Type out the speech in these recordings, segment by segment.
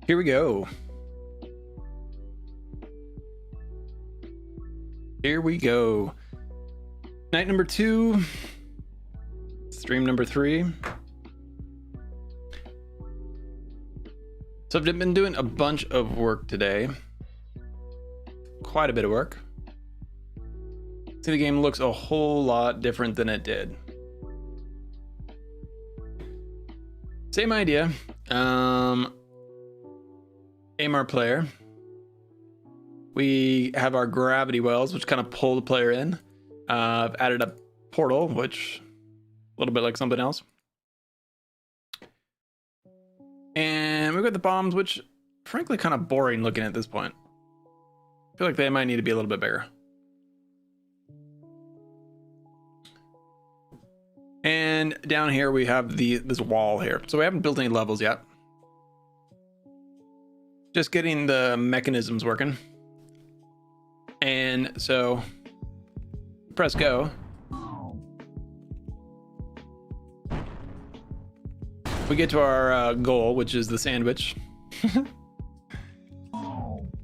Here we go. Here we go. Night number 2. Stream number 3. So I've been doing a bunch of work today. Quite a bit of work. See, the game looks a whole lot different than it did. Same idea. AMR player. We have our gravity wells, which kind of pull the player in. I've added a portal, which a little bit like something else. And we've got the bombs, which frankly kind of boring looking at this point. I feel like they might need to be a little bit bigger. And down here we have this wall here. So we haven't built any levels yet. Just getting the mechanisms working. And so press go. We get to our goal, which is the sandwich. In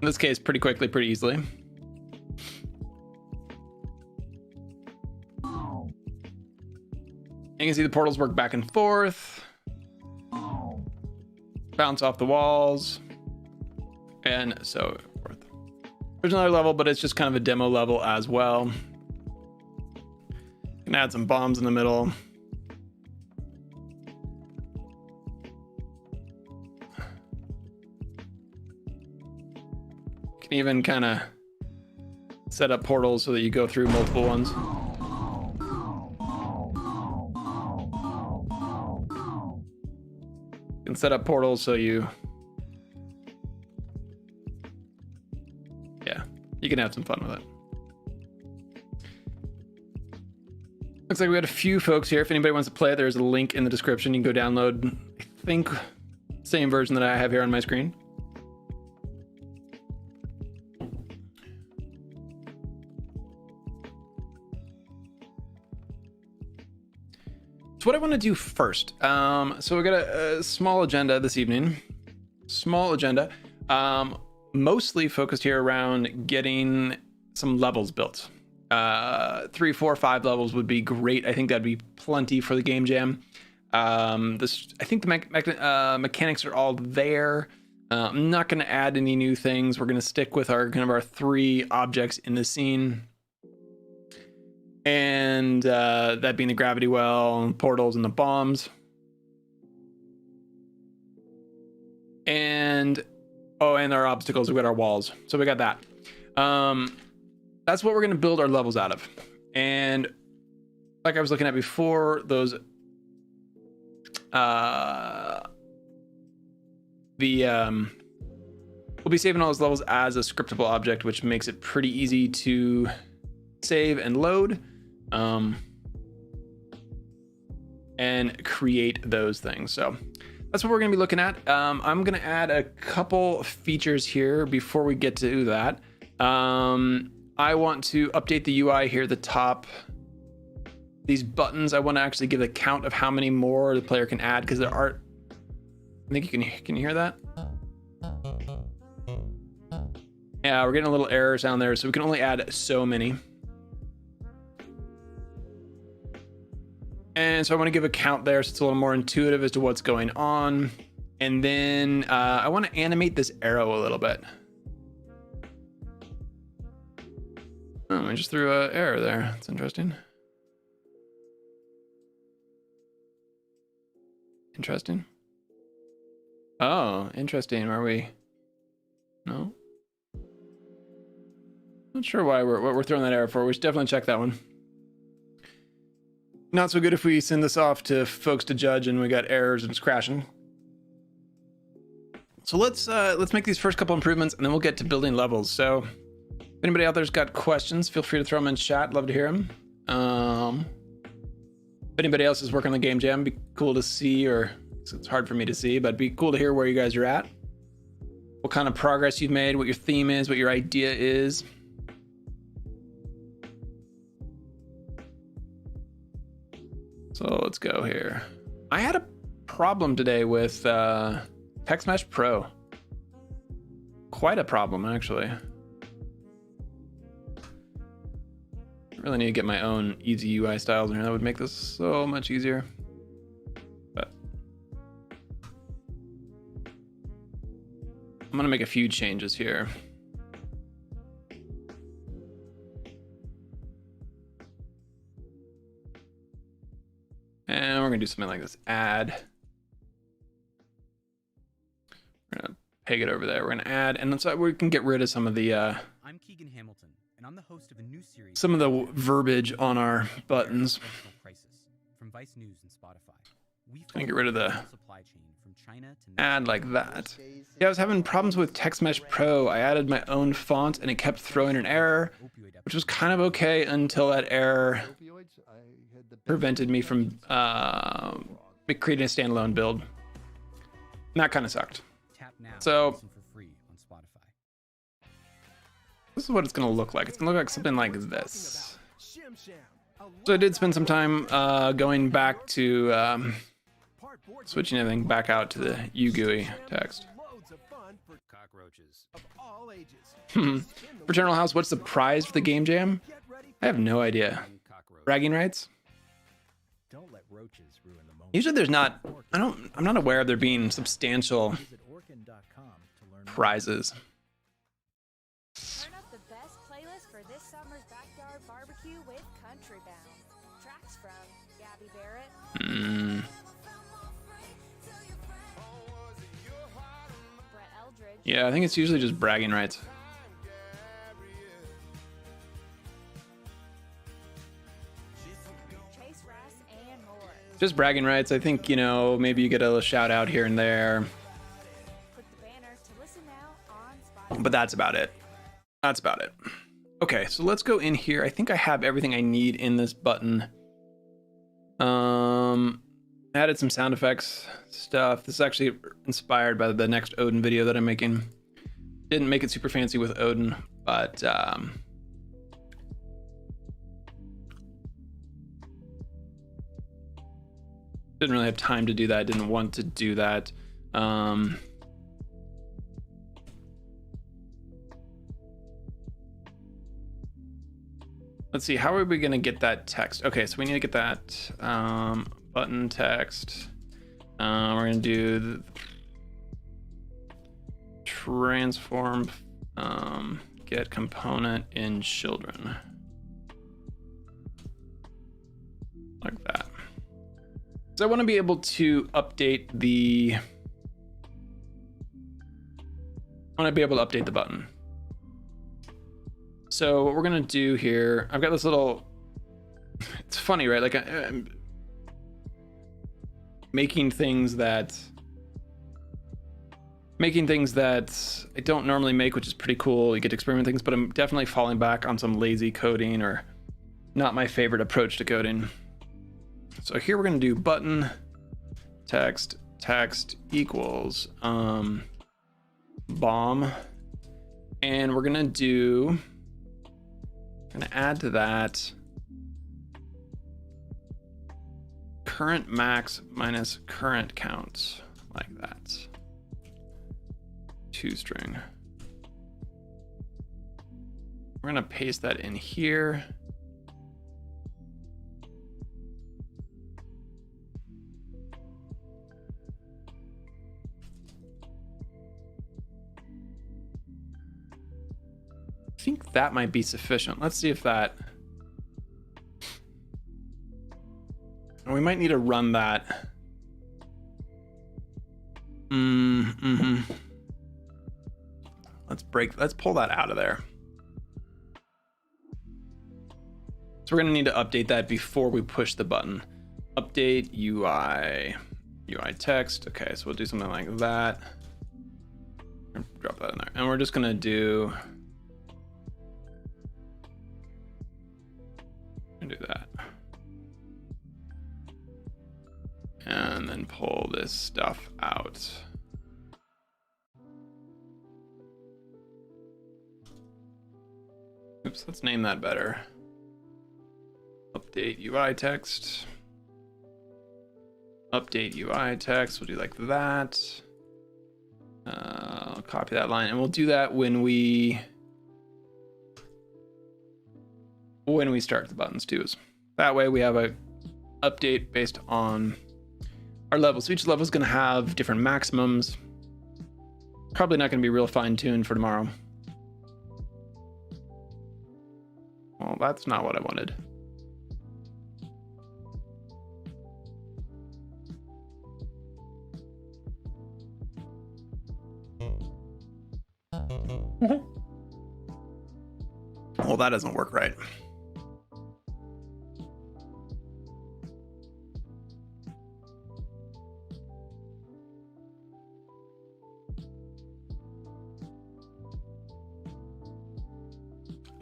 this case, pretty quickly, pretty easily. You can see the portals work back and forth. Bounce off the walls. And so forth. There's another level, but it's just kind of a demo level as well. You can add some bombs in the middle. You can even kind of set up portals so that you go through multiple ones. You can set up portals so you can have some fun with it. Looks like we got a few folks here. If anybody wants to play it, there's a link in the description. You can go download, I think, same version that I have here on my screen. So what I want to do first, so we got a small agenda this evening. Small agenda. Mostly focused here around getting some levels built. 3, 4, 5 levels would be great. I think that'd be plenty for the game jam. I think the mechanics are all there. I'm not going to add any new things. We're going to stick with our kind of our 3 objects in the scene, and that being the gravity well, portals, and the bombs. And our obstacles. We got our walls. So we got that. That's what we're going to build our levels out of. And like I was looking at before, those we'll be saving all those levels as a scriptable object, which makes it pretty easy to save and load and create those things. So that's what we're going to be looking at. I'm going to add a couple features here before we get to that. I want to update the UI here at the top. These buttons, I want to actually give a count of how many more the player can add, because there are, I think can you hear that? Yeah, we're getting a little error sound there, so we can only add so many. And so I want to give a count there so it's a little more intuitive as to what's going on. And then I want to animate this arrow a little bit. Oh, I just threw an error there. That's interesting. Interesting. Oh, interesting. Are we? No? Not sure why we're throwing that error for. We should definitely check that one. Not so good if we send this off to folks to judge and we got errors and it's crashing. So let's make these first couple improvements and then we'll get to building levels. So if anybody out there's got questions, feel free to throw them in chat. Love to hear them. If anybody else is working on the game jam, it'd be cool to see, or it's hard for me to see, but it'd be cool to hear where you guys are at, what kind of progress you've made, what your theme is, what your idea is. So let's go here. I had a problem today with Text Mesh Pro. quite a problem, actually. I really need to get my own easy UI styles in here. That would make this so much easier. But I'm gonna make a few changes here. And we're gonna do something like this, add. We're gonna peg it over there. We're gonna add, and then so we can get rid of some of the I'm Keegan Hamilton, and I'm the host of a new series. Some of the verbiage on our buttons. Crisis from Vice News and Spotify. We Gonna get rid of the supply chain from China to add like that. Yeah, I was having problems with Text Mesh Pro. I added my own font and it kept throwing an error, which was kind of okay until that error prevented me from creating a standalone build. And that kind of sucked. Tap now. So Listen for free on Spotify. this is what it's gonna look like. It's gonna look like something like this. So I did spend some time going back to switching everything back out to the UGUI text. Fraternal House, what's the prize for the game jam? I have no idea. Bragging rights? Usually there's not, I'm not aware of there being substantial prizes. Turn up the best playlist for this summer's backyard barbecue with Country Bound. Tracks from Gabby Barrett, Brett Eldridge, Yeah, I think it's usually just bragging rights. Chase Rass, and more. Just bragging rights. I think, you know, maybe you get a little shout out here and there, Click the banner to listen now on Spotify. but that's about it. That's about it. Okay, so let's go in here. I think I have everything I need in this button. Added some sound effects stuff. This is actually inspired by the next Odin video that I'm making. Didn't make it super fancy with Odin, but didn't really have time to do that. Didn't want to do that. Let's see, how are we gonna get that text? Okay, so we need to get that button text. We're gonna do the transform get component in children. Like that. So I want to be able to update the button. So what we're gonna do here, I've got this little, it's funny, right? Like I'm making things that I don't normally make, which is pretty cool. You get to experiment things, but I'm definitely falling back on some lazy coding or not my favorite approach to coding. So here we're gonna do button text equals bomb, and we're gonna add to that current max minus current count, like that. String. We're gonna paste that in here. I think that might be sufficient. Let's see if that. We might need to run that. Let's pull that out of there. So we're gonna need to update that before we push the button. Update UI text. Okay, so we'll do something like that. Drop that in there. And we're just gonna do that. And then pull this stuff out. Oops, let's name that better. Update UI text. Update UI text, we'll do like that. I'll copy that line, and we'll do that when we start the buttons too. That way we have a update based on our level. So each level is going to have different maximums. Probably not going to be real fine-tuned for tomorrow. Well, that's not what I wanted. Well, that doesn't work right.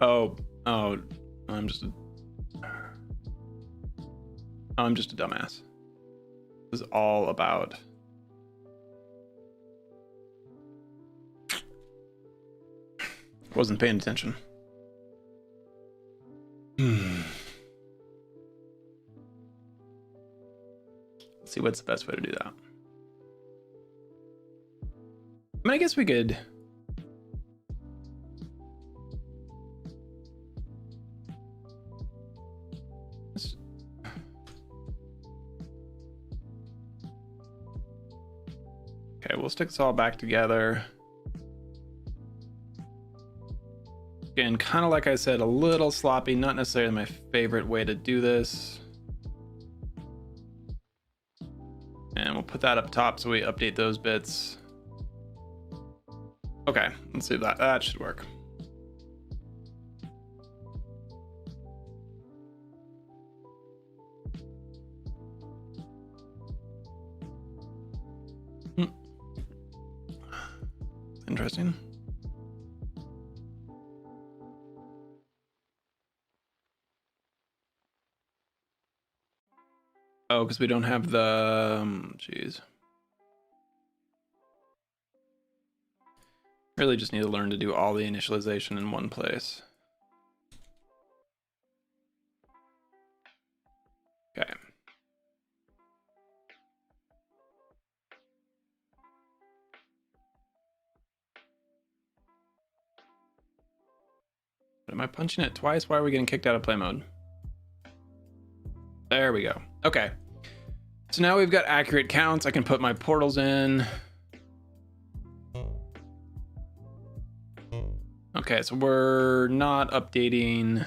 Oh, I'm just a dumbass. This is all about wasn't paying attention. Let's see what's the best way to do that. I mean, I guess we could. Okay, we'll stick this all back together. Again, kind of like I said, a little sloppy, not necessarily my favorite way to do this. And we'll put that up top so we update those bits. Okay, let's see that. That should work. Interesting. Oh, because we don't have the geez. Really just need to learn to do all the initialization in one place. Okay. Am I punching it twice? Why are we getting kicked out of play mode? There we go. Okay. So now we've got accurate counts. I can put my portals in. Okay, so we're not updating.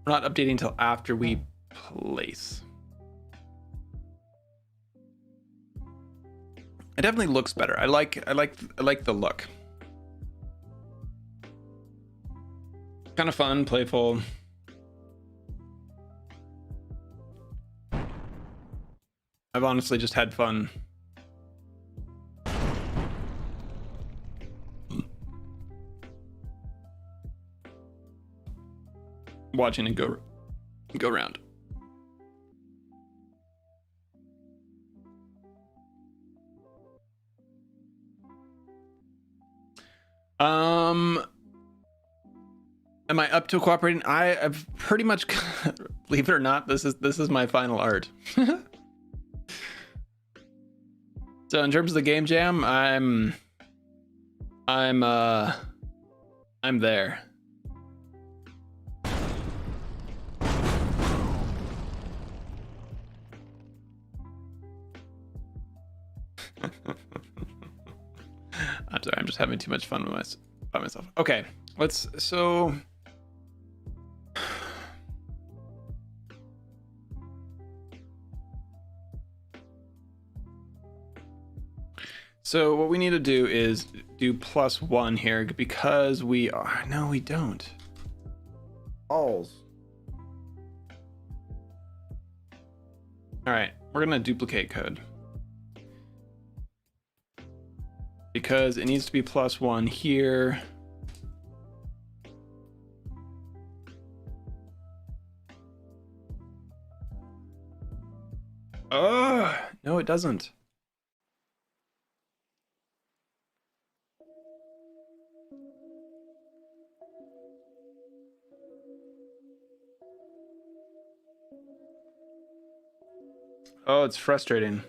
We're not updating until after we place. It definitely looks better. I like the look. Kind of fun, playful. I've honestly just had fun. Watching it go around. Am I up to cooperating? I've pretty much, believe it or not, this is my final art. So in terms of the game jam, I'm there. I'm sorry, I'm just having too much fun with by myself. Okay, So what we need to do is do +1 here because we are, no, we don't. Balls. All right, we're gonna duplicate code because it needs to be +1 here. No, it doesn't. Oh, it's frustrating.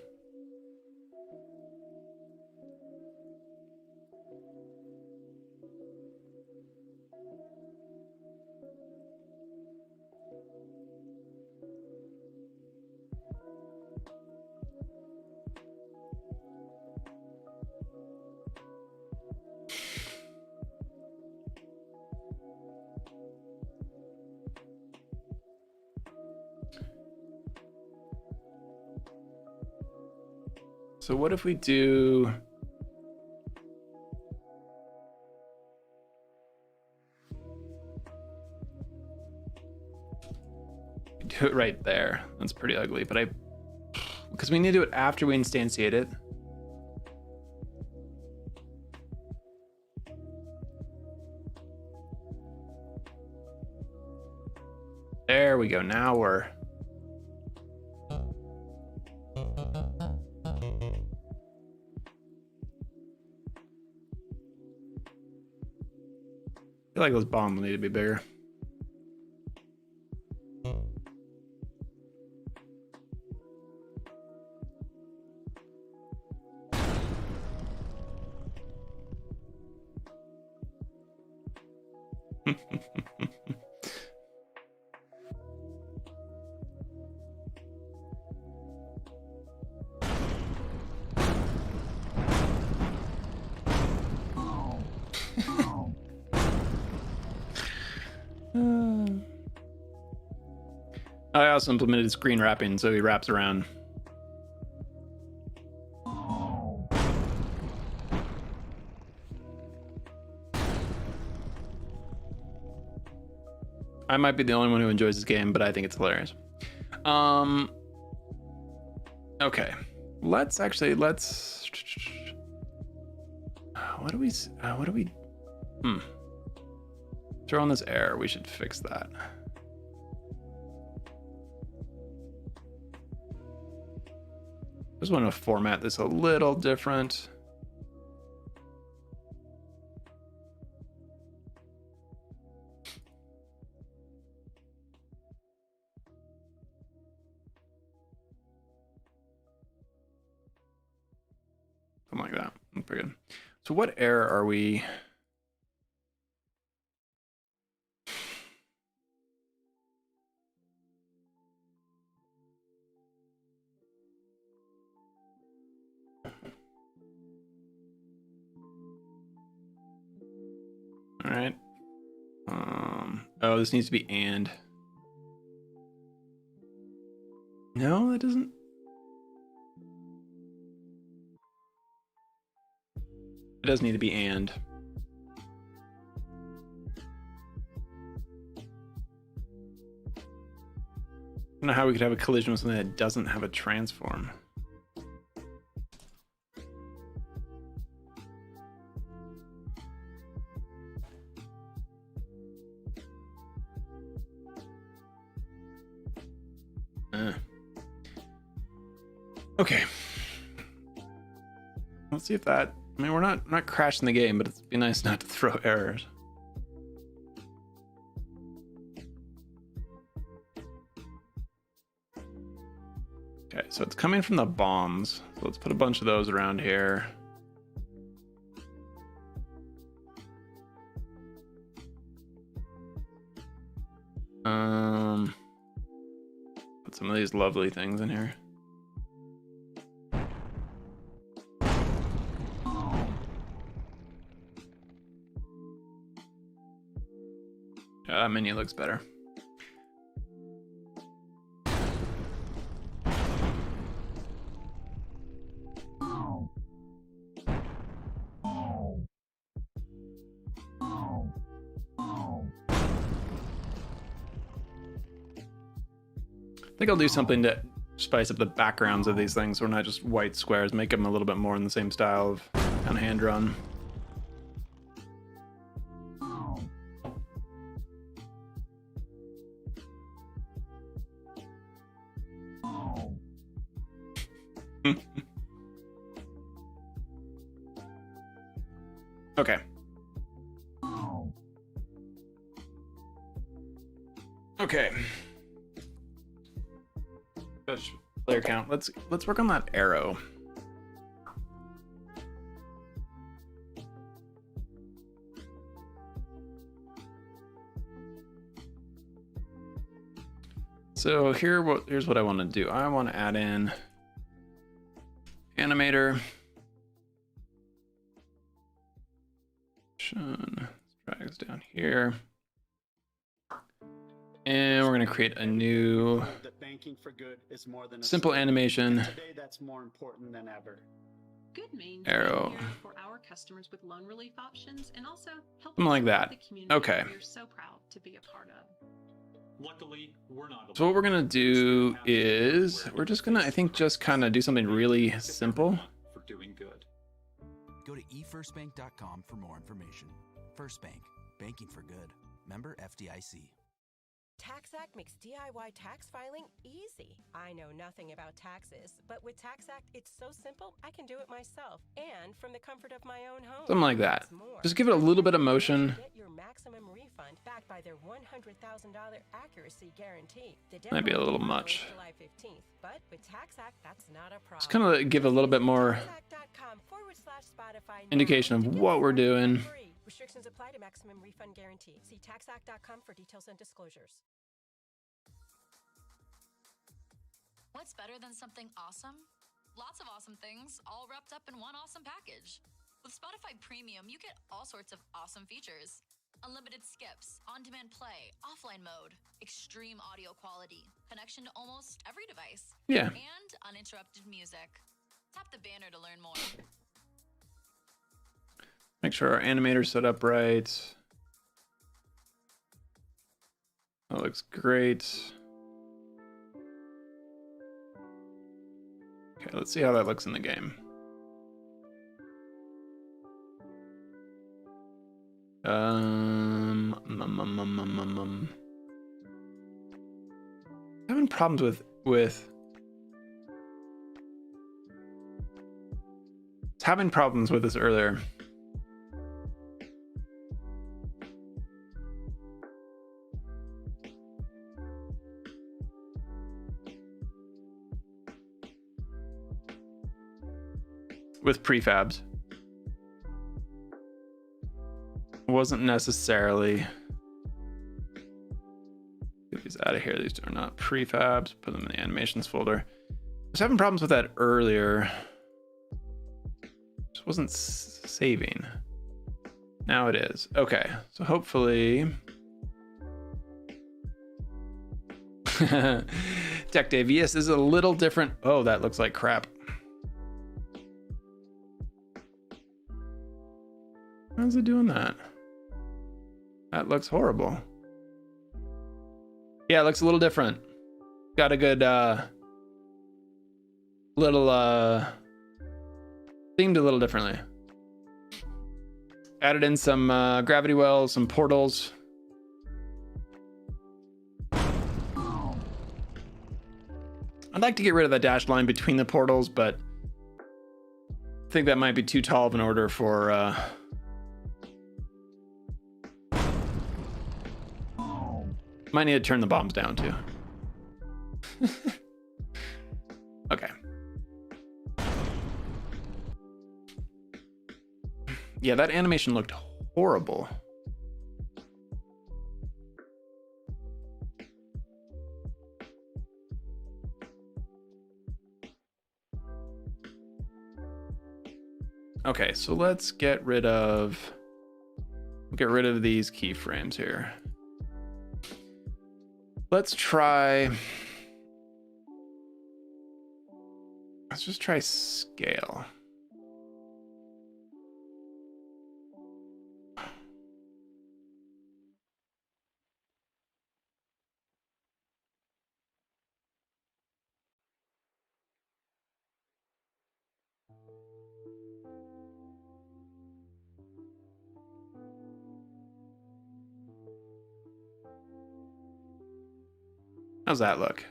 So what if we do... do it right there. That's pretty ugly, but because we need to do it after we instantiate it. There we go. Now we're... I feel like those bombs need to be bigger. I also implemented screen wrapping, so he wraps around. I might be the only one who enjoys this game, but I think it's hilarious. Okay, let's what do we throw in this error? We should fix that. Just want to format this a little different. Something like that. That's pretty good. So what error are we? All right. Oh, this needs to be and. No, that doesn't. It does need to be and. I don't know how we could have a collision with something that doesn't have a transform. Okay. Let's see if that... I mean, we're not crashing the game, but it'd be nice not to throw errors. Okay, so it's coming from the bombs. So let's put a bunch of those around here. Put some of these lovely things in here. Yeah, that menu looks better. I think I'll do something to spice up the backgrounds of these things so we're not just white squares, make them a little bit more in the same style of kind of hand drawn. Okay. Okay. Player count. Let's work on that arrow. So here's what I want to do. I want to add in animator. Drag this down here. And we're going to create a new simple animation. that's more important than ever. Good main Arrow. here for our customers with loan relief options and also helping Something like support that. the community Okay. we're so proud to be a part of. Luckily, we're not. So what we're gonna do is we're just gonna, I think, just kind of do something really simple. For doing good. Go to efirstbank.com for more information. First Bank, banking for good. Member FDIC. TaxAct makes DIY tax filing easy. I know nothing about taxes, but with TaxAct, it's so simple, I can do it myself and from the comfort of my own home. Something like that. What's more, Just give it a little bit of motion. Get your maximum refund backed by their $100,000 accuracy guarantee. The Might be a little deadline much. is July 15th, but with TaxAct, that's not a problem. Just kind of give a little bit more TaxAct.com/Spotify indication now of to get what we're started doing. free. Restrictions apply to maximum refund guarantee. See TaxAct.com for details and disclosures. What's better than something awesome? Lots of awesome things, all wrapped up in one awesome package. With Spotify Premium, you get all sorts of awesome features. Unlimited skips, on-demand play, offline mode, extreme audio quality, connection to almost every device. Yeah. And uninterrupted music. Tap the banner to learn more. Make sure our animator's set up right. That looks great. Okay, let's see how that looks in the game. Having problems with having problems with this earlier. With prefabs. Wasn't necessarily. Get these out of here. These are not prefabs. Put them in the animations folder. I was having problems with that earlier. Just wasn't saving. Now it is. Okay, so hopefully. Tech Dave, yes, is a little different. Oh, that looks like crap. How's it doing that? That looks horrible. Yeah, it looks a little different. Got a good little themed a little differently. Added in some gravity wells, some portals. I'd like to get rid of the dashed line between the portals, but I think that might be too tall of an order for might need to turn the bombs down too. Okay. Yeah, that animation looked horrible. Okay, so let's get rid of these keyframes here. Let's just try scale. How's that look?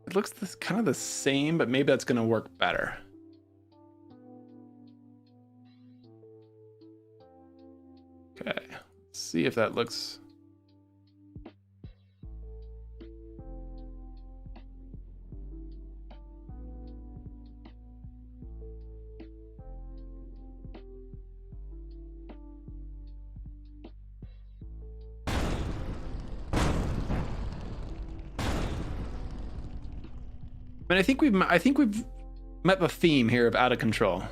It looks kind of the same, but maybe that's going to work better. Okay, let's see if that looks... I mean, I think we've met the theme here of out of control.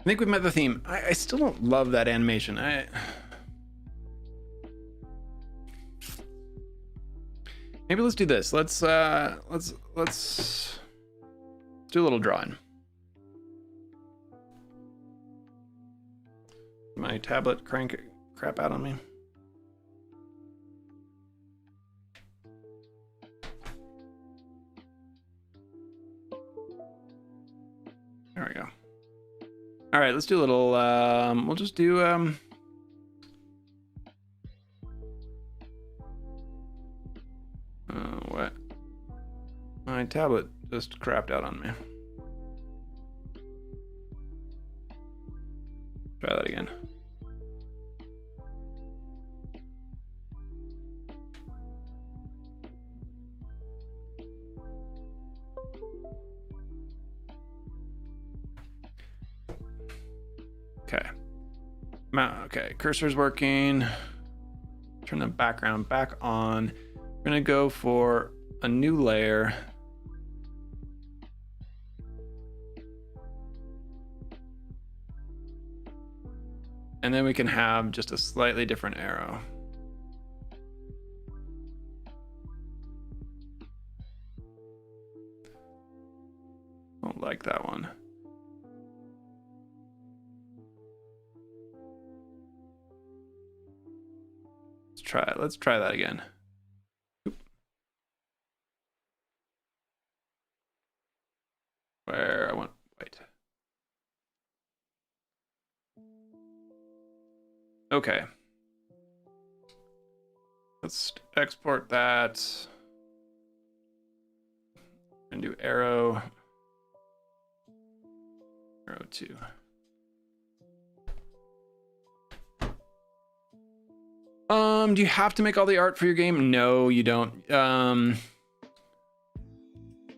I think we've met the theme. I still don't love that animation. Maybe let's do this. Let's do a little drawing. My tablet crank crap out on me. There we go. All right, let's do a little, we'll just do, what? My tablet just crapped out on me. Try that again. Okay. Okay, cursor's working. Turn the background back on. We're gonna go for a new layer. And then we can have just a slightly different arrow. Don't like that one. Let's try that again. Oop. Where I want white. Okay. Let's export that. And do arrow 2. Do you have to make all the art for your game? No, you don't.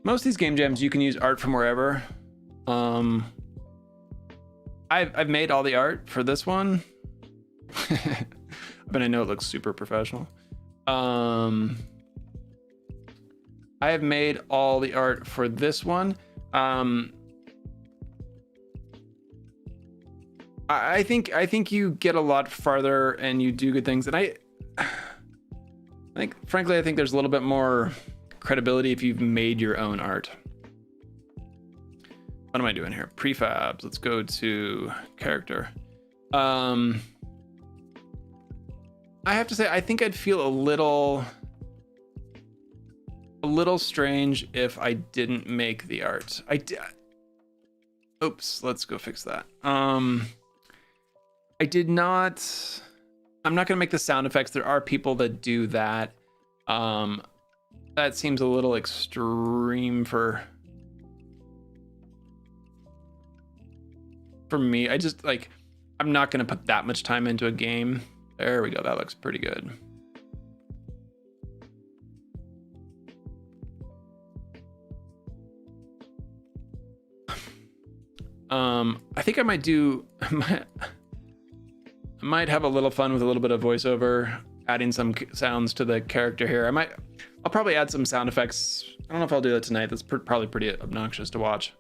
Most of these game jams you can use art from wherever. I've made all the art for this one. But I know it looks super professional. I have made all the art for this one. I think you get a lot farther and you do good things. And I think, frankly, I think there's a little bit more credibility if you've made your own art. What am I doing here? Prefabs. Let's go to character. I have to say, I think I'd feel a little strange if I didn't make the art. Oops, let's go fix that. I'm not gonna make the sound effects. There are people that do that. That seems a little extreme for me. I just I'm not gonna put that much time into a game. There we go. That looks pretty good. I think I might do. I might have a little fun with a little bit of voiceover, adding some sounds to the character here. I'll probably add some sound effects. I don't know if I'll do that tonight. That's probably pretty obnoxious to watch.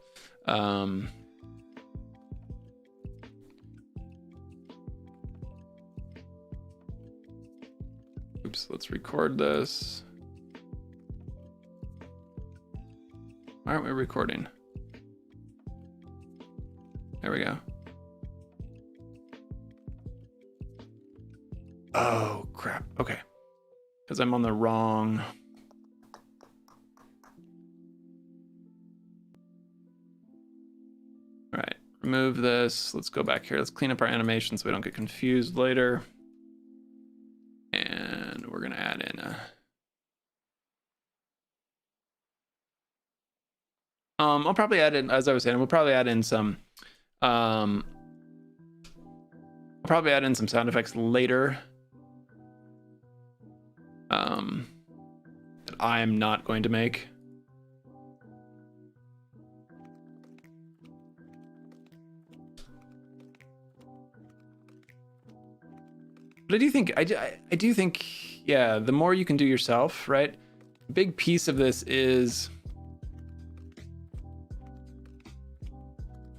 Oops, let's record this. Why aren't we recording? There we go. Oh, crap. Okay. Because I'm on the wrong... All right, remove this. Let's go back here. Let's clean up our animation so we don't get confused later. And we're going to add in a... I'll probably add in, as I was saying, we'll probably add in some... I'll probably add in some sound effects later. That I am not going to make. But I do think, yeah, the more you can do yourself, right? A big piece of this is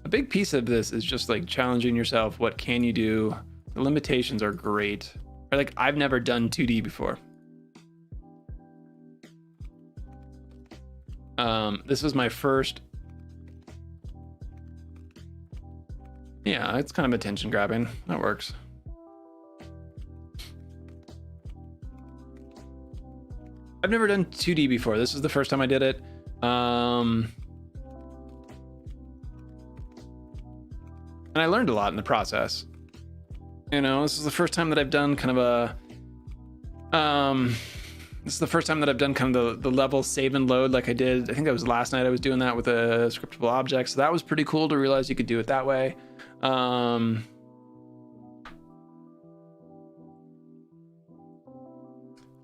a big piece of this is just like challenging yourself. What can you do? The limitations are great. Or like, I've never done 2D before. This was my first. Yeah, it's kind of attention grabbing. That works. I've never done 2D before. This is the first time I did it. And I learned a lot in the process. You know, this is the first time that I've done kind of a, this is the first time that I've done kind of the level save and load like I did. I think that was last night I was doing that with a scriptable object. So that was pretty cool to realize you could do it that way.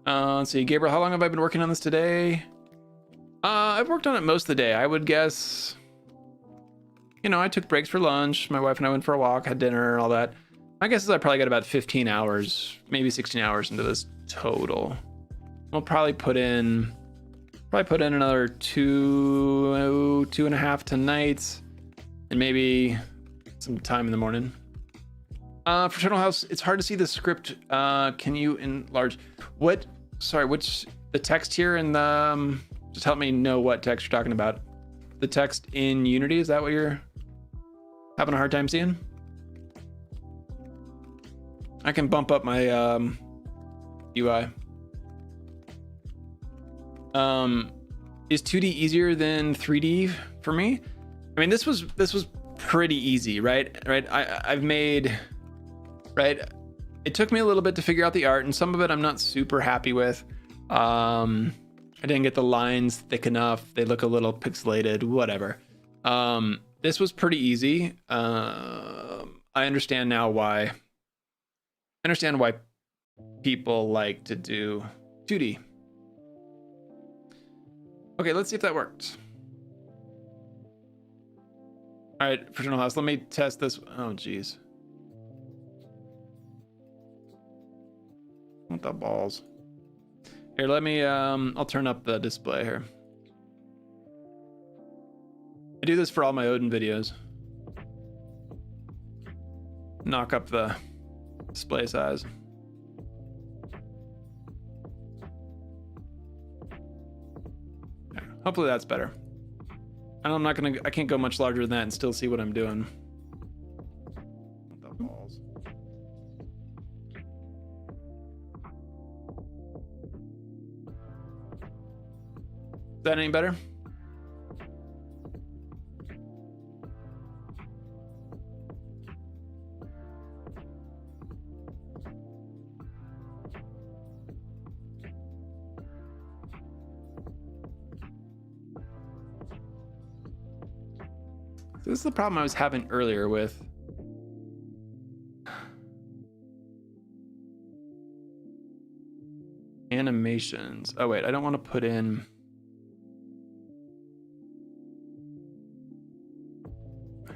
Let's see, Gabriel, how long have I been working on this today? I've worked on it most of the day. I would guess, you know, I took breaks for lunch. My wife and I went for a walk, had dinner, all that. My guess is I probably got about 15 hours, maybe 16 hours into this total. We'll probably put in another 2.5 tonight, and maybe some time in the morning. Fraternal House, it's hard to see the script. Can you enlarge? Which the text here in the, just help me know what text you're talking about. The text in Unity, is that what you're having a hard time seeing? I can bump up my UI. Is 2D easier than 3D for me? I mean, this was pretty easy, right? I've made, right? It took me a little bit to figure out the art, and some of it I'm not super happy with. I didn't get the lines thick enough. They look a little pixelated, whatever. This was pretty easy. I understand now why. I understand why people like to do 2D. Okay, let's see if that works. All right, Fraternal House, let me test this. Oh, geez. What the balls? Here, let me, I'll turn up the display here. I do this for all my Odin videos. Knock up the display size. Hopefully that's better. I can't go much larger than that and still see what I'm doing. What the balls? Is that any better? This is the problem I was having earlier with animations. Oh wait, I don't want to put in.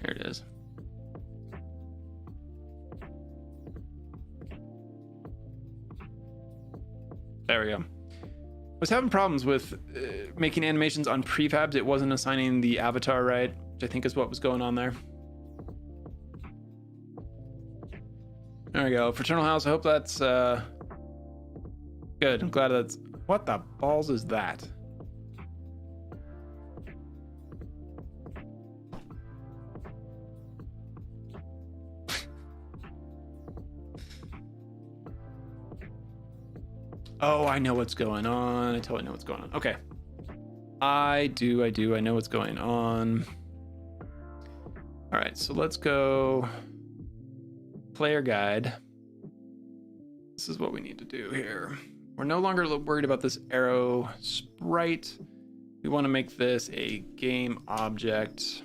Here it is. There we go. I was having problems with making animations on prefabs. It wasn't assigning the avatar right, which I think is what was going on there. There we go. Fraternal House, I hope that's good. I'm glad that's... What the balls is that? Oh, I know what's going on. I totally know what's going on. Okay. I do. I know what's going on. All right, so let's go player guide. This is what we need to do here. We're no longer worried about this arrow sprite. We want to make this a game object.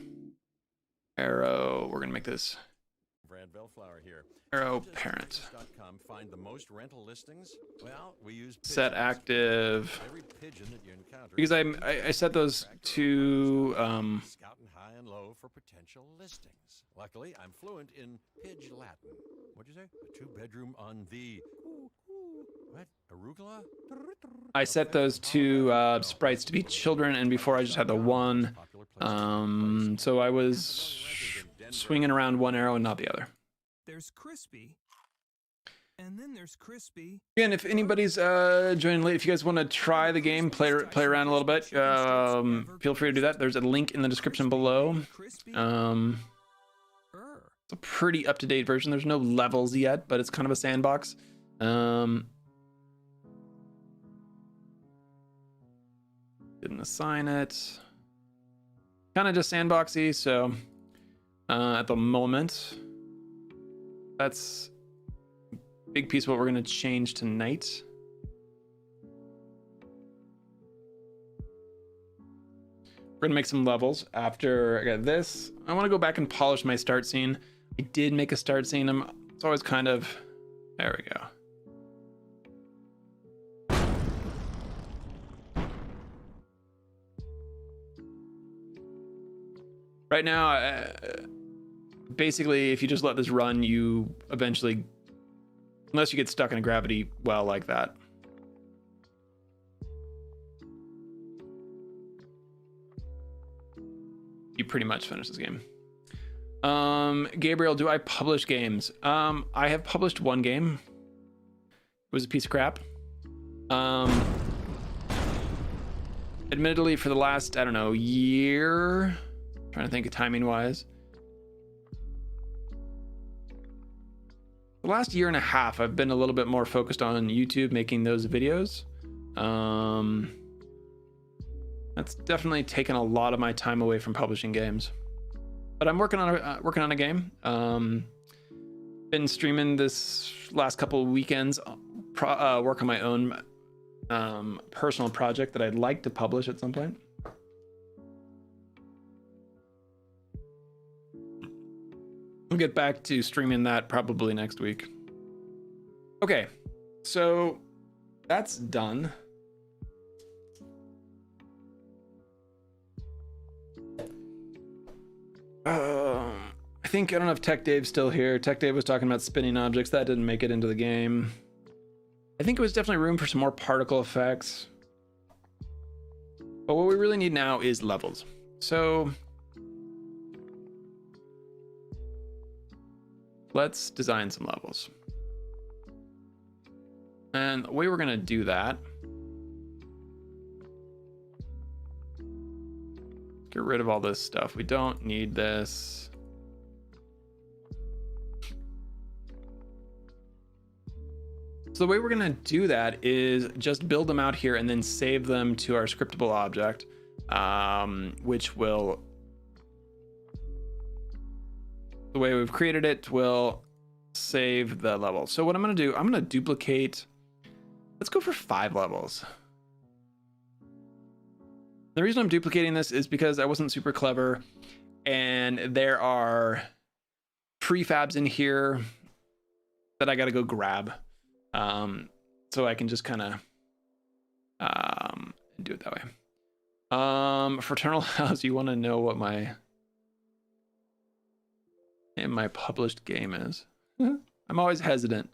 Arrow, we're gonna make this arrow parent. Find the most rental listings? Well, we use Set active. Because I set those to scouting high and low for potential listings. Luckily, I'm fluent in Pidge Latin. What'd you say? A 2-bedroom on the what? Arugula? I set those two sprites to be children, and before I just had the one. So I was swinging around one arrow and not the other. There's crispy. And then there's crispy. Again, if anybody's joining late, if you guys want to try the game, play around a little bit, feel free to do that. There's a link in the description below. It's a pretty up-to-date version. There's no levels yet, but it's kind of a sandbox. Didn't assign it. Kind of just sandboxy, so at the moment, that's a big piece of what we're going to change tonight. We're going to make some levels after I got this. I want to go back and polish my start scene. I did make a start scene. It's always kind of... There we go. Right now, basically, if you just let this run, you eventually, unless you get stuck in a gravity well like that, you pretty much finish this game. Gabriel, do I publish games? I have published one game. It was a piece of crap. Admittedly, for the last, I don't know, year... Trying to think of timing wise. The last year and a half, I've been a little bit more focused on YouTube, making those videos. That's definitely taken a lot of my time away from publishing games. But I'm working on a game. Been streaming this last couple of weekends. Work on my own personal project that I'd like to publish at some point. We'll get back to streaming that probably next week. Okay, so that's done. I think, I don't know if Tech Dave's still here. Tech Dave was talking about spinning objects. That didn't make it into the game. I think it was definitely room for some more particle effects. But what we really need now is levels. So... let's design some levels. And the way we're going to do that, get rid of all this stuff. We don't need this. So the way we're going to do that is just build them out here and then save them to our scriptable object, which will... the way we've created it will save the level. So what I'm going to do, I'm going to duplicate. Let's go for 5 levels. The reason I'm duplicating this is because I wasn't super clever and there are prefabs in here that I got to go grab. So I can just kind of do it that way. Fraternal House, you want to know what my published game is? I'm always hesitant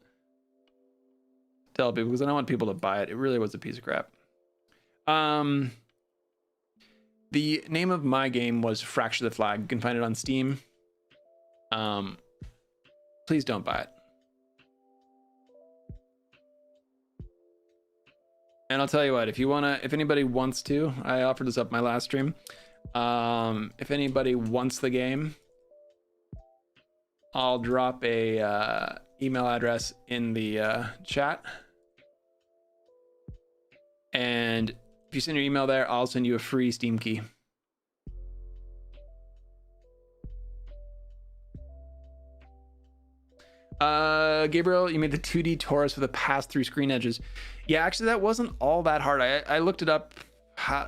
to tell people because I don't want people to buy it. It really was a piece of crap. The name of my game was Fracture the Flag. You can find it on Steam. Please don't buy it. And I'll tell you what, if anybody wants to, I offered this up my last stream. If anybody wants the game, I'll drop a email address in the chat. And if you send your email there, I'll send you a free Steam key. Gabriel, you made the 2D torus with a pass-through screen edges. Yeah, actually, that wasn't all that hard. I looked it up,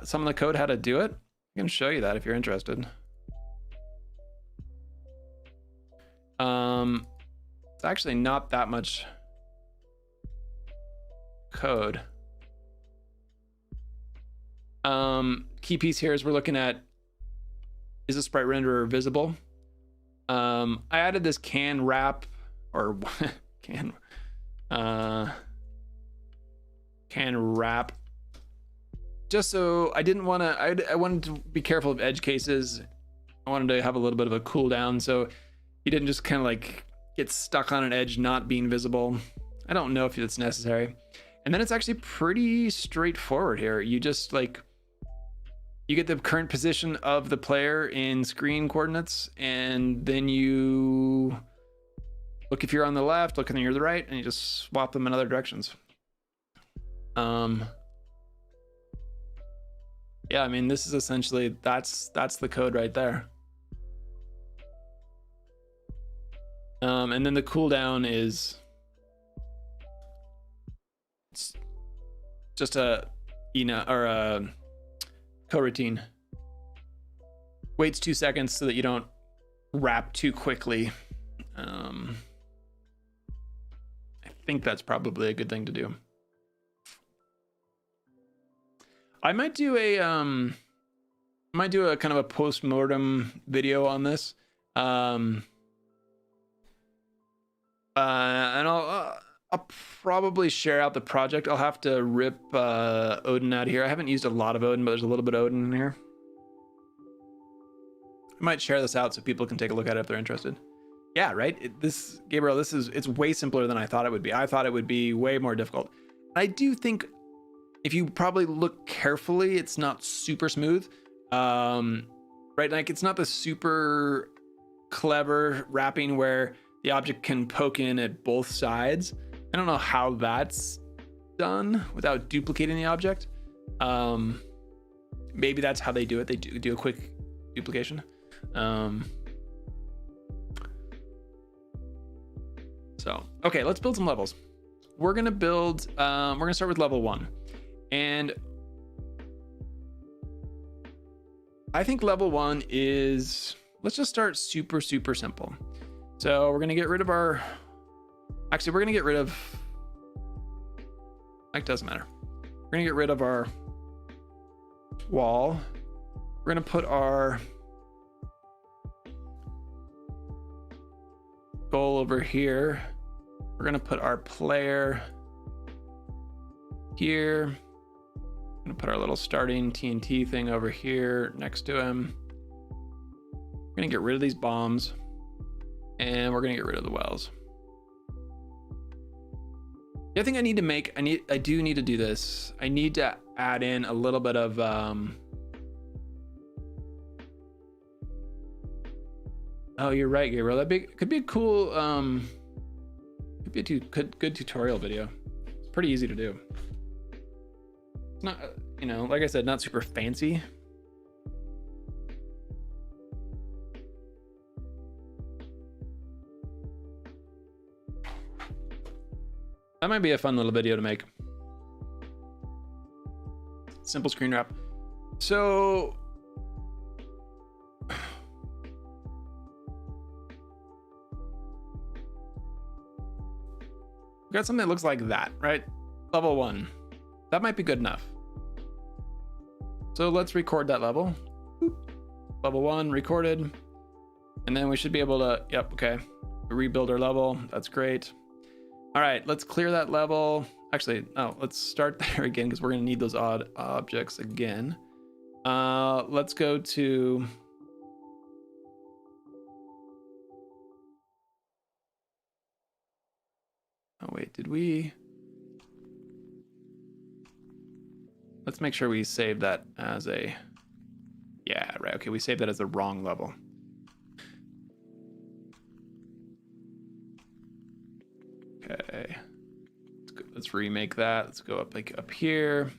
some of the code, how to do it. I can show you that if you're interested. It's actually not that much code. Key piece here is we're looking at, is the sprite renderer visible? I added this can wrap or can wrap just so I didn't want to, I wanted to be careful of edge cases I wanted to have a little bit of a cooldown, so he didn't just kind of like get stuck on an edge not being visible. I don't know if it's necessary. And then it's actually pretty straightforward here. You just like, you get the current position of the player in screen coordinates, and then you look if you're on the left, look if you're the right, and you just swap them in other directions. Yeah, I mean, this is essentially, that's the code right there. And then the cooldown is it's just a or a coroutine. Waits 2 seconds so that you don't wrap too quickly. I think that's probably a good thing to do. I might do a kind of a post-mortem video on this. And I'll probably share out the project. I'll have to rip Odin out of here. I haven't used a lot of Odin, but there's a little bit of Odin in here. I might share this out so people can take a look at it if they're interested. Yeah, right? Gabriel, it's way simpler than I thought it would be. I thought it would be way more difficult. I do think if you probably look carefully, it's not super smooth. Right? Like it's not the super clever wrapping where the object can poke in at both sides. I don't know how that's done without duplicating the object. Maybe that's how they do it. They do a quick duplication. So, okay, let's build some levels. We're gonna start with level 1. And I think level 1 is, let's just start super, super simple. So we're gonna get rid of our, actually we're gonna get rid of, that doesn't matter. We're gonna get rid of our wall. We're gonna put our goal over here. We're gonna put our player here. I'm gonna put our little starting TNT thing over here next to him. We're gonna get rid of these bombs, and we're gonna get rid of the wells. The other thing I need to make, I do need to do this. I need to add in a little bit of oh, you're right, Gabriel. Could be a cool could be a good tutorial video. It's pretty easy to do. It's not, like I said, not super fancy. That might be a fun little video to make. Simple screen wrap. So we got something that looks like that, right? Level 1. That might be good enough. So let's record that level. Level 1 recorded. And then we should be able to, yep, okay. Rebuild our level. That's great. All right, let's clear that level. Actually, no, let's start there again because we're gonna need those odd objects again. Let's go to, oh wait, did we? Let's make sure we save that as a, yeah, right, okay, we saved that as the wrong level. Okay, let's remake that. Let's go up like up here.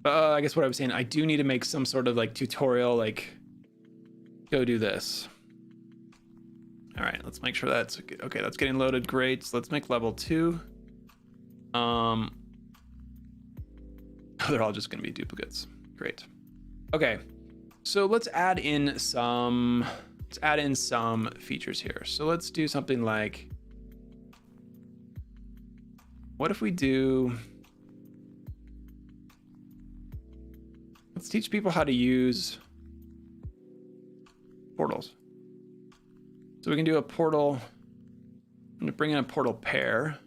I guess what I was saying, I do need to make some sort of like tutorial, like go do this. All right, let's make sure that's okay. That's getting loaded. Great. So let's make level 2. They're all just going to be duplicates. Great. Okay, so let's add in some features here. So let's do something like, what if we do, let's teach people how to use portals. So we can do a portal. I'm going to bring in a portal pair.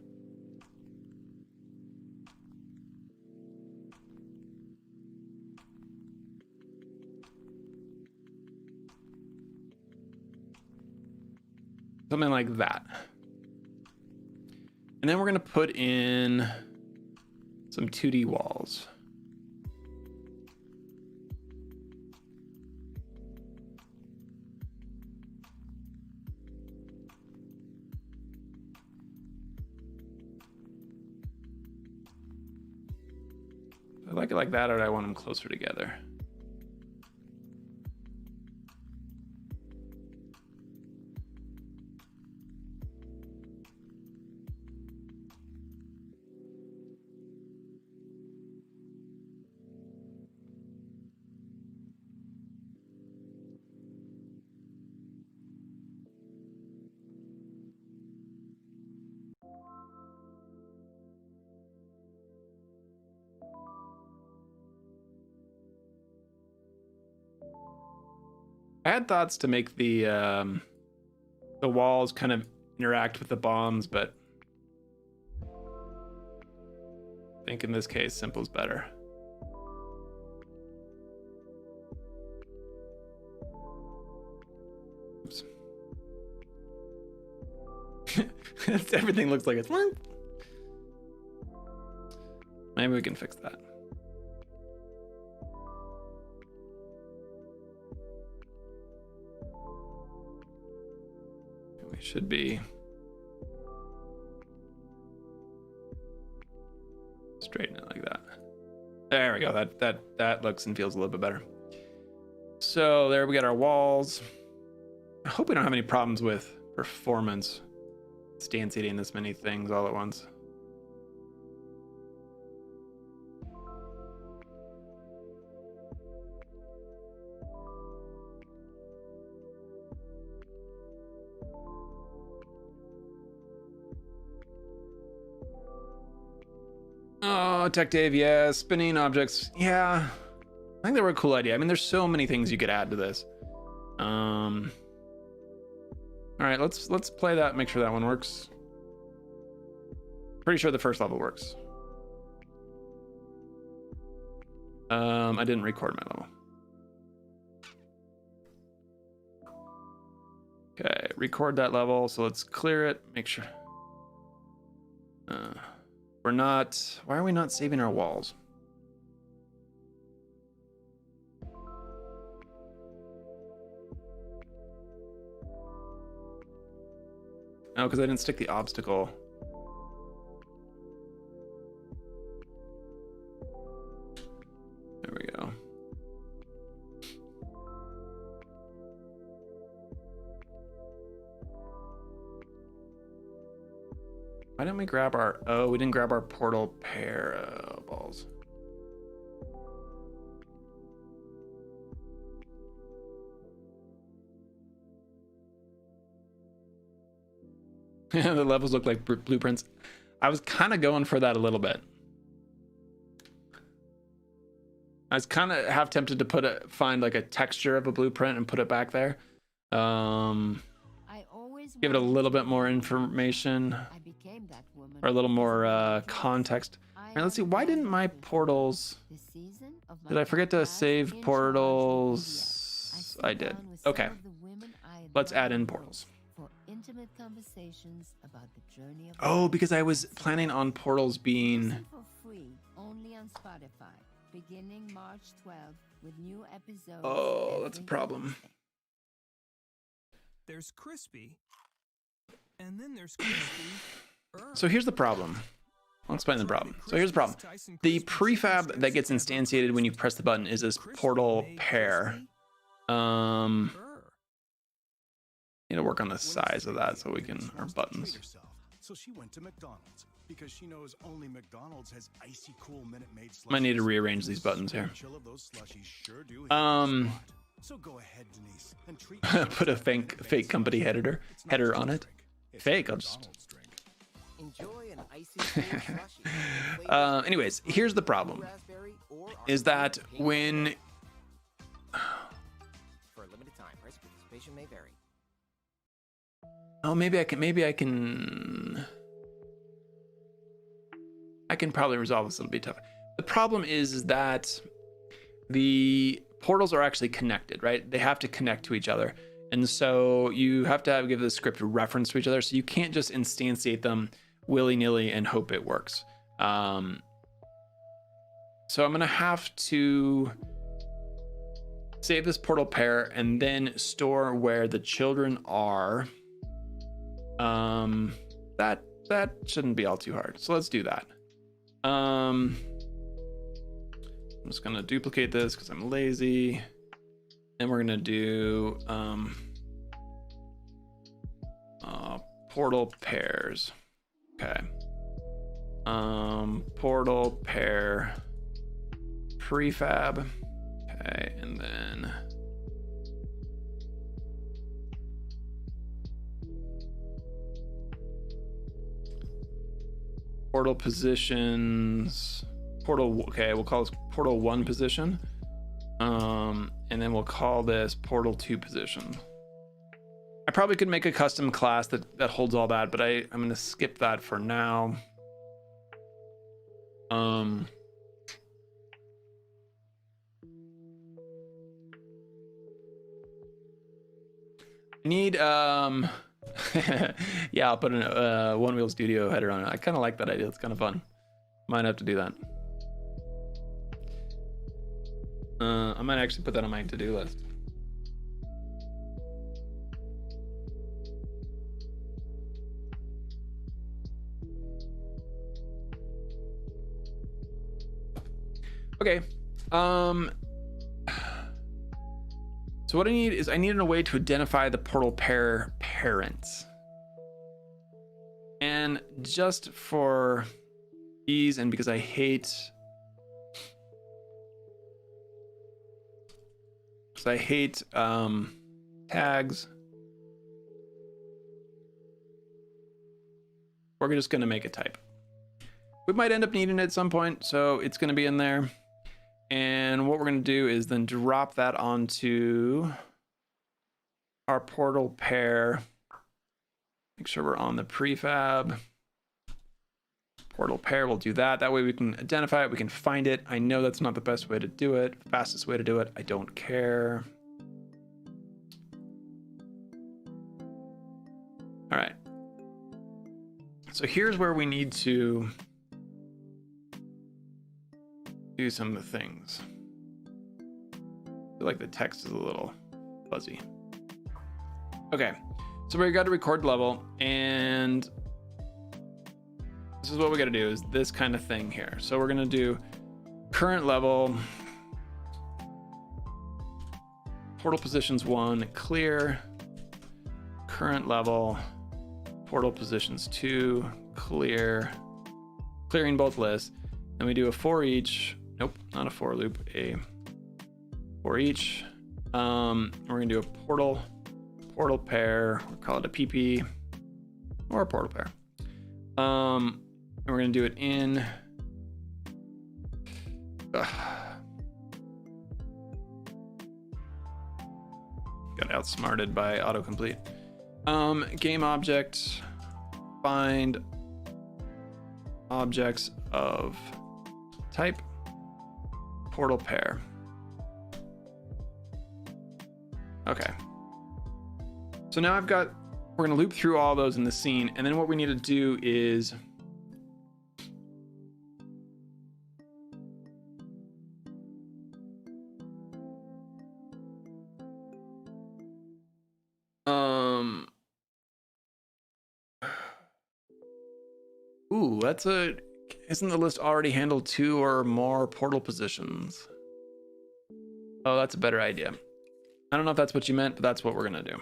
Something like that. And then we're going to put in some 2D walls. I like it like that, or do I want them closer together? I had thoughts to make the walls kind of interact with the bombs, but I think in this case, simple's better. Oops. Everything looks like it's... Maybe we can fix that. We should be straighten it like that. There we go. That looks and feels a little bit better. So there we got our walls. I hope we don't have any problems with performance instantiating this many things all at once. Oh, Tech Dave, yeah, spinning objects, yeah. I think they were a cool idea. I mean, there's so many things you could add to this. All right, let's play that. Make sure that one works. Pretty sure the first level works. I didn't record my level. Okay, record that level. So let's clear it. Make sure. We're not. Why are we not saving our walls? Oh, because I didn't stick the obstacle. There we go. Why didn't we grab our... Oh, we didn't grab our portal pair balls. The levels look like blueprints. I was kind of going for that a little bit. I was kind of half tempted to find like a texture of a blueprint and put it back there. Give it a little bit more information or a little more context. All right, let's see. Why didn't my portals... Did I forget to save portals? I did. Okay. Let's add in portals. Oh, because I was planning on portals being... Oh, that's a problem. There's crispy, and then there's crispy. So here's the problem. I'll explain the problem. So here's the problem. The prefab that gets instantiated when you press the button is this portal pair. Need to work on the size of that so we can our buttons. So she went to McDonald's because she knows only McDonald's has icy cool Minute Maid slushies. Might need to rearrange these buttons here. So go ahead, Denise, and treat put a fake company header on it. Fake, I'll just... Enjoy an icy slushy. Anyways, here's the problem. Is that when... For a limited time, price participation may vary. Oh, maybe I can probably resolve this. It'll be tough. The problem is that the portals are actually connected, right? They have to connect to each other. And so you have to give the script a reference to each other. So you can't just instantiate them willy-nilly and hope it works. So I'm gonna have to save this portal pair and then store where the children are. That shouldn't be all too hard. So let's do that. I'm just gonna duplicate this because I'm lazy. And we're gonna do portal pairs. Okay. Portal pair prefab. Okay, and then portal positions. Portal. Okay, we'll call this portal 1 position. And then we'll call this portal 2 position. I probably could make a custom class that holds all that, but I'm gonna skip that for now. I need yeah, I'll put a One Wheel Studio header on it. I kind of like that idea. It's kind of fun. Might have to do that. I might actually put that on my to-do list. Okay. So what I need is a way to identify the portal pair parents. And just for ease and because I hate tags, we're just going to make a type. We might end up needing it at some point, so it's going to be in there. And what we're going to do is then drop that onto our portal pair. Make sure we're on the prefab. Portal pair, we'll do that. That way we can identify it, we can find it. I know that's not the best way to do it. Fastest way to do it, I don't care. All right. So here's where we need to do some of the things. I feel like the text is a little fuzzy. Okay, so we got to record level, and this is what we got to do, is this kind of thing here. So we're going to do current level, portal positions 1, clear, current level, portal positions 2, clear, clearing both lists. Then we do a for each. Nope, not a for loop, a for each. We're gonna do a portal pair, we'll call it a PP or a portal pair. And we're gonna do it in got outsmarted by autocomplete. Game object, find objects of type portal pair. Okay. So now we're gonna loop through all those in the scene, and then what we need to do is ooh, isn't the list already handled 2 or more portal positions? Oh, that's a better idea. I don't know if that's what you meant, but that's what we're gonna do.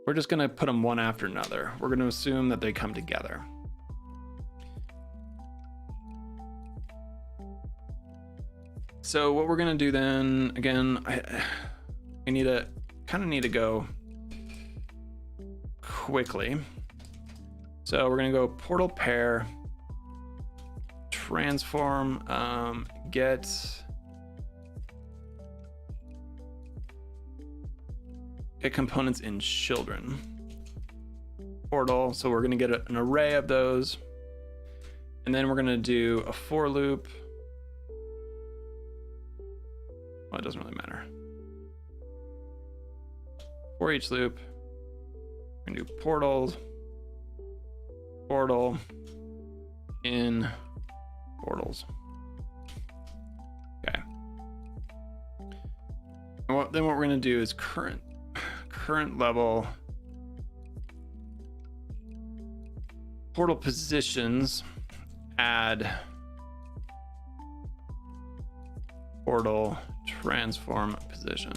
We're just gonna put them one after another. We're gonna assume that they come together. So what we're gonna do then, again, I kind of need to go quickly. So we're gonna go portal pair, transform, get components in children. Portal, so we're gonna get an array of those. And then we're gonna do a for loop. Well, it doesn't really matter. for each loop. We're gonna do portals, portal, in portals. Okay. And then what we're gonna do is current level portal positions, add portal transform position.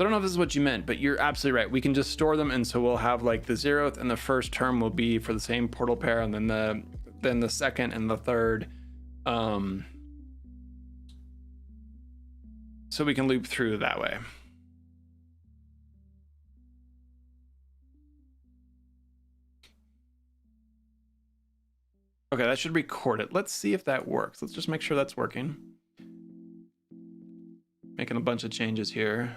I don't know if this is what you meant, but you're absolutely right. We can just store them, and so we'll have like the 0th and the first term will be for the same portal pair, and then the second and the third. So we can loop through that way. Okay, that should record it. Let's see if that works. Let's just make sure that's working. Making a bunch of changes here.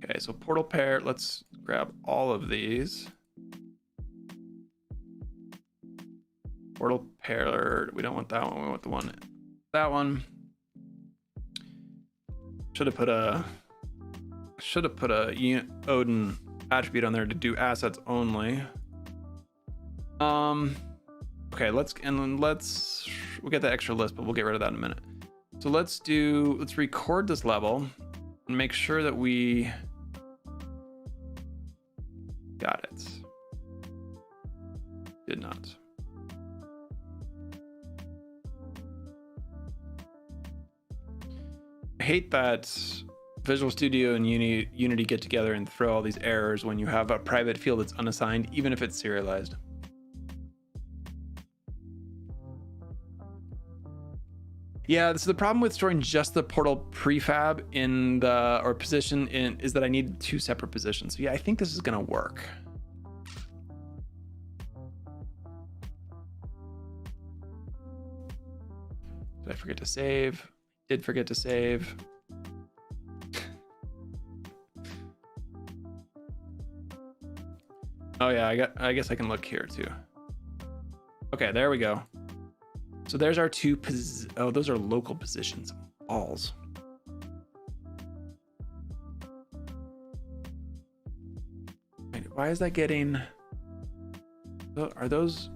Okay, so portal pair, let's grab all of these. Portal pair, we don't want that one, we want that one. Should have put a Odin attribute on there to do assets only. Okay, we'll get the extra list, but we'll get rid of that in a minute. So let's record this level and make sure that we got it. Did not. I hate that Visual Studio and Unity get together and throw all these errors when you have a private field that's unassigned, even if it's serialized. Yeah, this is the problem with storing just the portal prefab in the position is that I need 2 separate positions. So yeah, I think this is gonna work. Did I forget to save? Did forget to save. Oh yeah, I guess I can look here too. Okay, there we go. So there's our 2 oh, those are local positions. Balls. Wait, why is that getting? Are those?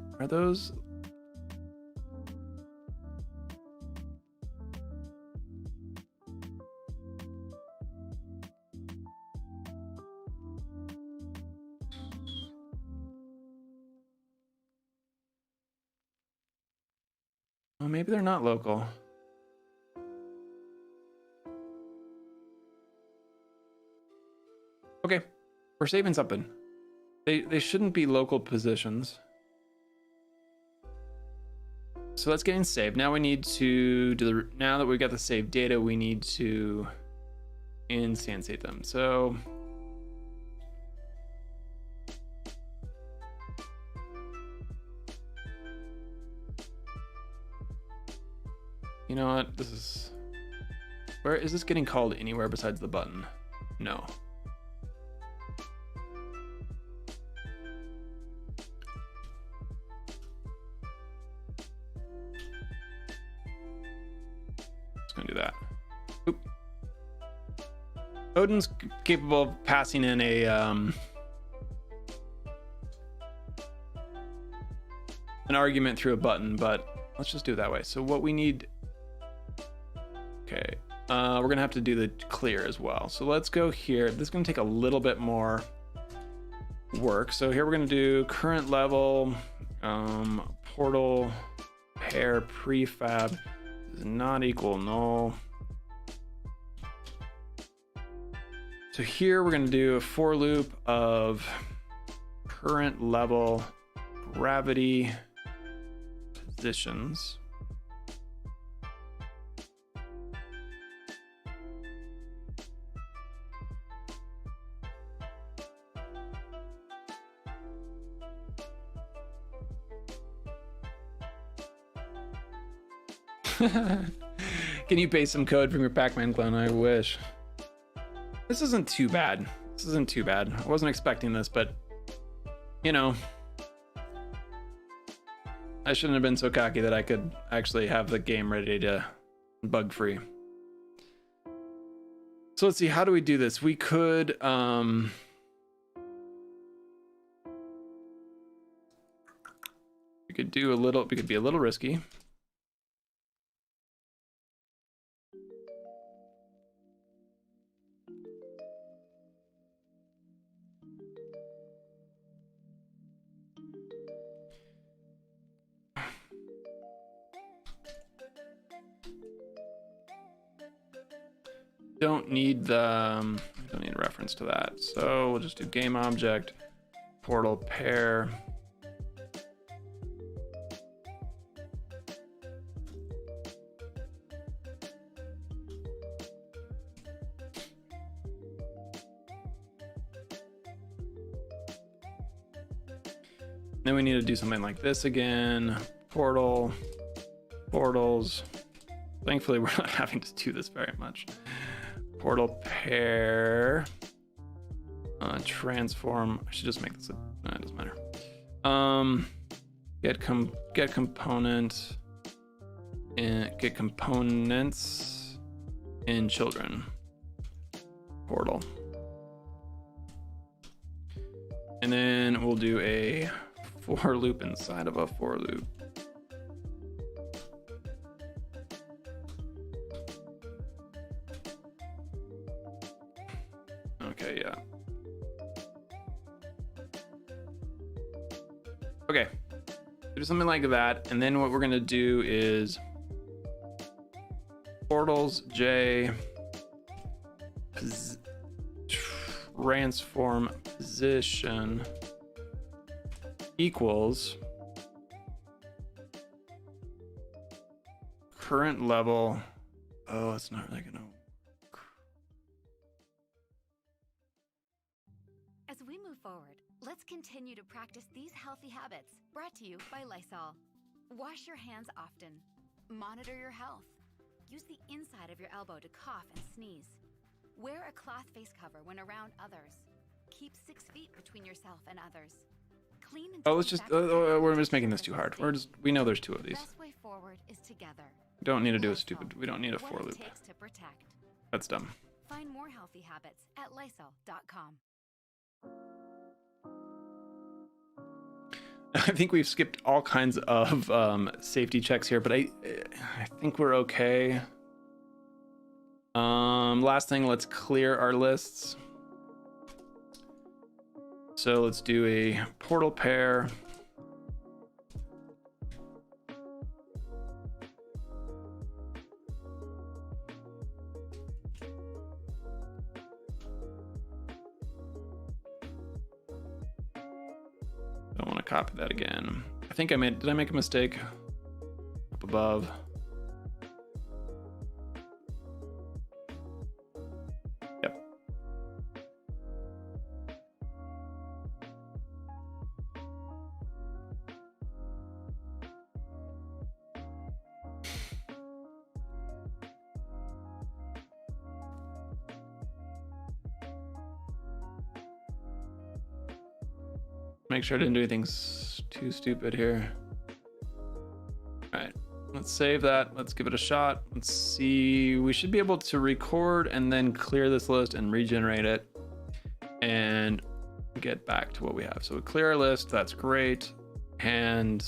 Well, maybe they're not local. Okay, we're saving something. They shouldn't be local positions. So that's getting saved. Now we need to do now that we've got the saved data, we need to instantiate them. So you know what? Where is this getting called anywhere besides the button? No. Just gonna do that. Oop. Odin's capable of passing in an argument through a button, but let's just do it that way. So what we need. Okay, we're gonna have to do the clear as well. So let's go here. This is gonna take a little bit more work. So here we're gonna do current level, portal pair prefab is not equal null. So here we're gonna do a for loop of current level gravity positions. Can you paste some code from your Pac-Man clone? I wish. This isn't too bad. I wasn't expecting this, but you know, I shouldn't have been so cocky that I could actually have the game ready to bug free. So let's see, how do we do this? We could we could be a little risky. Don't need a reference to that, so we'll just do game object portal pair. Then we need to do something like this again. Portals. Thankfully, we're not having to do this very much. Portal pair. Transform. I should just make this. No, it doesn't matter. Get component. And get components in children. Portal. And then we'll do a for loop inside of a for loop. Okay, yeah. Okay, do something like that, and then what we're gonna do is portals J transform position equals current level. Oh, it's not really gonna. As we move forward, let's continue to practice these healthy habits brought to you by Lysol. Wash your hands often. Monitor your health. Use the inside of your elbow to cough and sneeze. Wear a cloth face cover when around others. Keep 6 feet between yourself and others. Clean and let's just we're just making this too hard. We know there's 2 of these. Best way forward is together. We don't need to do a stupid. We don't need a for loop. Takes to protect. That's dumb. Find more healthy habits at Lysol.com. I think we've skipped all kinds of safety checks here, but I think we're okay. Last thing, let's clear our lists. So let's do a portal pair. Don't want to copy that again. I think did I make a mistake? Up above. Yep. Make sure I didn't do anything too stupid here. All right, let's save that. Let's give it a shot. Let's see. We should be able to record and then clear this list and regenerate it and get back to what we have. So we clear our list. That's great. And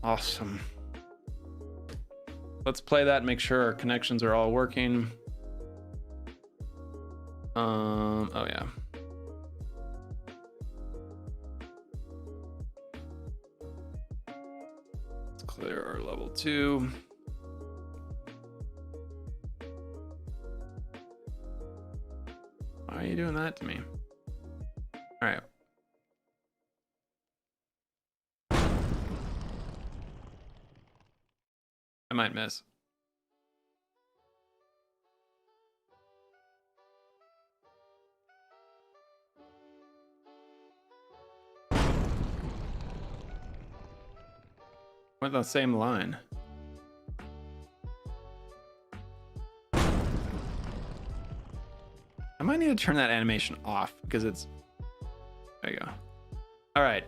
awesome. Let's play that and make sure our connections are all working. Oh yeah. Clear our level 2. Why are you doing that to me? All right. I might miss. Went the same line. I might need to turn that animation off because it's... There you go. All right.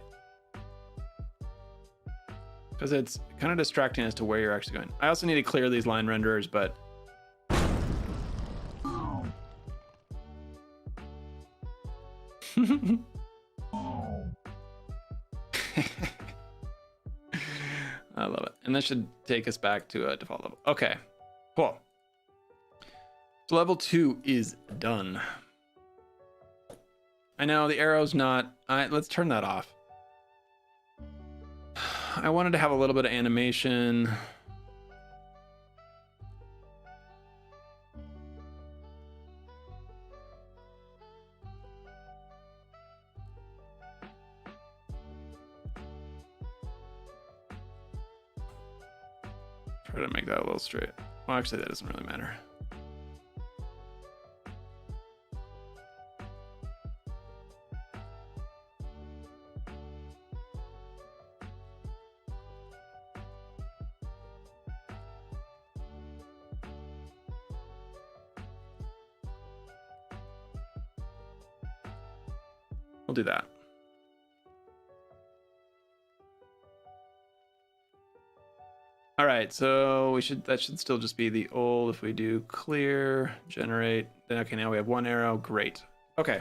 Because it's kind of distracting as to where you're actually going. I also need to clear these line renderers, but... I love it. And that should take us back to a default level. Okay, cool. So level 2 is done. I know the arrow's not... let's turn that off. I wanted to have a little bit of animation. Try to make that a little straight. Well, actually, that doesn't really matter. We'll do that. All right, so that should still just be the old. If we do clear, generate, then okay, now we have one arrow. Great. Okay.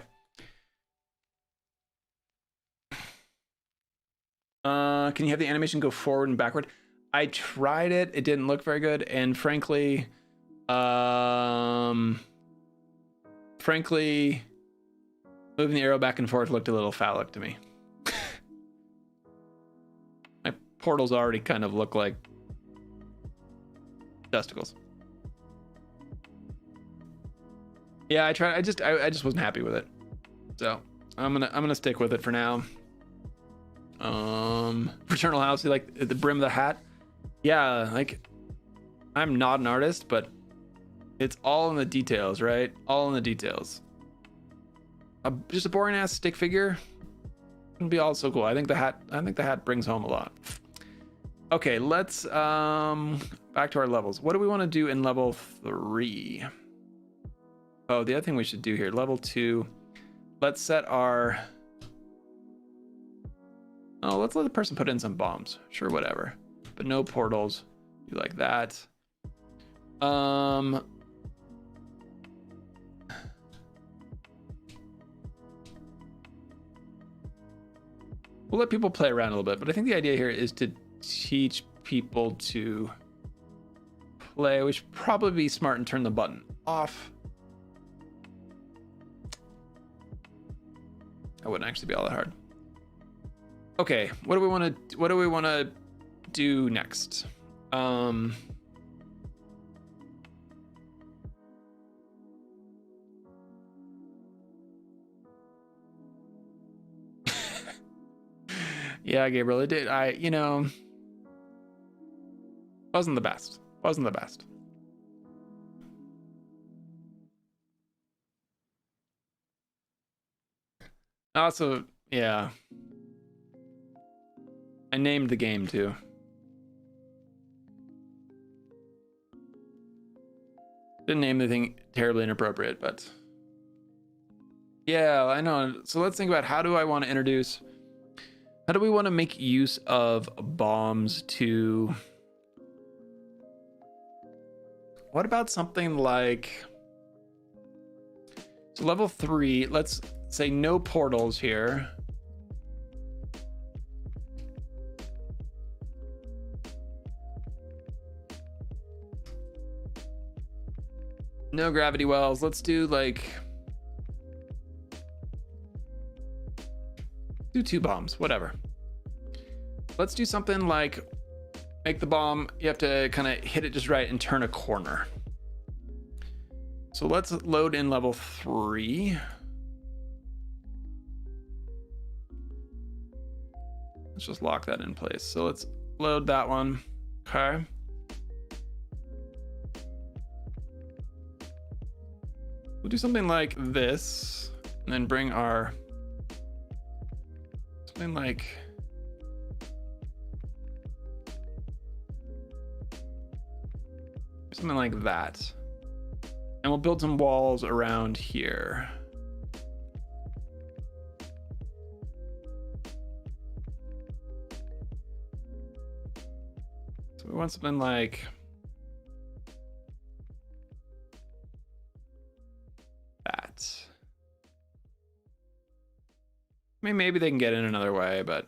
Can you have the animation go forward and backward? I tried it. It didn't look very good, and frankly, moving the arrow back and forth looked a little phallic to me. My portals already kind of look like testicles. Yeah, I tried. I just wasn't happy with it. So I'm gonna stick with it for now. Fraternal House, like the brim of the hat. Yeah, like I'm not an artist, but it's all in the details, right? All in the details. Just a boring ass stick figure would be all so cool. I think the hat brings home a lot. Okay, let's back to our levels. What do we want to do in level 3? Oh, the other thing we should do here, level 2. Let's set our... Oh, let's let the person put in some bombs. Sure, whatever. But no portals. Do like that. We'll let people play around a little bit, but I think the idea here is to teach people to play. We should probably be smart and turn the button off. That wouldn't actually be all that hard. Okay, what do we want to do next? Yeah, Gabriel, it did. Wasn't the best. Wasn't the best. Also, yeah. I named the game too. Didn't name the thing terribly inappropriate, but yeah, I know. So let's think about how do we want to make use of bombs to... What about something like... So level 3, let's say no portals here. No gravity wells. Let's do like... Do 2 bombs, whatever. Let's do something like make the bomb, you have to kind of hit it just right and turn a corner. So let's load in level 3. Let's just lock that in place. So let's load that one. Okay. We'll do something like this and then bring our... Something like that, and we'll build some walls around here. So we want something like that. mean, maybe they can get in another way, but...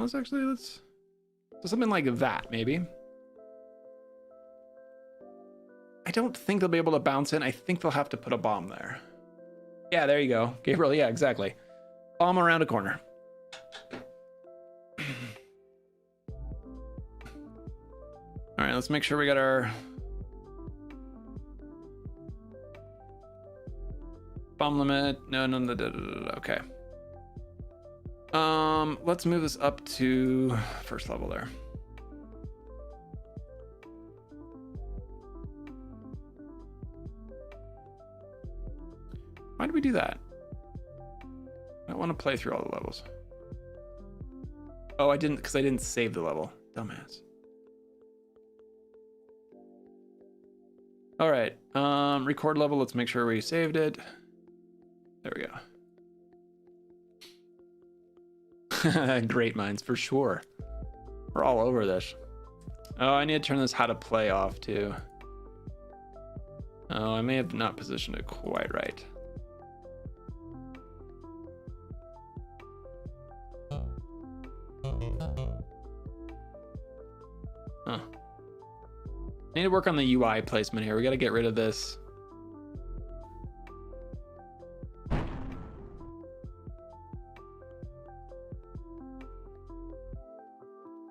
let's do something like that, maybe. I don't think they'll be able to bounce in. I think they'll have to put a bomb there. Yeah, there you go. Gabriel, yeah, exactly. Bomb around a corner. All right, let's make sure we got our bomb limit. No, okay. Let's move this up to first level there. Why did we do that? I don't want to play through all the levels. Oh, I didn't, because I didn't save the level. Dumbass. All right, record level. Let's make sure we saved it. There we go. Great minds, for sure. We're all over this. Oh, I need to turn this how to play off too. Oh, I may have not positioned it quite right. Huh. Need to work on the UI placement here. We got to get rid of this.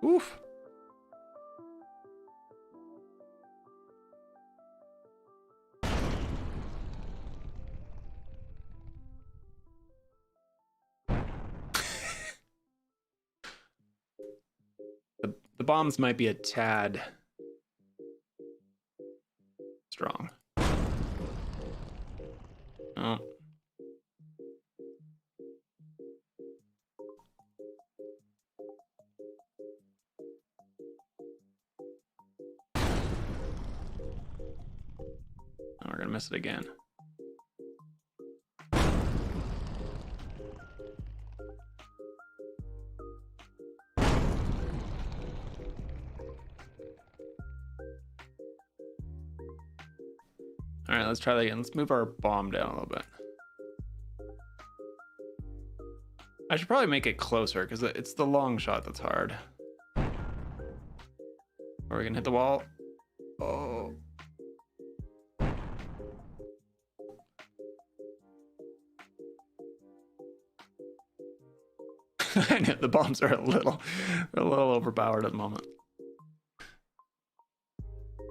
Oof. The bombs might be a tad strong. Oh. Oh, we're gonna miss it again. All right, let's try that again. Let's move our bomb down a little bit. I should probably make it closer because it's the long shot that's hard. Are we gonna hit the wall? Oh. I know the bombs are a little overpowered at the moment.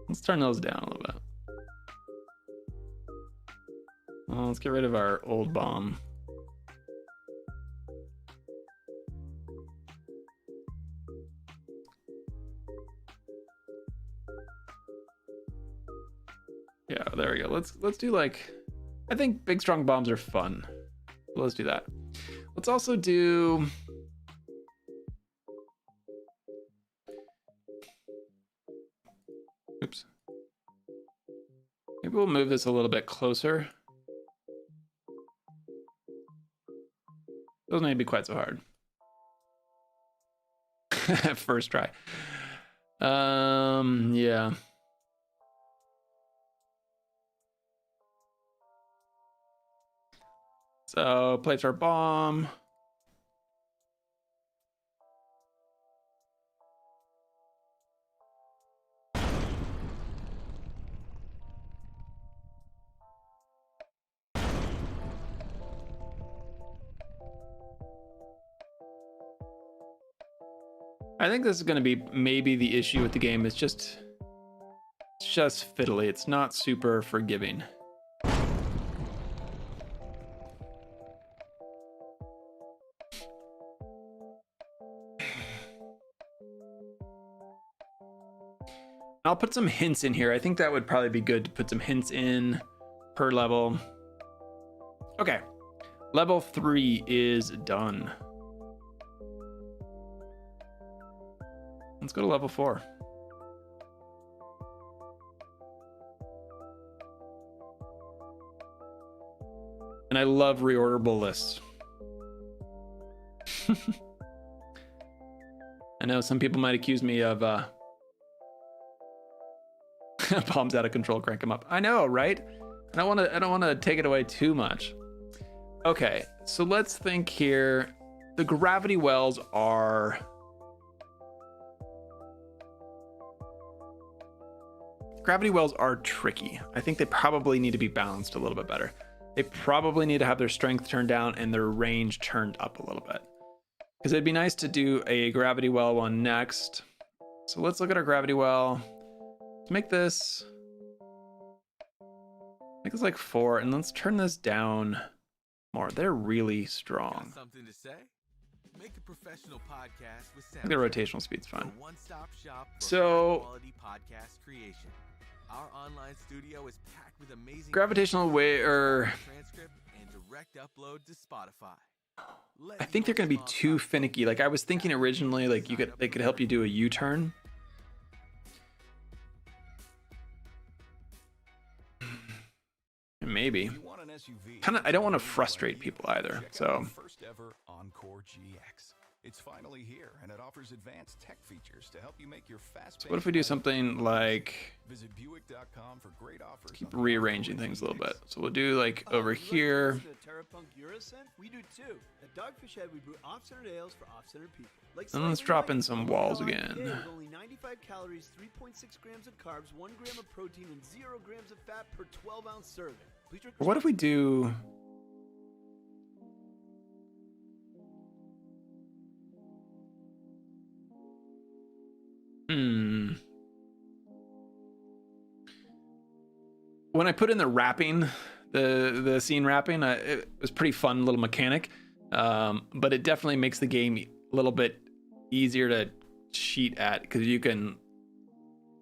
Let's turn those down a little bit. Well, let's get rid of our old bomb. Yeah, there we go. Let's do like, I think big strong bombs are fun. Let's do that. Let's also do oops. Maybe we'll move this a little bit closer. Those may be quite so hard. First try. Yeah. So place our bomb. I think this is going to be maybe the issue with the game. It's just fiddly. It's not super forgiving. I'll put some hints in here. I think that would probably be good to put some hints in per level. Okay, level 3 is done. Let's go to level 4. And I love reorderable lists. I know some people might accuse me of bombs out of control, crank them up. I know, right? I don't want to take it away too much. Okay, so let's think here. The gravity wells are tricky. I think they probably need to be balanced a little bit better. They probably need to have their strength turned down and their range turned up a little bit. Because it'd be nice to do a gravity well one next. So let's look at our gravity well. Let's make this like 4, and let's turn this down more. They're really strong. Something to say? Make a professional podcast with I think the rotational speed's fine. One-stop shop for So quality podcast creation. Our online studio is packed with amazing gravitational transcript and direct upload to Spotify. I think they're going to be too finicky. Like I was thinking originally, like they could help you do a U-turn. Maybe. Kind of. I don't want to frustrate people either. So. First ever Encore GX. It's finally here, and it offers advanced tech features to help you make your fast. So what if we do something like? Visit Buick.com for great offers. Keep rearranging things a little bit. So we'll do like over here. We do too. At Dogfish Head, we brew off-centered ales for off-centered people. Like And let's drop in some walls again. with only 95 calories, 3.6 grams of carbs, 1 gram of protein, and 0 grams of fat per 12-ounce serving. Please drink. What if we do? When I put in the wrapping, the scene wrapping, it was pretty fun little mechanic, but it definitely makes the game a little bit easier to cheat at because you can,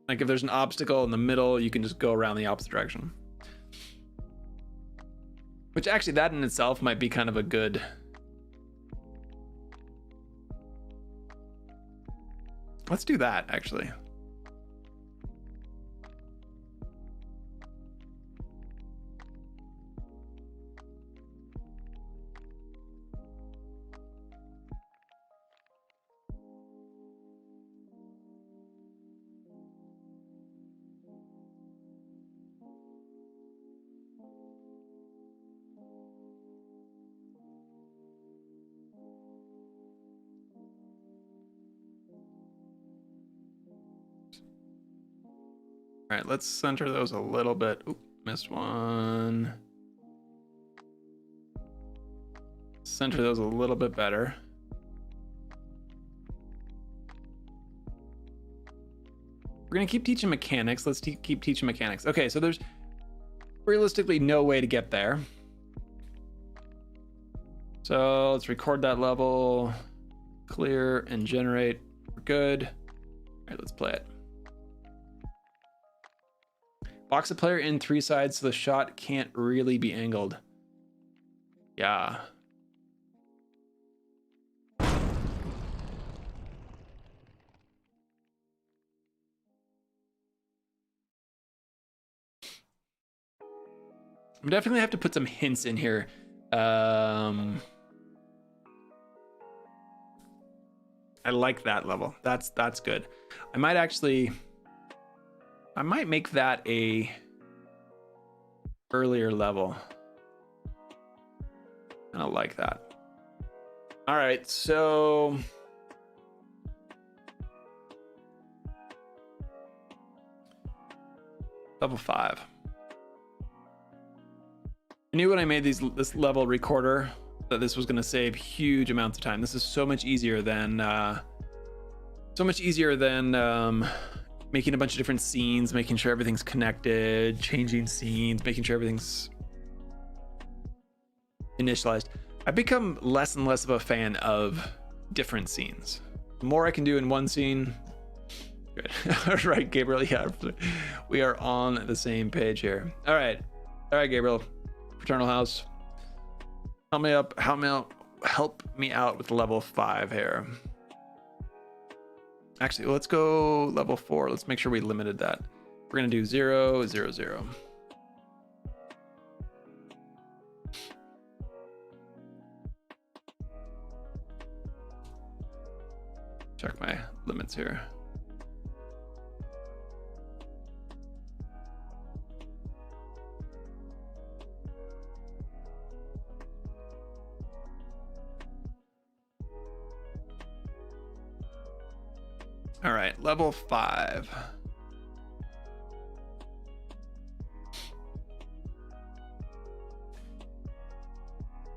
like, if there's an obstacle in the middle, you can just go around the opposite direction. Which actually, that in itself might be kind of a good. Let's do that actually. All right, let's center those a little bit. Oop, missed one. Center those a little bit better. We're gonna keep teaching mechanics. Let's keep teaching mechanics. Okay, so there's realistically no way to get there. So let's record that level, clear and generate. We're good. All right, let's play it. Box the player in 3 sides so the shot can't really be angled. Yeah. I'm definitely have to put some hints in here. I like that level. That's good. I might make that a earlier level. I don't like that. All right, so level 5. I knew when I made this level recorder that this was going to save huge amounts of time. This is so much easier than making a bunch of different scenes, making sure everything's connected, changing scenes, making sure everything's initialized. I've become less and less of a fan of different scenes. The more I can do in one scene, good. All right, Gabriel, yeah, we are on the same page here. All right, Gabriel, Fraternal House, help me out with level 5 here. Actually, let's go level 4. Let's make sure we limited that. We're gonna do 0, 0, 0. check my limits here. All right, level 5.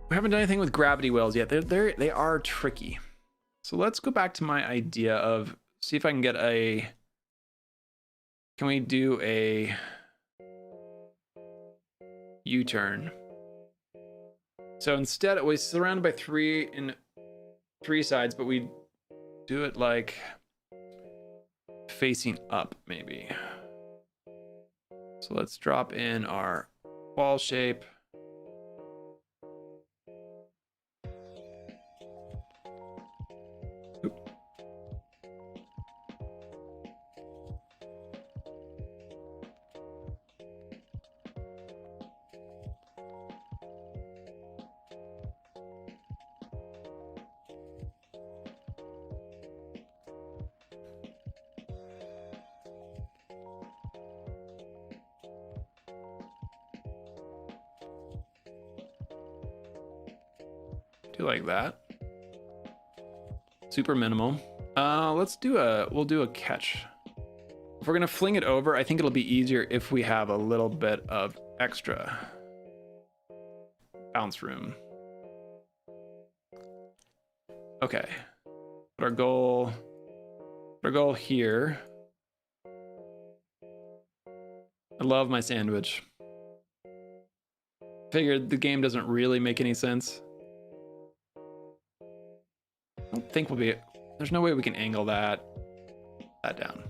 We haven't done anything with gravity wells yet. They are tricky. So let's go back to my idea of see if I can get a. Can we do a U-turn? So instead, we're surrounded by 3 sides, but we do it like facing up, maybe. So let's drop in our wall shape. Do like that. Super minimal. We'll do a catch. If we're gonna fling it over, I think it'll be easier if we have a little bit of extra bounce room. Okay. Put our goal here. I love my sandwich. Figured the game doesn't really make any sense. I don't think we'll be. There's no way we can angle that down.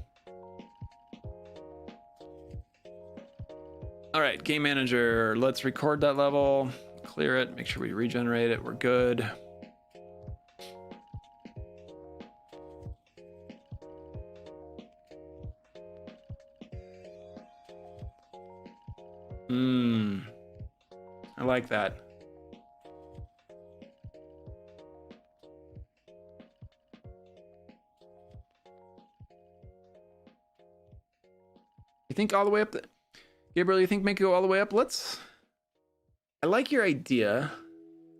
All right, game manager. Let's record that level, clear it, make sure we regenerate it. We're good. I like that. You think all the way up? Gabriel, you think make it go all the way up? I like your idea.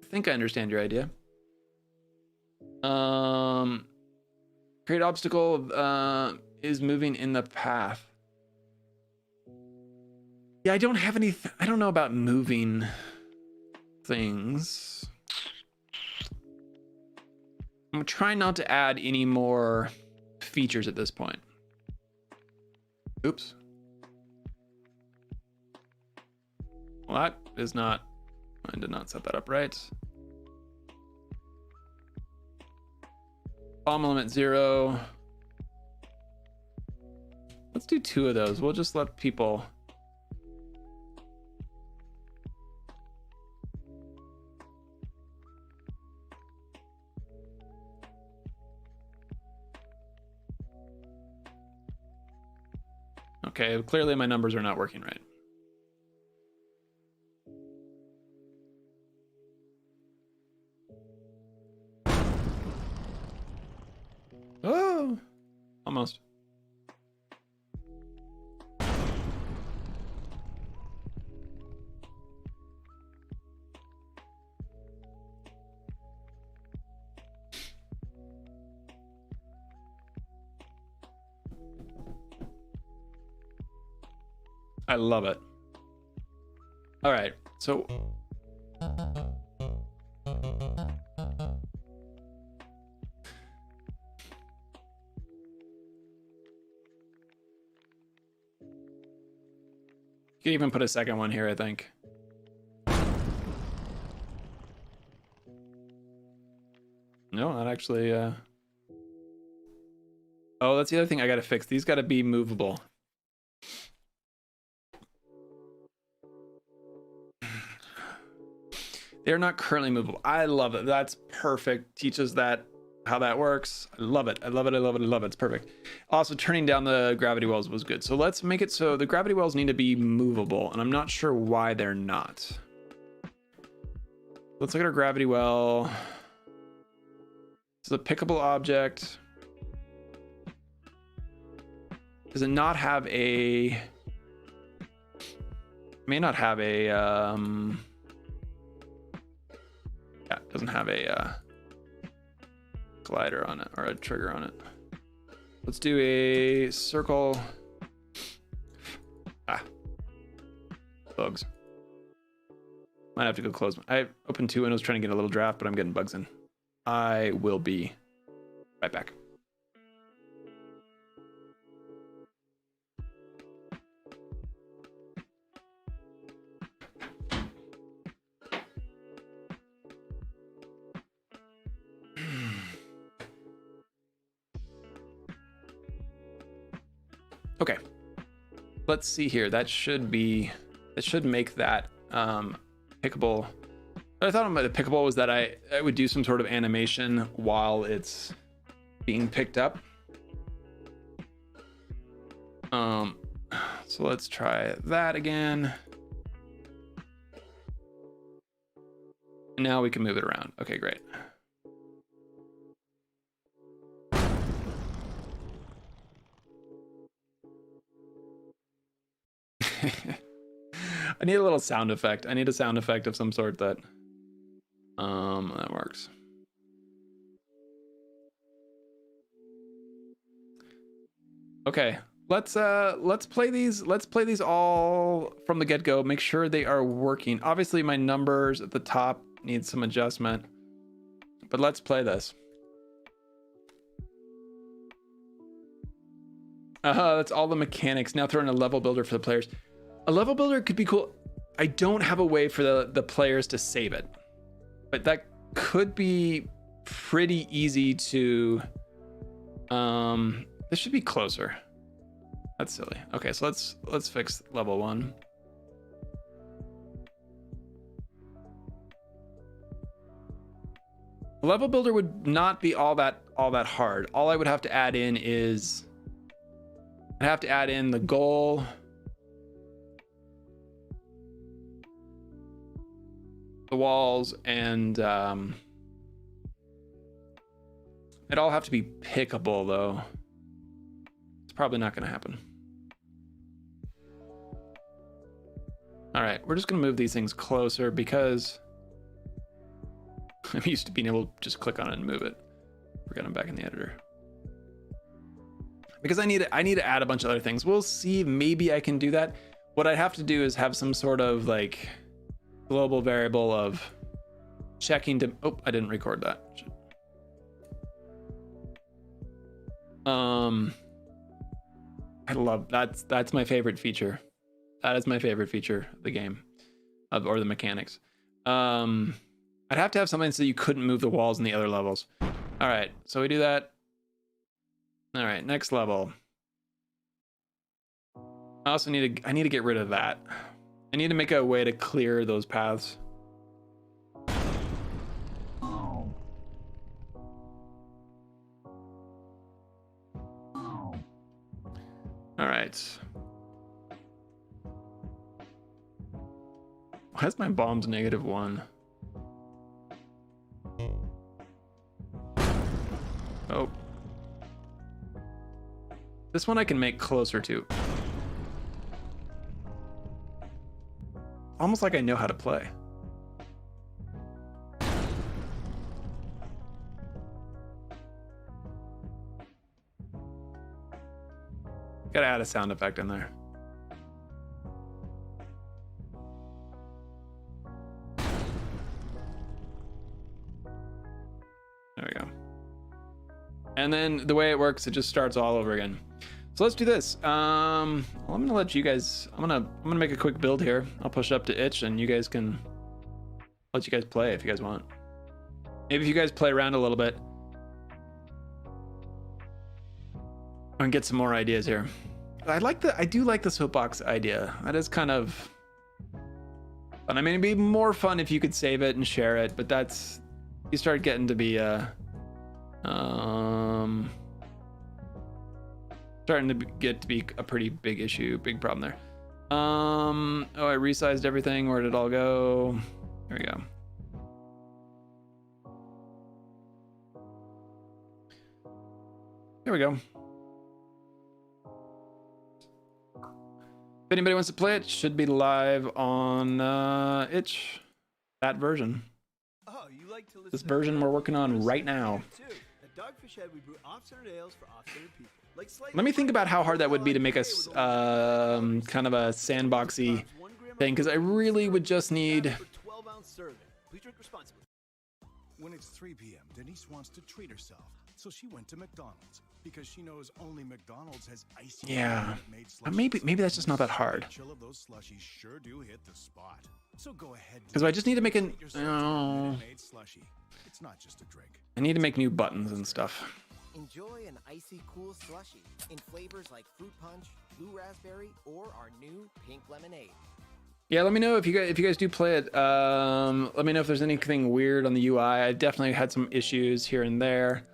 I think I understand your idea. Create obstacle is moving in the path. Yeah, I don't have any. I don't know about moving things. I'm trying not to add any more features at this point. Oops. Well, that is not. I did not set that up right. Bomb limit 0. Let's do 2 of those. We'll just let people. Okay, clearly my numbers are not working right. Oh, almost. I love it. All right, so you could even put a second one here, I think. No, not actually. Oh, that's the other thing I gotta fix. These gotta be movable. They're not currently movable. I love it. That's perfect. Teaches that how that works. I love it. I love it. I love it. I love it. It's perfect. Also, turning down the gravity wells was good. So let's make it so the gravity wells need to be movable, and I'm not sure why they're not. Let's look at our gravity well. This is a pickable object. Does it not have a... May not have a... Yeah, it doesn't have a glider on it, or a trigger on it. Let's do a circle. Ah. Bugs. Might have to go close. I opened 2 windows trying to get a little draft, but I'm getting bugs in. I will be right back. Okay, let's see here. That should make that pickable. What I thought about the pickable was that I would do some sort of animation while it's being picked up. So let's try that again. And now we can move it around. Okay, great. I need a little sound effect. I need a sound effect of some sort that works. Okay, let's play these. Let's play these all from the get-go. Make sure they are working. Obviously, my numbers at the top need some adjustment, but let's play this. That's all the mechanics. Now throw in a level builder for the players. A level builder could be cool. I don't have a way for the players to save it, but that could be pretty easy to, this should be closer. That's silly. Okay, so let's fix level 1. A level builder would not be all that hard. All I would have to add in is I'd have to add in the goal, the walls, and it all have to be pickable though. It's probably not going to happen. All right, we're just going to move these things closer because I'm used to being able to just click on it and move it. Forgot I'm back in the editor. Because I need to add a bunch of other things. We'll see, maybe I can do that. What I'd have to do is have some sort of like global variable of checking to, oh, I didn't record that. I love, that's my favorite feature. That is my favorite feature of the game, or the mechanics. I'd have to have something so you couldn't move the walls in the other levels. All right, so we do that. All right, next level. I also need to get rid of that. I need to make a way to clear those paths. All right. Why is my bombs -1? Oh. This one I can make closer to. Almost like I know how to play. Gotta add a sound effect in there. There we go. And then the way it works, it just starts all over again. So let's do this. I'm gonna let you guys, I'm gonna make a quick build here. I'll push up to itch and you guys can, let you guys play if you guys want. Maybe if you guys play around a little bit and get some more ideas here. I do like the soapbox idea. That is kind of fun. I mean, it'd be more fun if you could save it and share it, but that's, you start getting to be starting to get to be a pretty big issue, big problem there. Oh, I resized everything. Where did it all go? There we go. There we go. anybody wants to play it, should be live on itch, that version. Oh, you like to listen This to version we're Dogfish working on Head right now. too. At Dogfish Head, we brew off-centered ales for off-centered people. Like Let me think about how hard that would be to make us kind of a sandboxy thing, because I really would just need. 12-ounce serving. Please drink responsibly. When it's 3 p.m., Denise wants to treat herself, so she went to McDonald's because she knows only McDonald's has icy. Yeah, Minute Maid maybe that's just not that hard. Chill of those slushies sure do hit the spot. So go ahead. Because I just need to make an. Treat yourself to a Minute Maid slushie. It's not just a drink. I need to make new buttons and stuff. Enjoy an icy cool slushie in flavors like fruit punch, blue raspberry, or our new pink lemonade. Yeah, let me know if you guys do play it. Let me know if there's anything weird on the UI. I definitely had some issues here and there.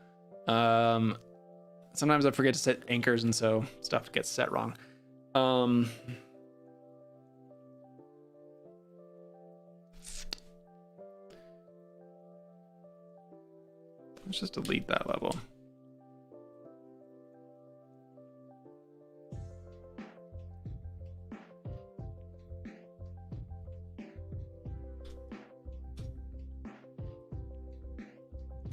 Sometimes I forget to set anchors, and so stuff gets set wrong. Let's just delete that level.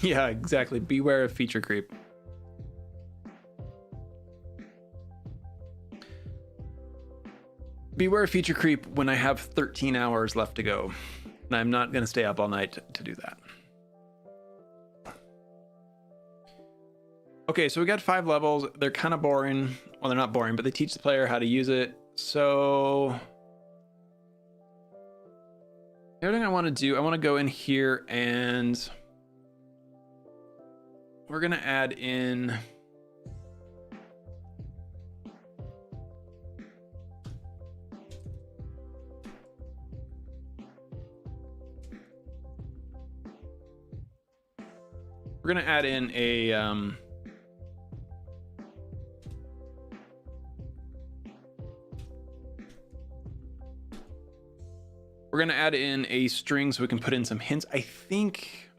Yeah, exactly. Beware of feature creep. Beware of feature creep when I have 13 hours left to go. And I'm not going to stay up all night to do that. Okay, so we got 5 levels. They're kind of boring. Well, they're not boring, but they teach the player how to use it. So everything I want to do, I want to go in here and we're going to add in a string so we can put in some hints. I think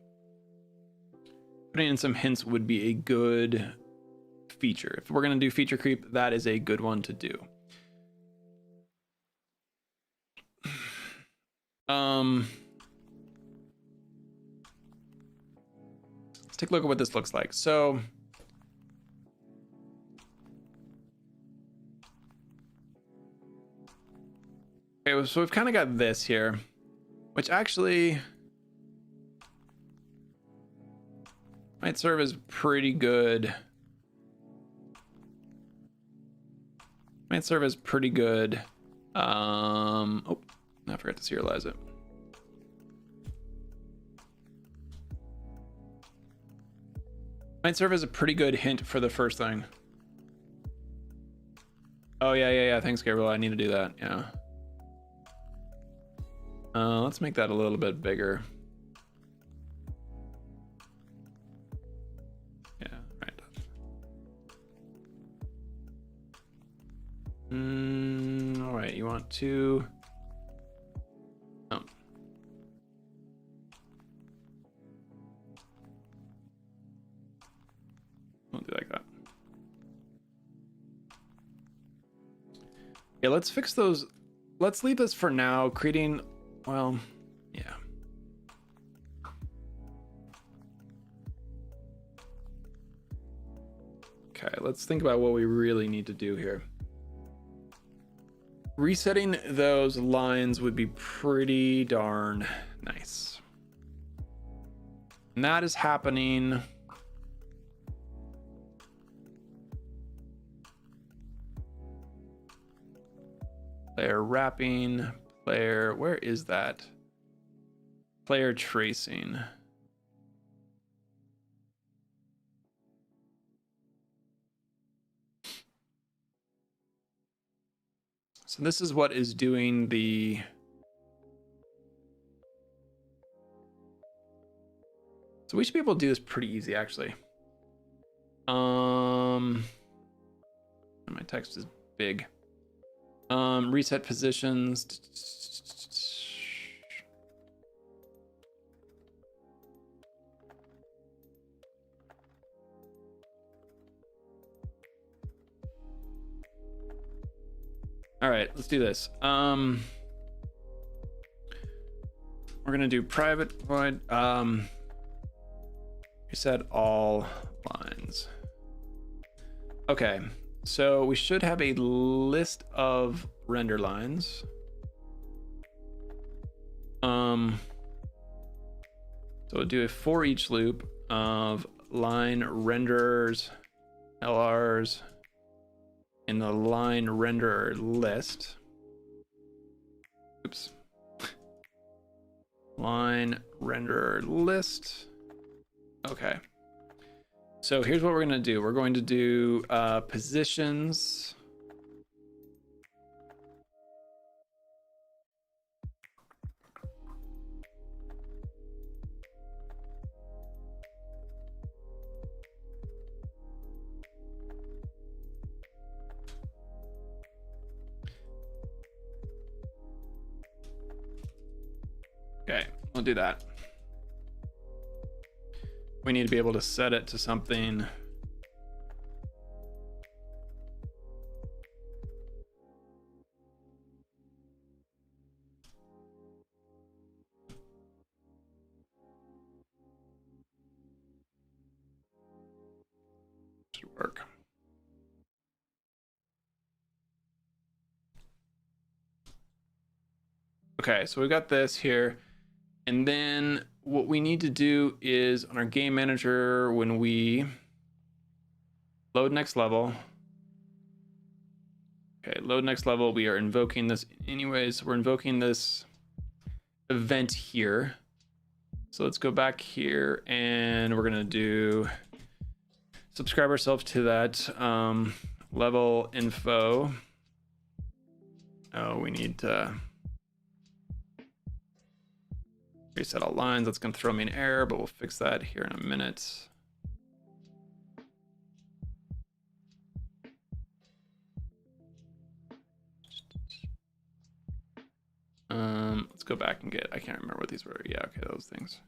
putting in some hints would be a good feature. If we're going to do feature creep, that is a good one to do. Let's take a look at what this looks like. So okay, so we've kind of got this here, which actually might serve as pretty good. Might serve as pretty good. Oh, I forgot to serialize it. Might serve as a pretty good hint for the first thing. Oh yeah. Thanks, Gabriel. I need to do that. Yeah. Let's make that a little bit bigger. Yeah, right. All right, you want to... Oh. We'll do like that. Yeah, let's fix those. Let's leave this for now, creating... Well, yeah. Okay, let's think about what we really need to do here. Resetting those lines would be pretty darn nice. And that is happening. Player wrapping. Player, where is that? Player tracing. So this is what is doing the... So we should be able to do this pretty easy, actually. My text is big. Reset positions. All right, let's do this. We're gonna do private void. Reset all lines. Okay, so we should have a list of render lines. So we'll do a for each loop of line renders, LRs in the line renderer list. Oops. Line renderer list. Okay. So here's what we're going to do. We're going to do positions. Okay, we'll do that. We need to be able to set it to something. Should work. Okay, so we've got this here. And then what we need to do is on our game manager, when we load next level. Okay, load next level, we are invoking this anyways. We're invoking this event here. So let's go back here and we're gonna do subscribe ourselves to that level info. Oh, we need to reset all lines. That's gonna throw me an error, but we'll fix that here in a minute. Let's go back and get, I can't remember what these were. Yeah, okay, those things.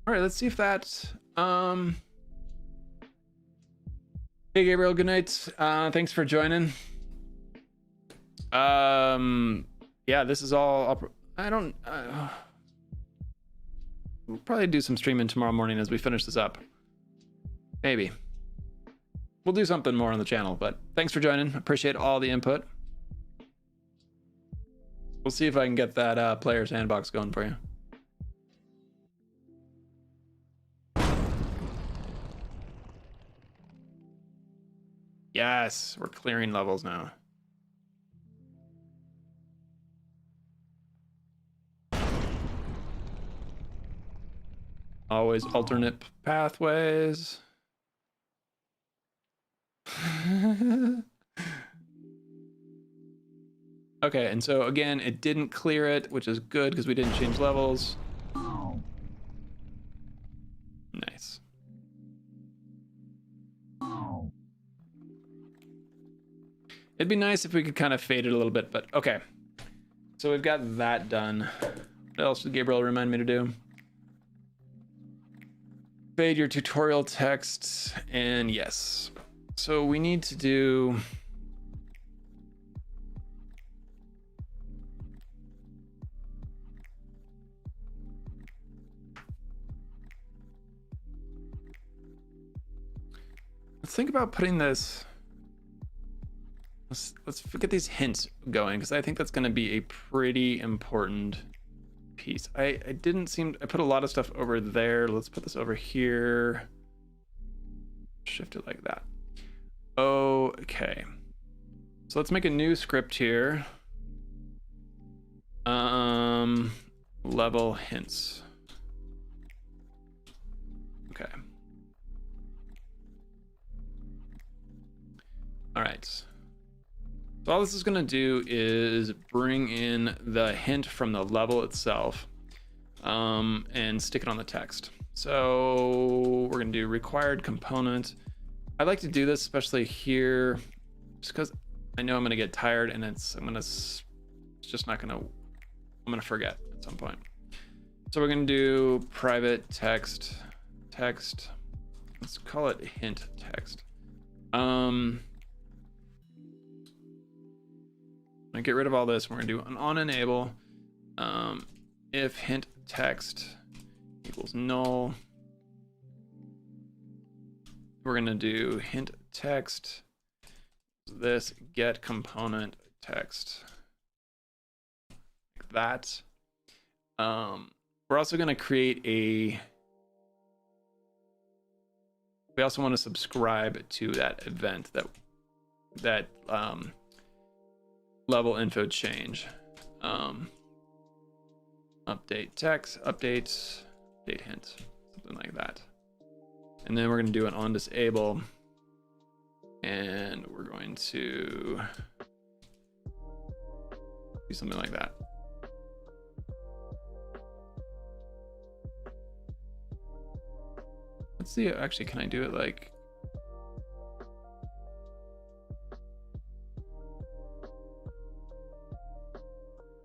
All right, let's see if that, hey Gabriel, good night. Thanks for joining. Yeah, this is all, we'll probably do some streaming tomorrow morning as we finish this up. Maybe. We'll do something more on the channel, but thanks for joining. Appreciate all the input. We'll see if I can get that player sandbox going for you. Yes, we're clearing levels now. Always alternate pathways. Okay, and so again, it didn't clear it, which is good because we didn't change levels. Nice. It'd be nice if we could kind of fade it a little bit, but okay. So we've got that done. What else did Gabriel remind me to do? Fade your tutorial text, and yes. So we need to do let's think about putting this, let's get these hints going, because I think that's going to be a pretty important piece. I put a lot of stuff over there. Let's put this over here. Shift it like that. Okay. So let's make a new script here. Level hints. Okay. All right. So all this is going to do is bring in the hint from the level itself, and stick it on the text. So we're going to do required component. I like to do this, especially here, just because I know I'm going to get tired and I'm going to forget at some point. So we're going to do private text text. Let's call it hint text. I get rid of all this. We're gonna do an on enable. If hint text equals null, we're gonna do hint text this get component text like that. We're also gonna create a. We also want to subscribe to that event that level info change. Update text, update hint, something like that. And then we're going to do an on disable, and we're going to do something like that. Let's see, actually, can I do it like...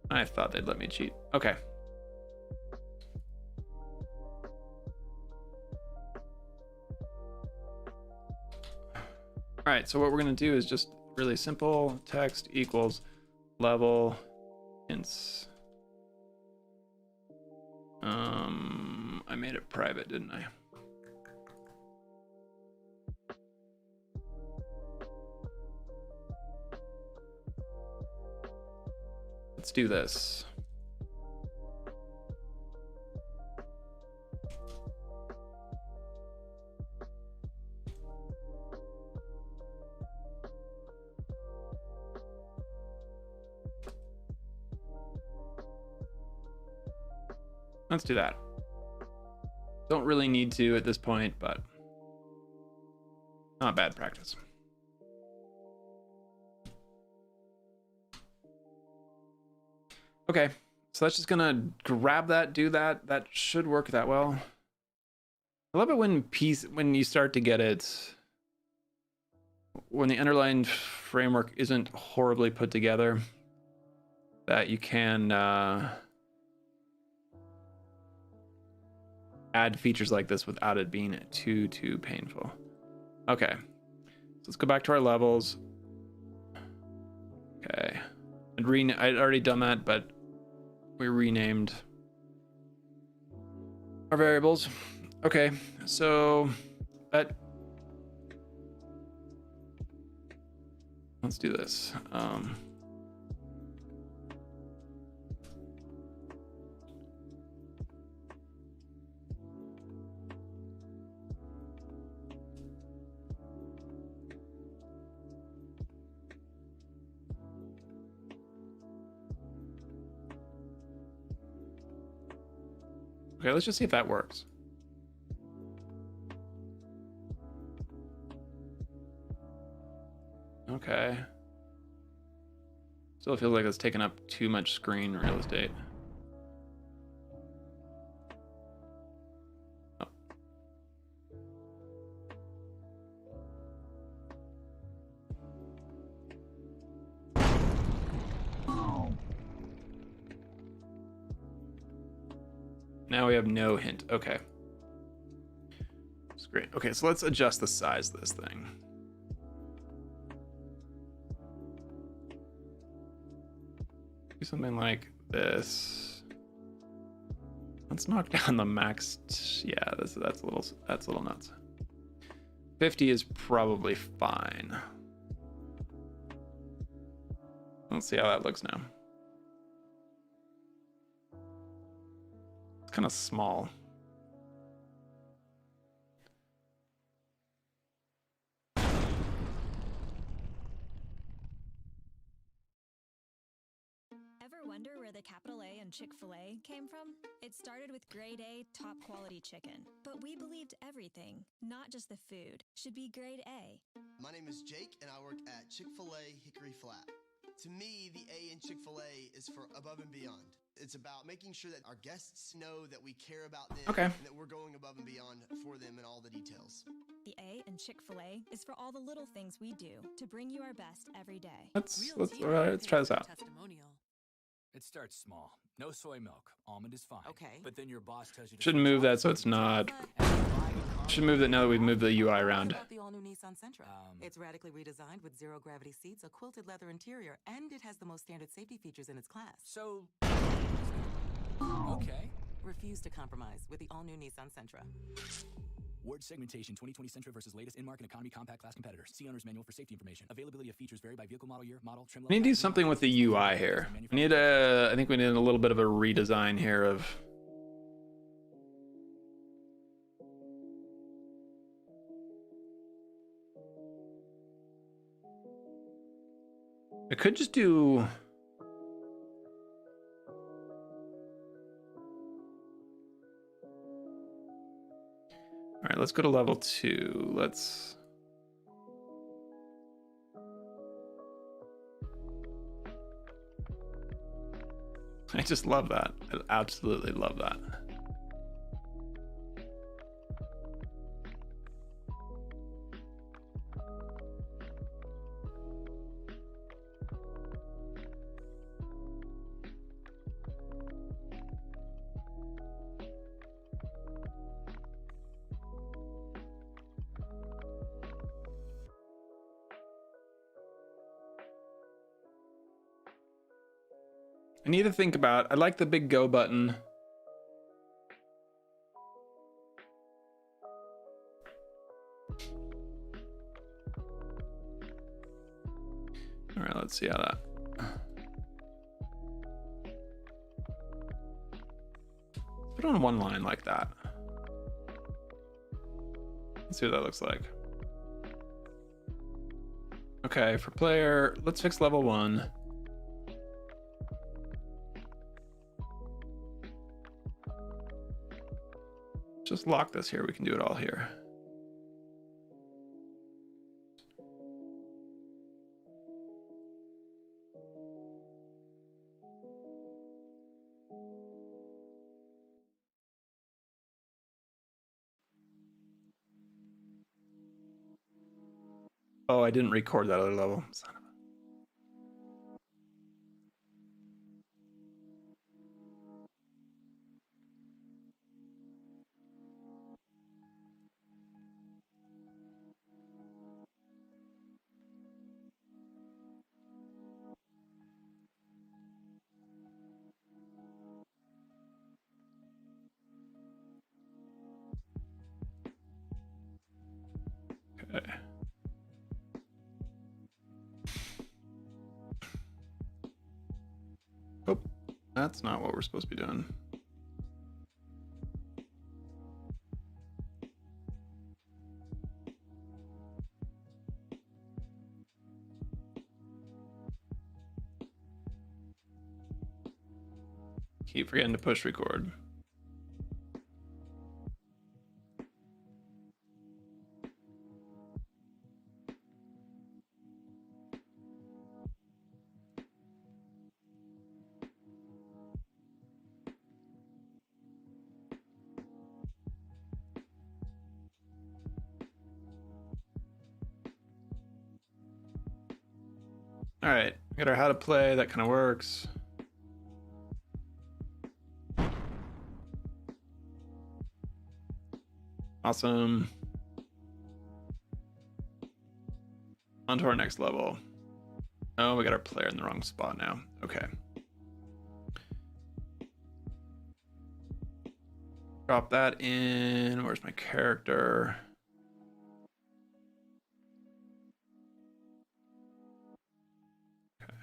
I thought they'd let me cheat. Okay. All right, so what we're gonna do is just really simple. Text equals level hints. I made it private, didn't I? Let's do this. Let's do that. Don't really need to at this point, but not bad practice. Okay, so that's just gonna grab that, do that. That should work that well. I love it when you start to get it, when the underlying framework isn't horribly put together, that you can add features like this without it being too painful. Okay, so let's go back to our levels. Okay, I'd already done that, but we renamed our variables. Okay, so let's do this. Okay, let's just see if that works. Okay. Still feels like it's taking up too much screen real estate. Now we have no hint. Okay. That's great. Okay, so let's adjust the size of this thing. Do something like this. Let's knock down the max. Yeah, that's a little nuts. 50 is probably fine. Let's see how that looks now. It's kind of small. Ever wonder where the capital A in Chick-fil-A came from? It started with grade A, top quality chicken. But we believed everything, not just the food, should be grade A. My name is Jake, and I work at Chick-fil-A Hickory Flat. To me, the A in Chick-fil-A is for above and beyond. It's about making sure that our guests know that we care about them and that we're going above and beyond for them in all the details. The A in Chick-fil-A is for all the little things we do to bring you our best every day. Let's try this out. It starts small. No soy milk. Almond is fine. Okay. But then your boss tells you to Shouldn't move that so it's not. Should move that now that we've moved the UI around. About the all-new Nissan Sentra. It's radically redesigned with zero-gravity seats, a quilted leather interior, and it has the most standard safety features in its class. So, okay. Refuse to compromise with the all-new Nissan Sentra. Word segmentation 2020 Sentra versus latest in-market economy compact class competitors. See owner's manual for safety information. Availability of features vary by vehicle model year, model, trim level. We need to do something with the UI here. We need a, I think we need a little bit of a redesign here of. I could just do. All right, let's go to level 2. Let's. I just love that. I absolutely love that. I need to think about, I like the big go button. All right, let's see how that. Put it on one line like that. Let's see what that looks like. Okay, for player, let's fix level 1. Just lock this here. We can do it all here. Oh, I didn't record that other level. Son of a... Okay. Oh, that's not what we're supposed to be doing. Keep forgetting to push record. All right, we got our how to play. That kind of works. Awesome. On to our next level. Oh, we got our player in the wrong spot now. Okay. Drop that in. Where's my character? Okay.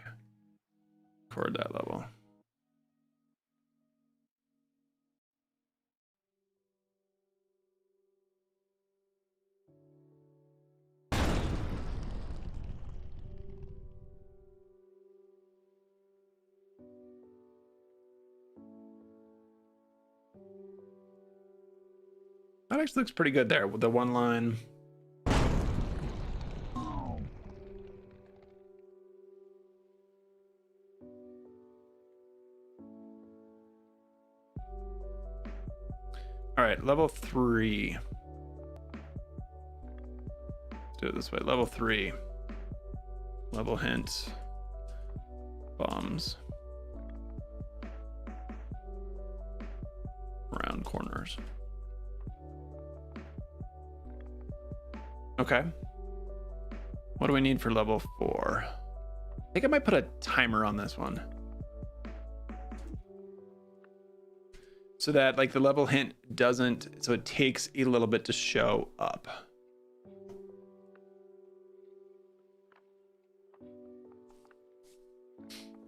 Record that level. That actually looks pretty good there with the one line. All right, level 3. Let's do it this way. Level 3. Level hint. Bombs. Round corners. Okay. What do we need for level 4? I think I might put a timer on this one. So that like the level hint doesn't, so it takes a little bit to show up.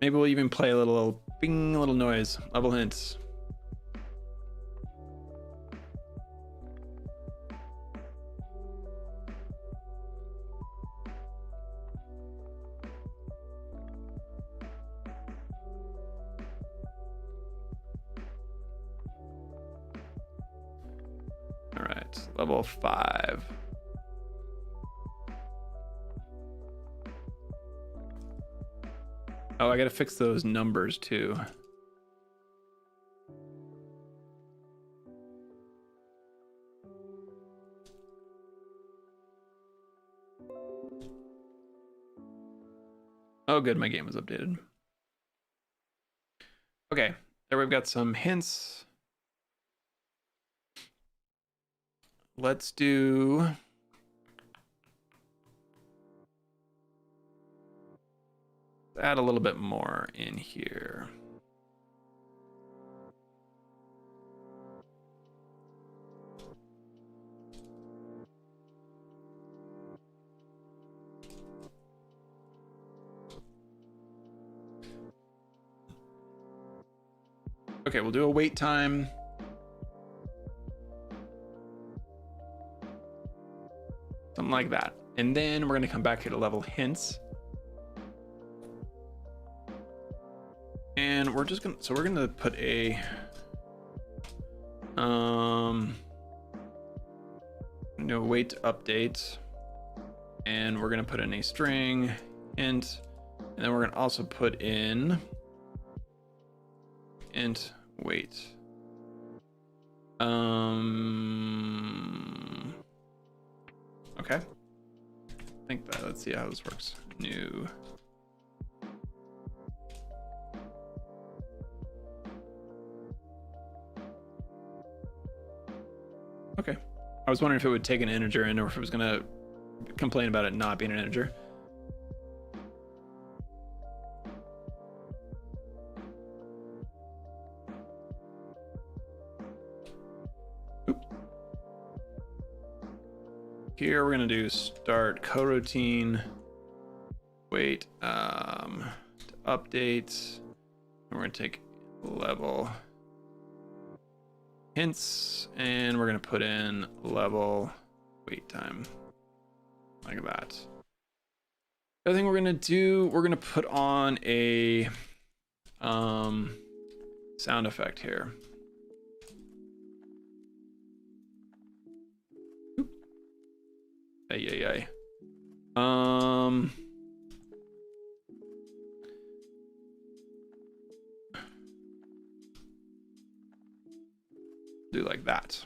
Maybe we'll even play a little bing, little noise, level hints. All right, level 5. Oh, I gotta fix those numbers too. Oh, good, my game was updated. Okay, there we've got some hints. Let's do... add a little bit more in here. Okay, we'll do a wait time. Something like that. And then we're gonna come back here to level hints. And we're just gonna, so we're gonna put a, wait update, and we're gonna put in a string int, and then we're gonna also put in int wait. Okay. I think that, let's see how this works. New. Okay. I was wondering if it would take an integer in or if it was going to complain about it not being an integer. Oop. Here we're going to do start coroutine, wait, to update, and we're going to take level hints, and we're going to put in level wait time, like that. The other thing we're going to do, we're going to put on a sound effect here. Oop. Ay. Do like that,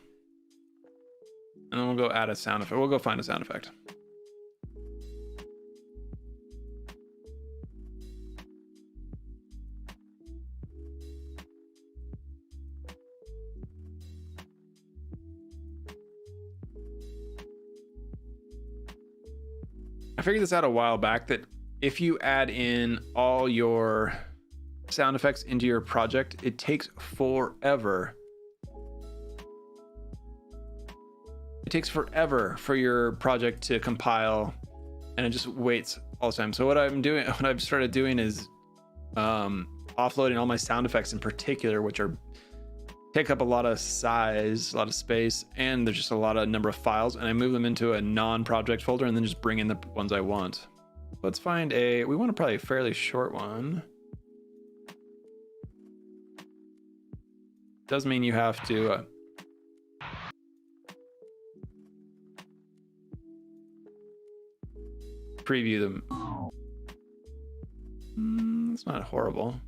and then we'll go add a sound effect. We'll go find a sound effect. I figured this out a while back that if you add in all your sound effects into your project, it takes forever. It takes forever for your project to compile, and it just waits all the time. So what I've started doing is offloading all my sound effects in particular, which take up a lot of size, a lot of space, and there's just a lot of number of files, and I move them into a non-project folder and then just bring in the ones I want. Let's find we want probably a fairly short one. Does mean you have to preview them. It's not horrible.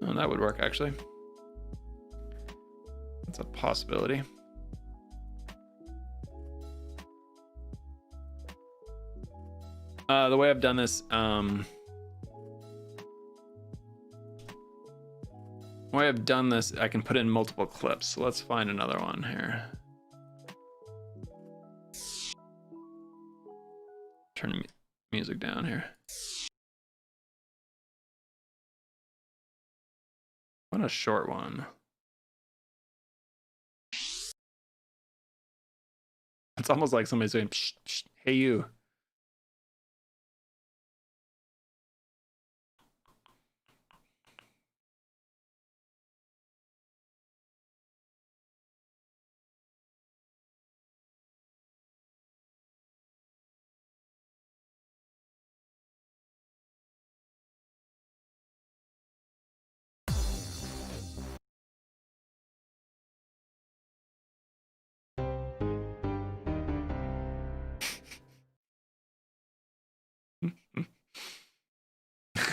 Oh, that would work actually. That's a possibility. The way I've done this, one way I've done this, I can put in multiple clips. So let's find another one here. Turn the music down here. What a short one. It's almost like somebody saying, psh, psh, hey you.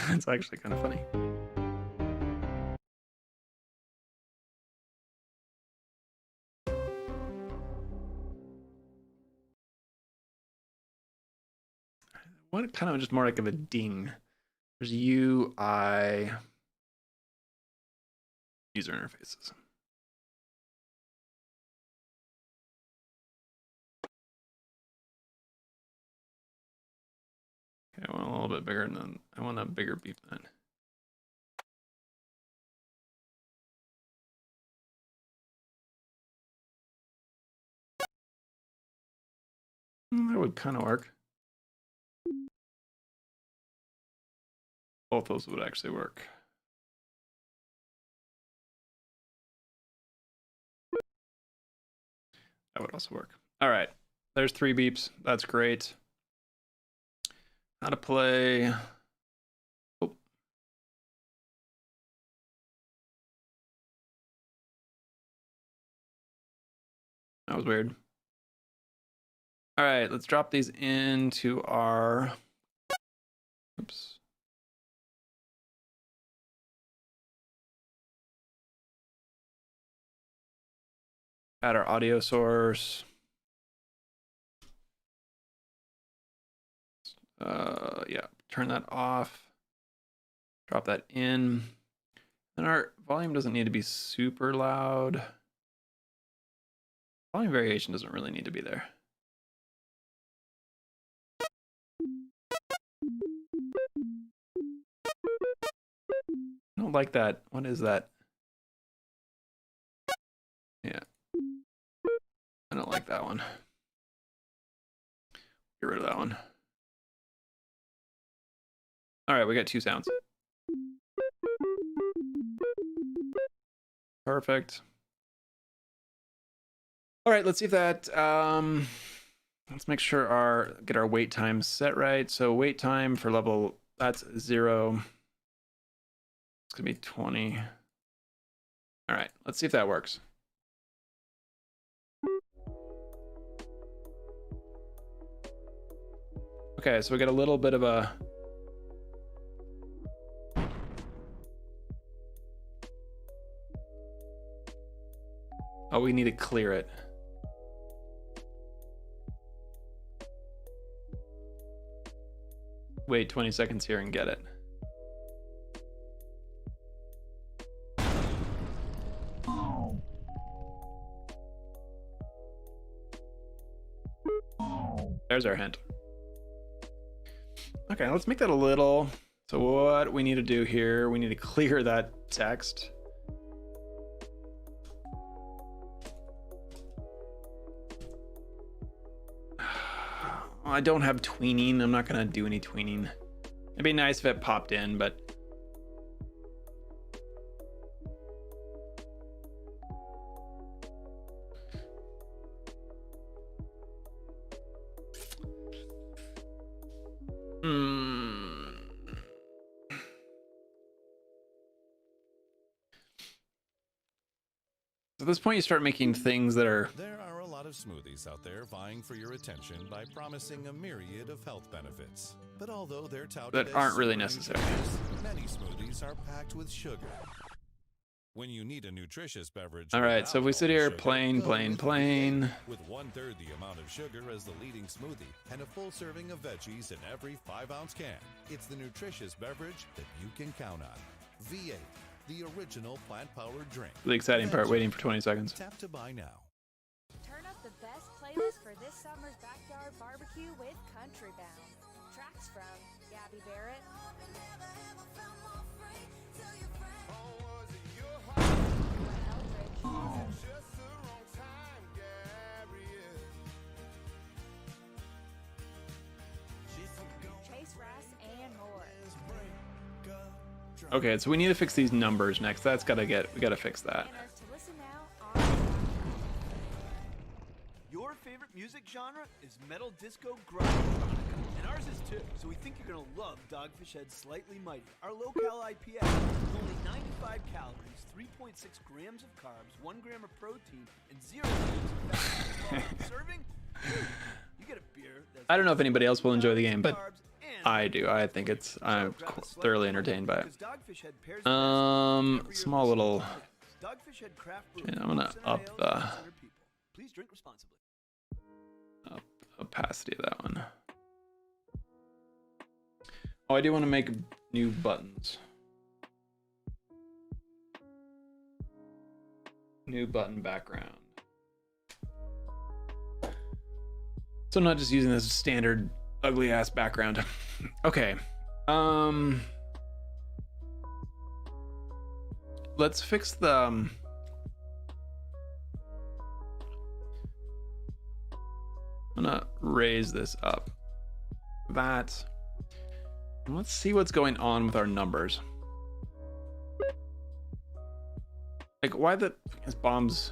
It's actually kind of funny. What kind of just more like of a ding. There's UI user interfaces. Okay, I want a little bit bigger than I want a bigger beep then. That would kind of work. Both those would actually work. That would also work. All right, there's 3 beeps. That's great. How to play. Oh. That was weird. All right, let's drop these into our. Oops. Add our audio source. Yeah, turn that off. Drop that in. And our volume doesn't need to be super loud. Volume variation doesn't really need to be there. I don't like that. What is that? Yeah. I don't like that one. Get rid of that one. All right, we got 2 sounds. Perfect. All right, let's see if that, let's make sure get our wait time set right. So wait time for level, that's 0. It's gonna be 20. All right, let's see if that works. Okay, so we got a little bit of a, oh, we need to clear it. Wait 20 seconds here and get it. There's our hint. Okay, let's make that a little. So what we need to do here, we need to clear that text. I don't have tweening. I'm not gonna do any tweening. It'd be nice if it popped in, but at this point, you start making things that are. There are a lot of smoothies out there vying for your attention by promising a myriad of health benefits. But although they're touted That aren't really necessary. Many smoothies are packed with sugar. When you need a nutritious beverage. All right, so if we sit here, sugar, plain. with 1/3 the amount of sugar as the leading smoothie and a full serving of veggies in every 5-ounce can. It's the nutritious beverage that you can count on. V8, the original plant-powered drink. The exciting part, waiting for 20 seconds. Tap to buy now. Turn up the best playlist for this summer's backyard barbecue with Country Bound. Tracks from Gabby Barrett, Chase Rice, and more. Okay, so we need to fix these numbers next. We gotta fix that. To listen now on Your favorite music genre is metal disco grind electronica, and ours is too. So we think you're gonna love Dogfish Head's Slightly Mighty, our low-cal IPA. With only 95 calories, 3.6 grams of carbs, 1 gram of protein, and 0 grams of fat. Serving, you get a beer that's I don't know if anybody else will enjoy the game, but I do. I think I'm thoroughly entertained by it. Small little. Dogfish Head craft brew. I'm gonna up the Please drink responsibly. opacity of that one. Oh, I do want to make new buttons. New button background. So I'm not just using this standard ugly ass background. Okay. Let's fix the I'm gonna raise this up. That. And let's see what's going on with our numbers. Like, why the is bombs?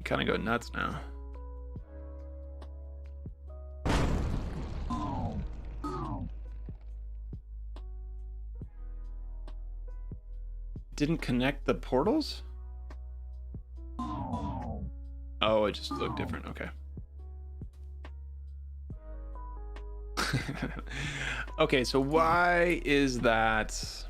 Kind of go nuts now. Didn't connect the portals? Oh, it just looked different. Okay. Okay, so why is that?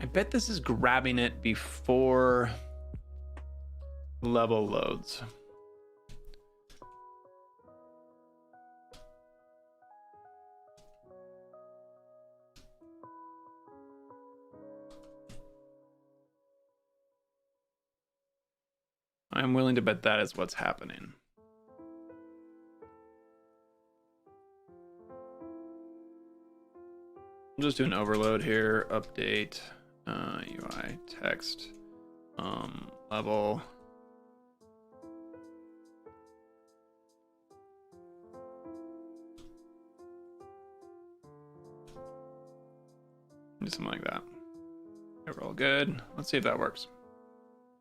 I bet this is grabbing it before level loads. I'm willing to bet that is what's happening. I'll just do an overload here, update. UI text level. Do something like that. Okay, we're all good. Let's see if that works.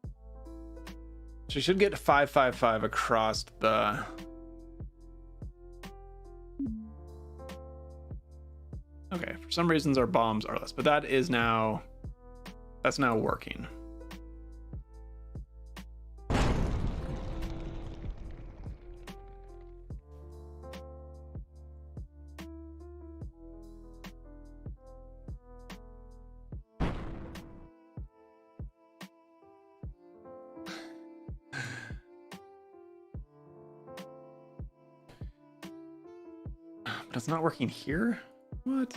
So you should get 555 across the. Okay, for some reasons our bombs are less, but that is now. That's now working. But it's not working here? What?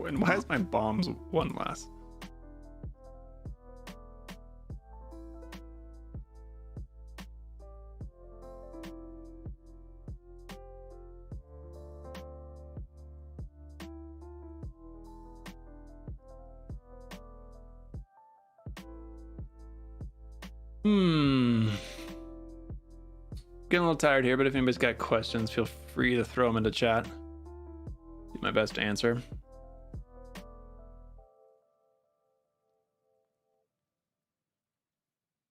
And why is my bombs one less? Getting a little tired here, but if anybody's got questions, feel free to throw them into chat. Do my best to answer.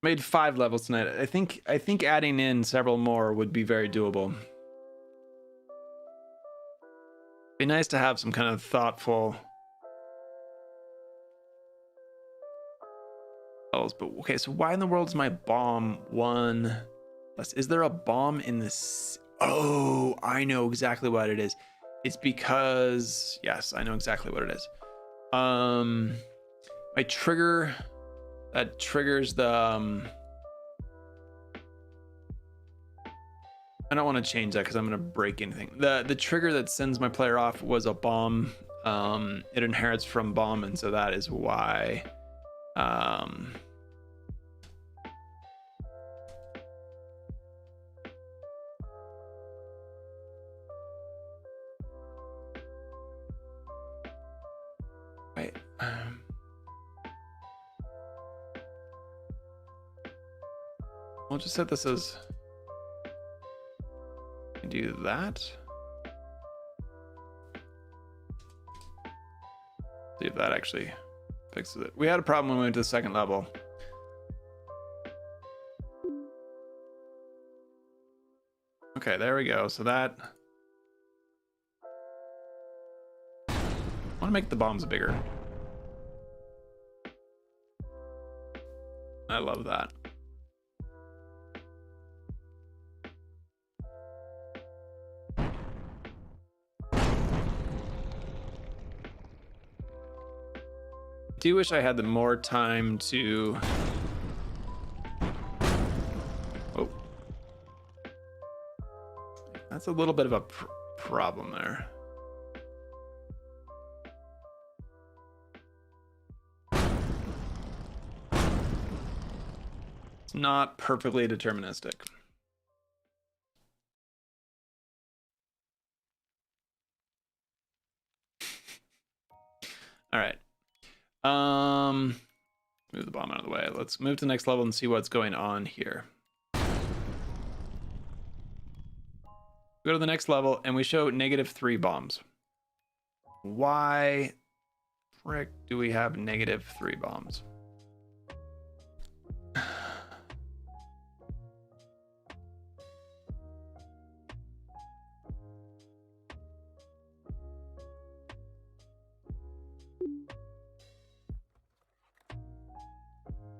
Made 5 levels tonight. I think adding in several more would be very doable. Be nice to have some kind of thoughtful levels, but okay, so why in the world is my bomb 1 less? Is there a bomb in this? Oh, I know exactly what it is. It's because, yes, I know exactly what it is. My trigger that triggers the I don't want to change that because I'm going to break anything. The trigger that sends my player off was a bomb. It inherits from bomb, and so that is why right. I'll just set this as do that. See if that actually fixes it. We had a problem when we went to the second level. Okay, there we go. So that I want to make the bombs bigger. I love that. I do wish I had the more time to. Oh, that's a little bit of a problem there. It's not perfectly deterministic. All right. Move the bomb out of the way. Let's move to the next level and see what's going on here. Go to the next level and we show -3 bombs. Why frick do we have -3 bombs?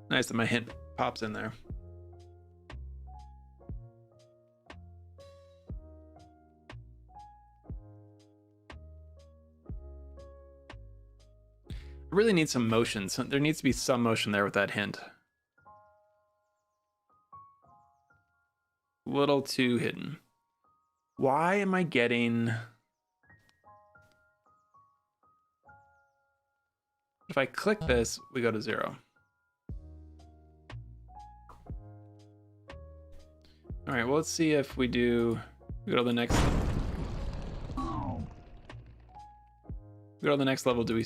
Nice that my hint pops in there. I really need some motion. So there needs to be some motion there with that hint. A little too hidden. Why am I getting... If I click this, we go to 0. All right, well, let's see if we do, we go to the next, go to the next level. Do we,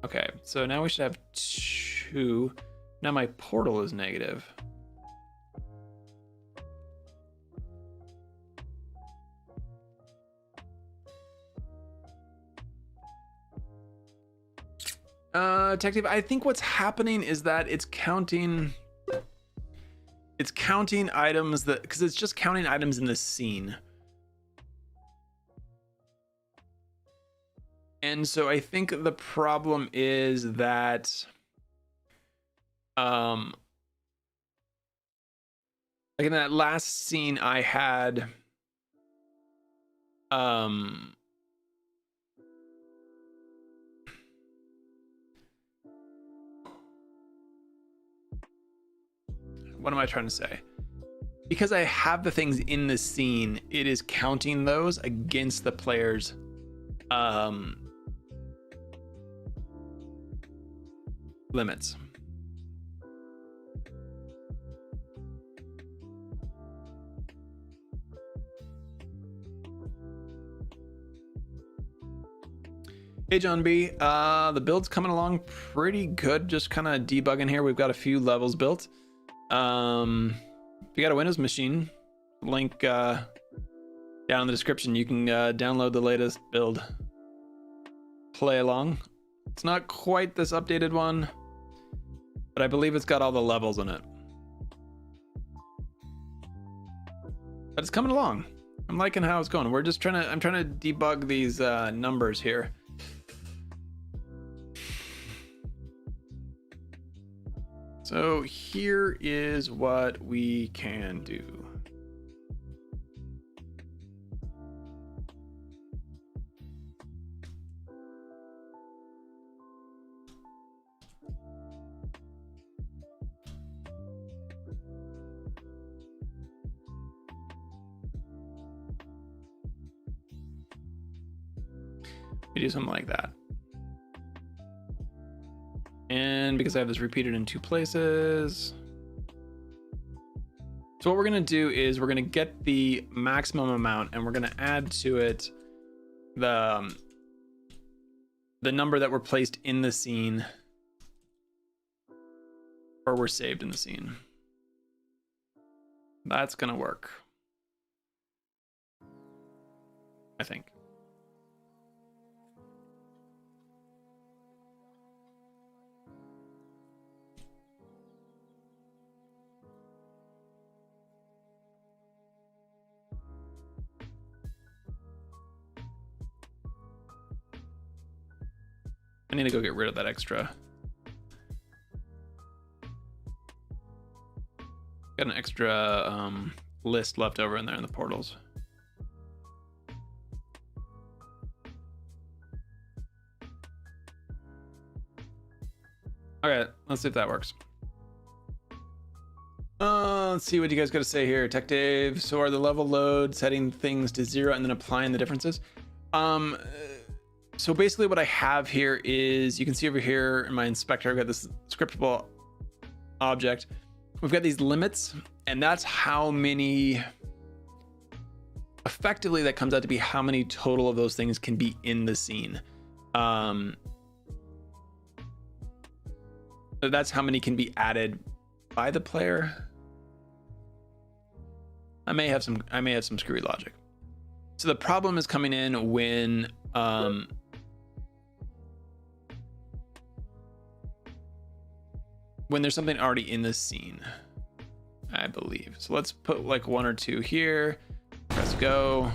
okay, so now we should have 2. Now my portal is negative. Detective, I think what's happening is that it's counting items that, because it's just counting items in the scene. And so I think the problem is that like in that last scene I had what am I trying to say? Because I have the things in the scene, it is counting those against the player's limits. Hey John B, the build's coming along pretty good. Just kind of debugging here. We've got a few levels built. If you got a Windows machine, link down in the description, you can download the latest build. Play along. It's not quite this updated one, but I believe it's got all the levels in it. But it's coming along. I'm liking how it's going. I'm trying to debug these numbers here. So here is what we can do. We do something like that. And because I have this repeated in 2 places. So what we're gonna do is we're gonna get the maximum amount and we're gonna add to it the number that were placed in the scene or were saved in the scene. That's gonna work, I think. I need to go get rid of that extra. Got an extra list left over in there in the portals. Okay, let's see if that works. Let's see what you guys got to say here. Tech Dave, so are the level load setting things to 0 and then applying the differences? So basically what I have here is, you can see over here in my inspector, I've got this scriptable object. We've got these limits, and that's how many, effectively that comes out to be how many total of those things can be in the scene. That's how many can be added by the player. I may have some screwy logic. So the problem is coming in when there's something already in the scene, I believe. So let's put like 1 or 2 here. Press go.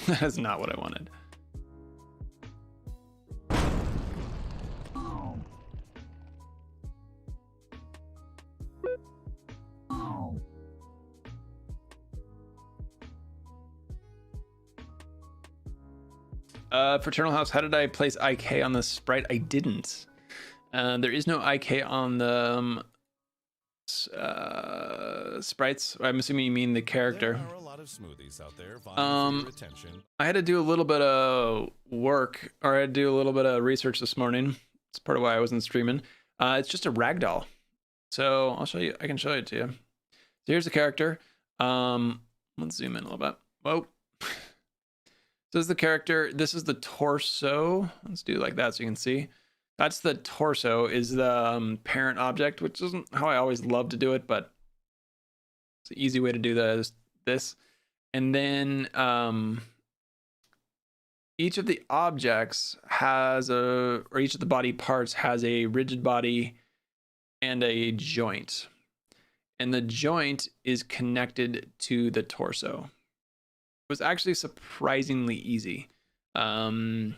That is not what I wanted. Fraternal House, how did I place IK on the sprite? I didn't. There is no IK on the sprites. I'm assuming you mean the character. There are a lot of smoothies out there vying for your attention. I had to do a little bit of work, or I had to do a little bit of research this morning. It's part of why I wasn't streaming. It's just a ragdoll. So I'll show you. I can show it to you. So here's the character. Let's zoom in a little bit. Whoa. So this is the character. This is the torso. Let's do it like that so you can see. That's the torso, is the parent object, which isn't how I always love to do it, but it's an easy way to do this. And then each of the objects has or each of the body parts has a rigid body and a joint. And the joint is connected to the torso. It was actually surprisingly easy. The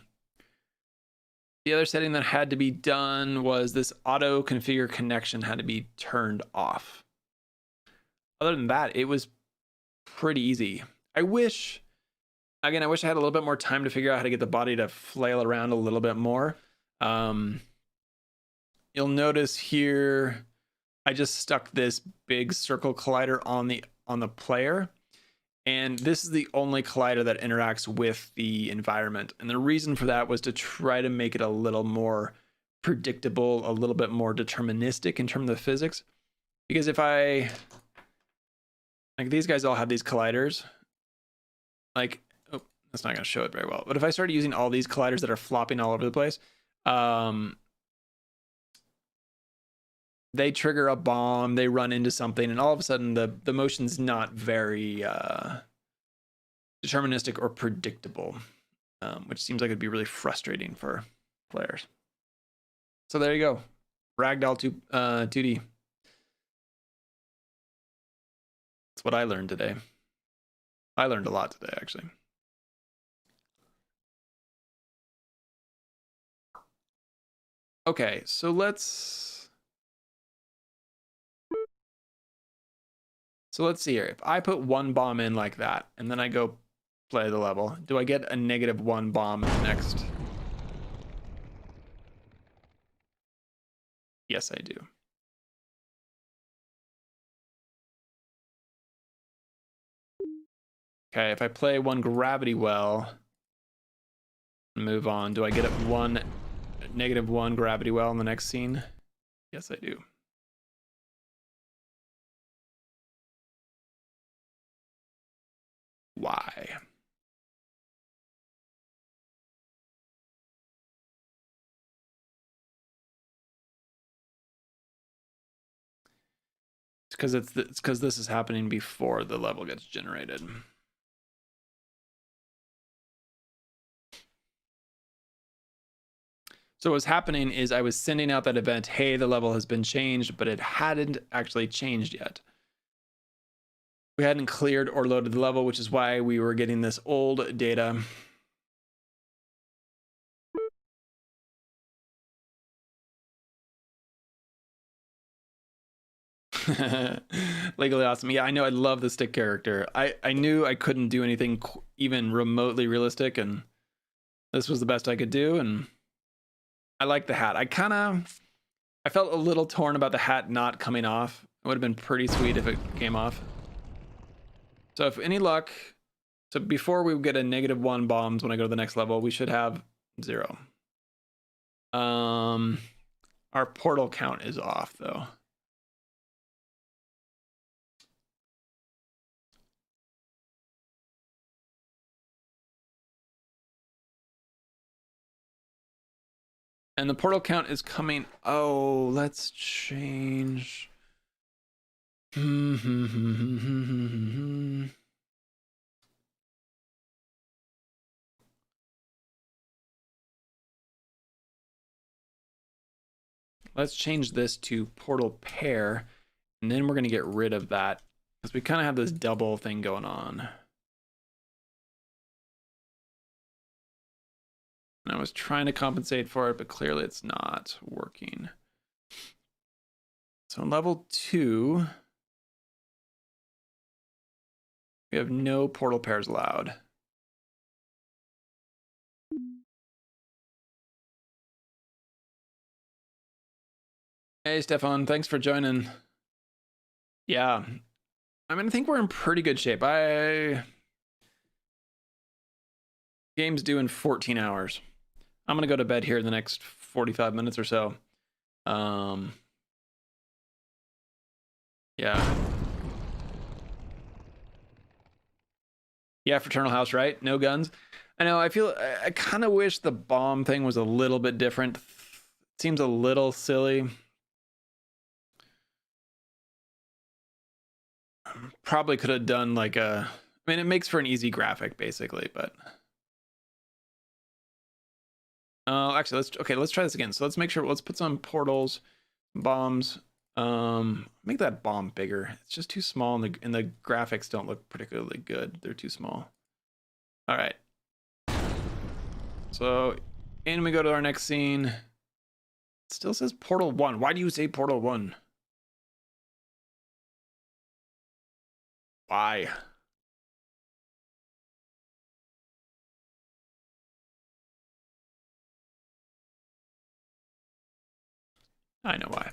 other setting that had to be done was this auto configure connection had to be turned off. Other than that, it was pretty easy. I wish I had a little bit more time to figure out how to get the body to flail around a little bit more. You'll notice here, I just stuck this big circle collider on the player. And this is the only collider that interacts with the environment. And the reason for that was to try to make it a little more predictable, a little bit more deterministic in terms of the physics. Because if I Like these guys all have these colliders. Like, oh, that's not gonna show it very well. But if I started using all these colliders that are flopping all over the place, they trigger a bomb, they run into something, and all of a sudden the motion's not very deterministic or predictable, which seems like it'd be really frustrating for players. So there you go, Ragdoll 2D. That's what I learned today. I learned a lot today, actually. Okay, so let's see here. If I put one bomb in like that, and then I go play the level, do I get a -1 bomb in the next? Yes, I do. Okay, if I play one gravity well, move on, do I get one -1 gravity well in the next scene? Yes, I do. Why? It's because this is happening before the level gets generated. So what's happening is I was sending out that event, hey, the level has been changed, but it hadn't actually changed yet. We hadn't cleared or loaded the level, which is why we were getting this old data. Legally awesome. Yeah, I know. I love the stick character. I knew I couldn't do anything even remotely realistic, and this was the best I could do. And I like the hat. I felt a little torn about the hat not coming off. It would have been pretty sweet if it came off. So if any luck, so before we get a -1 bombs when I go to the next level, we should have 0. Our portal count is off though. And the portal count is coming. Oh, let's change. Let's change this to portal pair, and then we're going to get rid of that because we kind of have this double thing going on. And I was trying to compensate for it, but clearly it's not working. So on level 2, we have no portal pairs allowed. Hey, Stefan, thanks for joining. Yeah, I mean, I think we're in pretty good shape. Game's due in 14 hours. I'm gonna go to bed here in the next 45 minutes or so. Yeah. Yeah, Fraternal House, right? No guns. I know, I kind of wish the bomb thing was a little bit different. It seems a little silly. Probably could have done like I mean, it makes for an easy graphic basically, but actually let's try this again. So let's make sure, let's put some portals, bombs, make that bomb bigger. It's just too small and the graphics don't look particularly good. They're too small. All right. So in we go to our next scene. It still says portal 1. Why do you say portal 1? Why? I know why.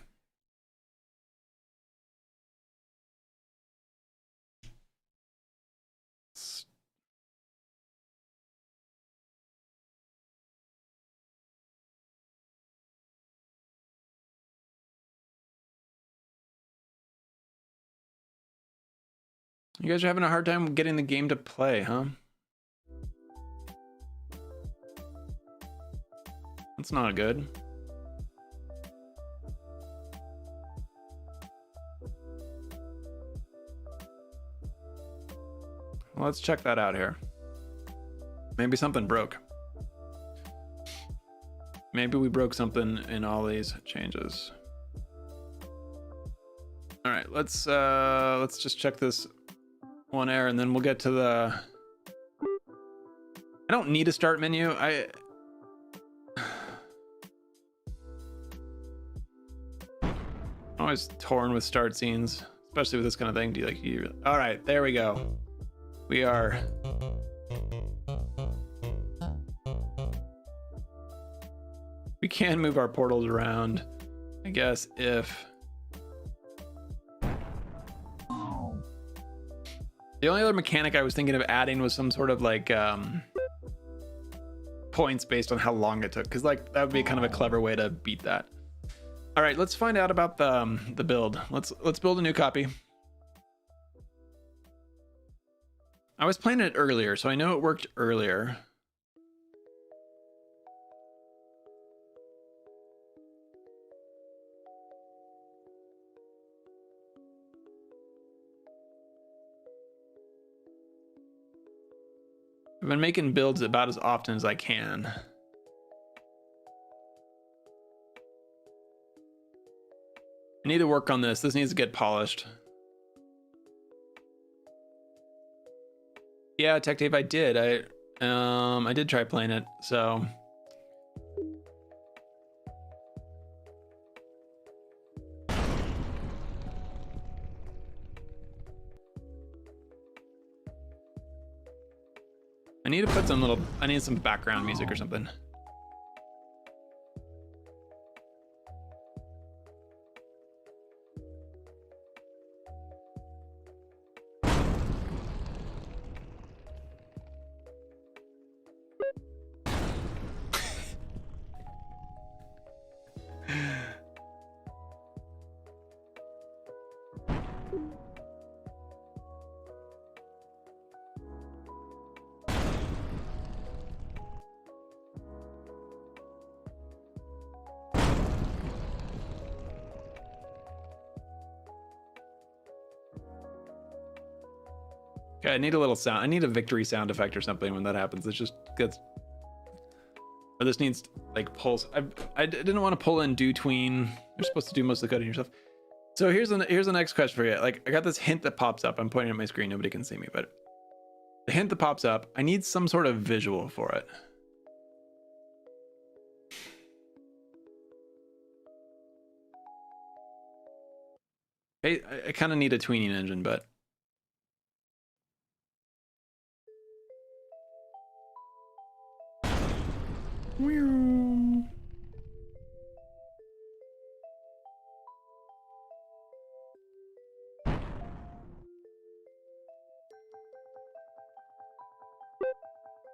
You guys are having a hard time getting the game to play, huh? That's not good. Well, let's check that out here. Maybe something broke. Maybe we broke something in all these changes. All right, let's just check this one error and then we'll get to the... I don't need a start menu. I'm always torn with start scenes, especially with this kind of thing. Do you like you? All right, there we go. We are. We can move our portals around, I guess, if. The only other mechanic I was thinking of adding was some sort of like points based on how long it took, because like that would be kind of a clever way to beat that. All right, let's find out about the build. Let's build a new copy. I was playing it earlier, so I know it worked earlier. I've been making builds about as often as I can. I need to work on this. This needs to get polished. Yeah, Tech Dave, I did. I did try playing it, so. I need to put I need some background music or something. Okay, I need a little sound. I need a victory sound effect or something when that happens. It just gets. Or this needs like pulse. I didn't want to pull in do tween. You're supposed to do most of the coding yourself. So here's the next question for you. Like I got this hint that pops up. I'm pointing at my screen. Nobody can see me, but the hint that pops up. I need some sort of visual for it. I kind of need a tweening engine, but.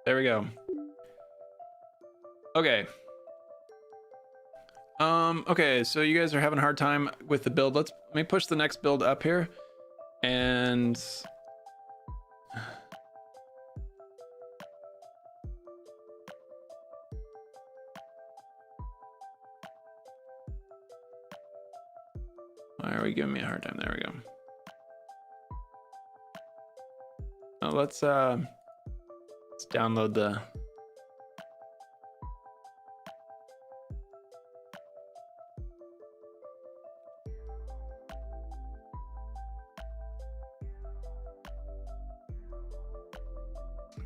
There we go. Okay. Okay, so you guys are having a hard time with the build. Let me push the next build up here. And why are we giving me a hard time? There we go. Now let's download the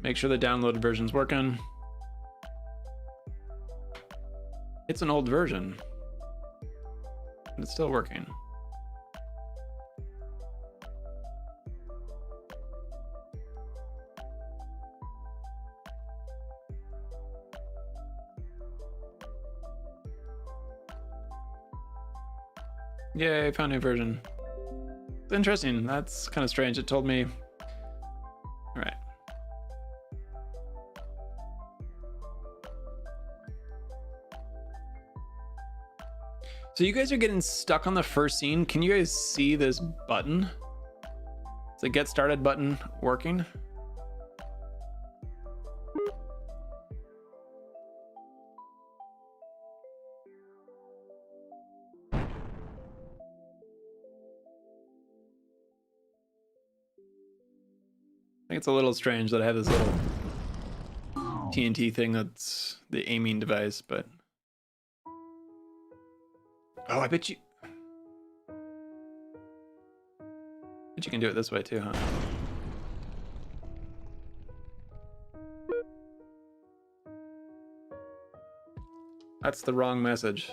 make sure the downloaded version's working. It's an old version, but it's still working. Yay, I found a new version. It's interesting. That's kind of strange. It told me. All right. So you guys are getting stuck on the first scene. Can you guys see this button? the get started button working? I think it's a little strange that I have this little TNT thing that's the aiming device, but oh, I bet you can do it this way too, huh? That's the wrong message.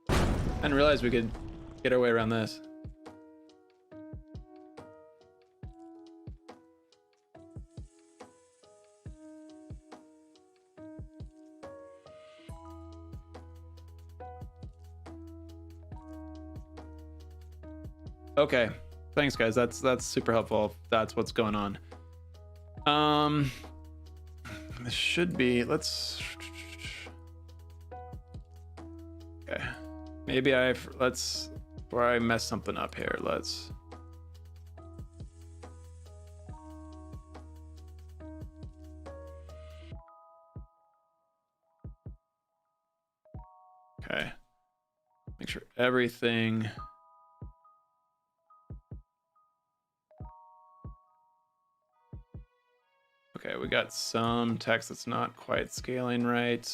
I didn't realize we could get our way around this. Okay, thanks guys. That's super helpful. If that's what's going on. This should be. Let's. Okay. Maybe let's, where I messed something up here, let's. Okay. Make sure everything. Okay, we got some text that's not quite scaling right.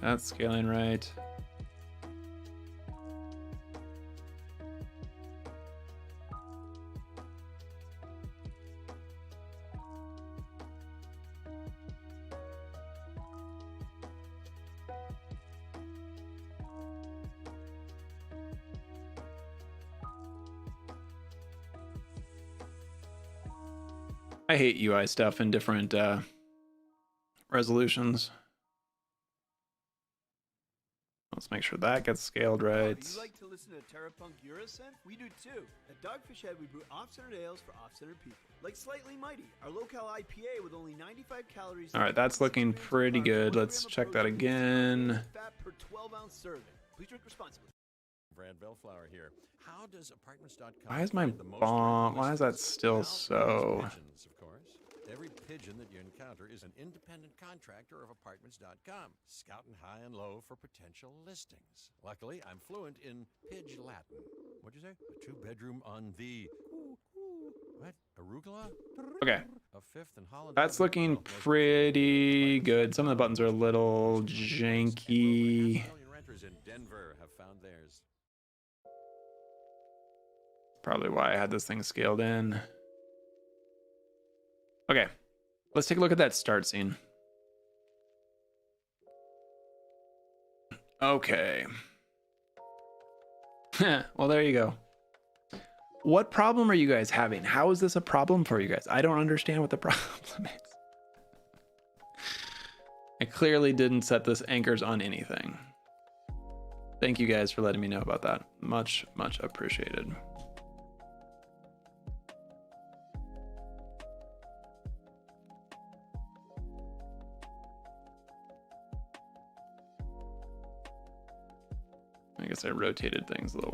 That's scaling right. I hate UI stuff in different resolutions. Let's make sure that gets scaled right. You like to listen to Terrapunk Eurosynth? We do too. At Dogfish Head, we brew off-centered ales for off-centered people. Like Slightly Mighty, our low-cal IPA with only 95 calories. All right, that's looking pretty good. Let's check that again. Fat per 12-ounce serving. Please drink responsibly. Brad Bellflower here. How does apartments.com Why is my bomb? Why is that still so? Pigeons, of course. Every pigeon that you encounter is an independent contractor of apartments.com, scouting high and low for potential listings. Luckily, I'm fluent in Pidge Latin. What'd you say? A 2-bedroom on the what? Arugula? Okay. A fifth in Holland. That's looking pretty good. Some of the buttons are a little janky. Renters in Denver have found theirs. Probably why I had this thing scaled in. Okay, let's take a look at that start scene. Okay. Well, there you go. What problem are you guys having? How is this a problem for you guys? I don't understand what the problem is. I clearly didn't set this anchors on anything. Thank you guys for letting me know about that. Much, much appreciated. I guess I rotated things a little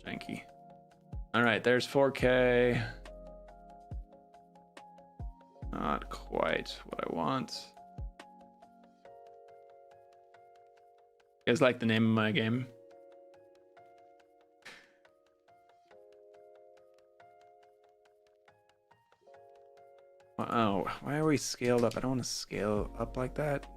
janky. All right, there's 4K. Not quite what I want. You guys like the name of my game? Oh, why are we scaled up? I don't want to scale up like that.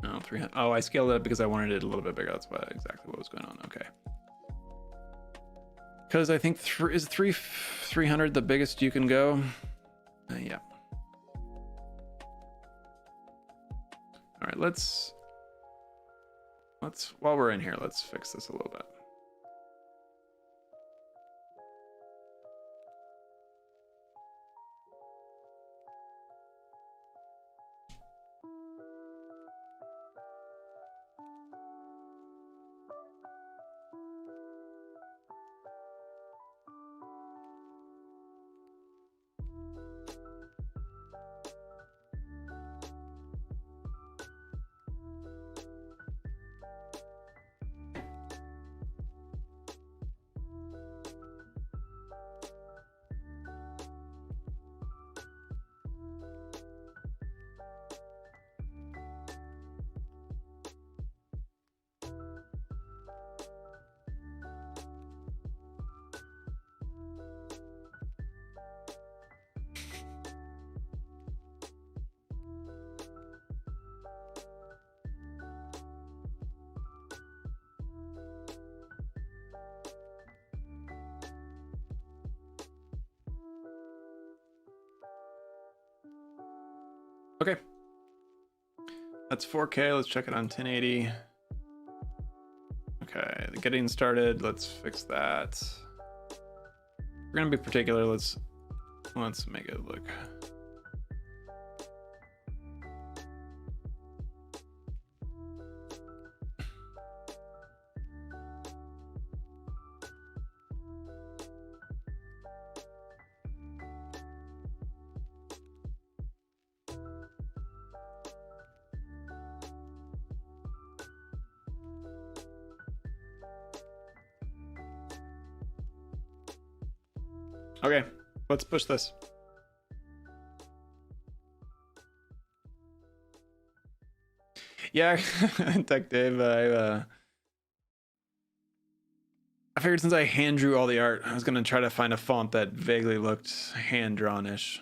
No, 300. Oh, I scaled it up because I wanted it a little bit bigger. That's exactly what was going on. Okay. Because I think 300 the biggest you can go? Yeah. All right, let's while we're in here, let's fix this a little bit. Okay. That's 4K. Let's check it on 1080. Okay, getting started. Let's fix that. We're gonna be particular. Let's make it look. Okay, let's push this. Yeah, Tech Dave, I figured since I hand drew all the art, I was gonna try to find a font that vaguely looked hand drawn-ish.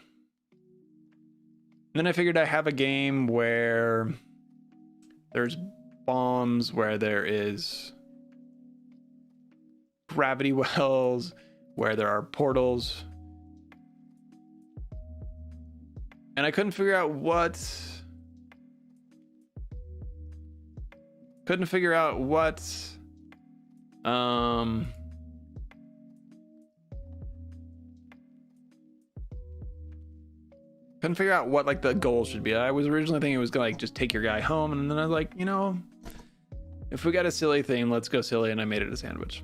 Then I figured I have a game where there's bombs, where there is gravity wells, where there are portals. And I couldn't figure out what couldn't figure out what like the goal should be. I was originally thinking it was gonna like just take your guy home, and then I was like, you know, if we got a silly theme, let's go silly, and I made it a sandwich.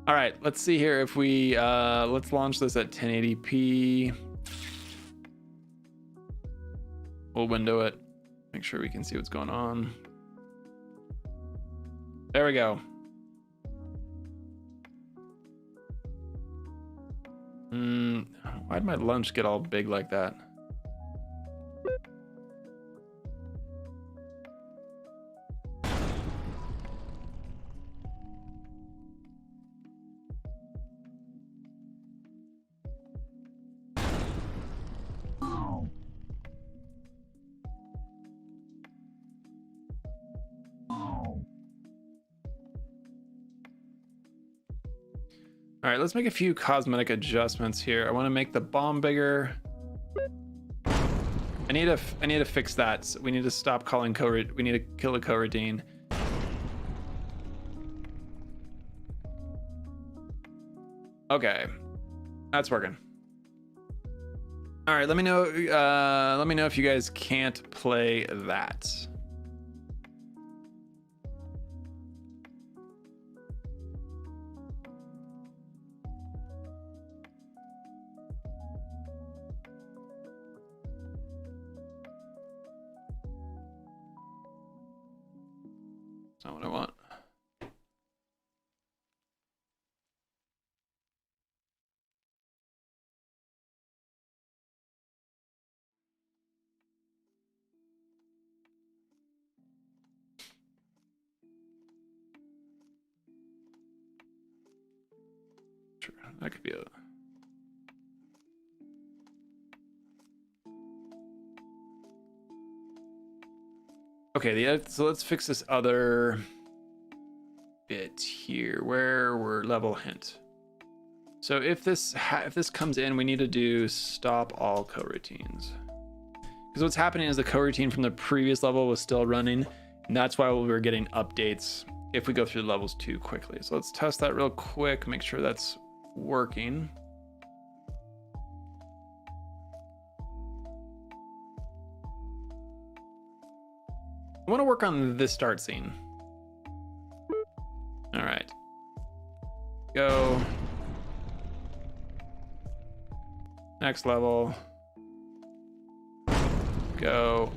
All right, let's see here if we let's launch this at 1080p. We'll window it, make sure we can see what's going on. There we go. Why'd my lunch get all big like that? All right, let's make a few cosmetic adjustments here. I want to make the bomb bigger. I need to fix that. So we need to stop calling we need to kill the coroutine. Okay, that's working. All right, let me know if you guys can't play that. That's not what I want. Sure, that could be a... Okay, so let's fix this other bit here where we're level hint. So if this comes in, we need to do stop all coroutines. Because what's happening is the coroutine from the previous level was still running, and that's why we were getting updates if we go through levels too quickly. So let's test that real quick, make sure that's working. I want to work on this start scene. All right. Go. Next level. Go.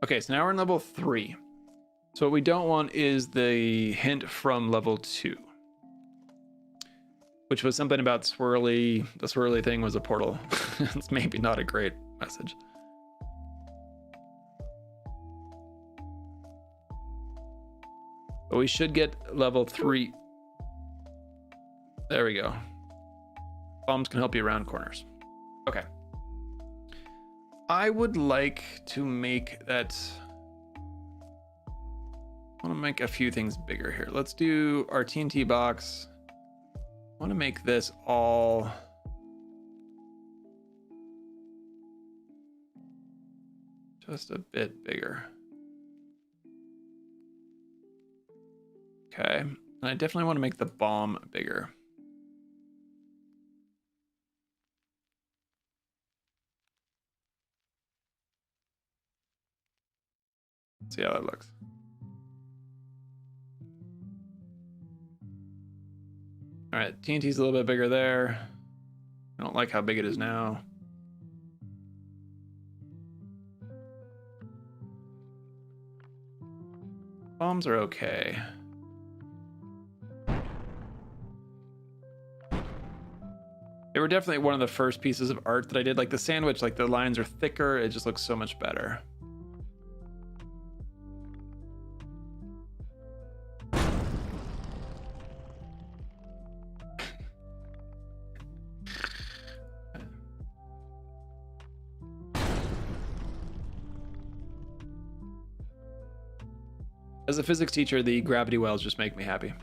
Okay, so now we're in level 3. So what we don't want is the hint from level 2. Which was something about swirly. The swirly thing was a portal. It's maybe not a great message. But we should get level 3. There we go. Bombs can help you around corners. Okay. I would like to make that... I want to make a few things bigger here. Let's do our TNT box. I want to make this all Just a bit bigger. Okay. And I definitely want to make the bomb bigger. See how that looks. All right, TNT's a little bit bigger there. I don't like how big it is now. Bombs are okay. They were definitely one of the first pieces of art that I did. Like the sandwich, like the lines are thicker. It just looks so much better. As a physics teacher, the gravity wells just make me happy.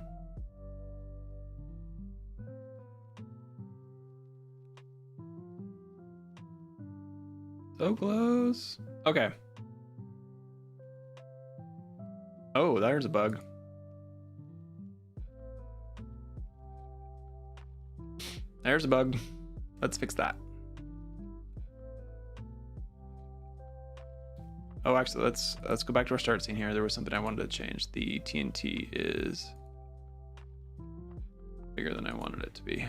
So close. Okay. Oh, there's a bug. There's a bug. Let's fix that. Oh, actually, let's go back to our start scene here. There was something I wanted to change. The TNT is bigger than I wanted it to be.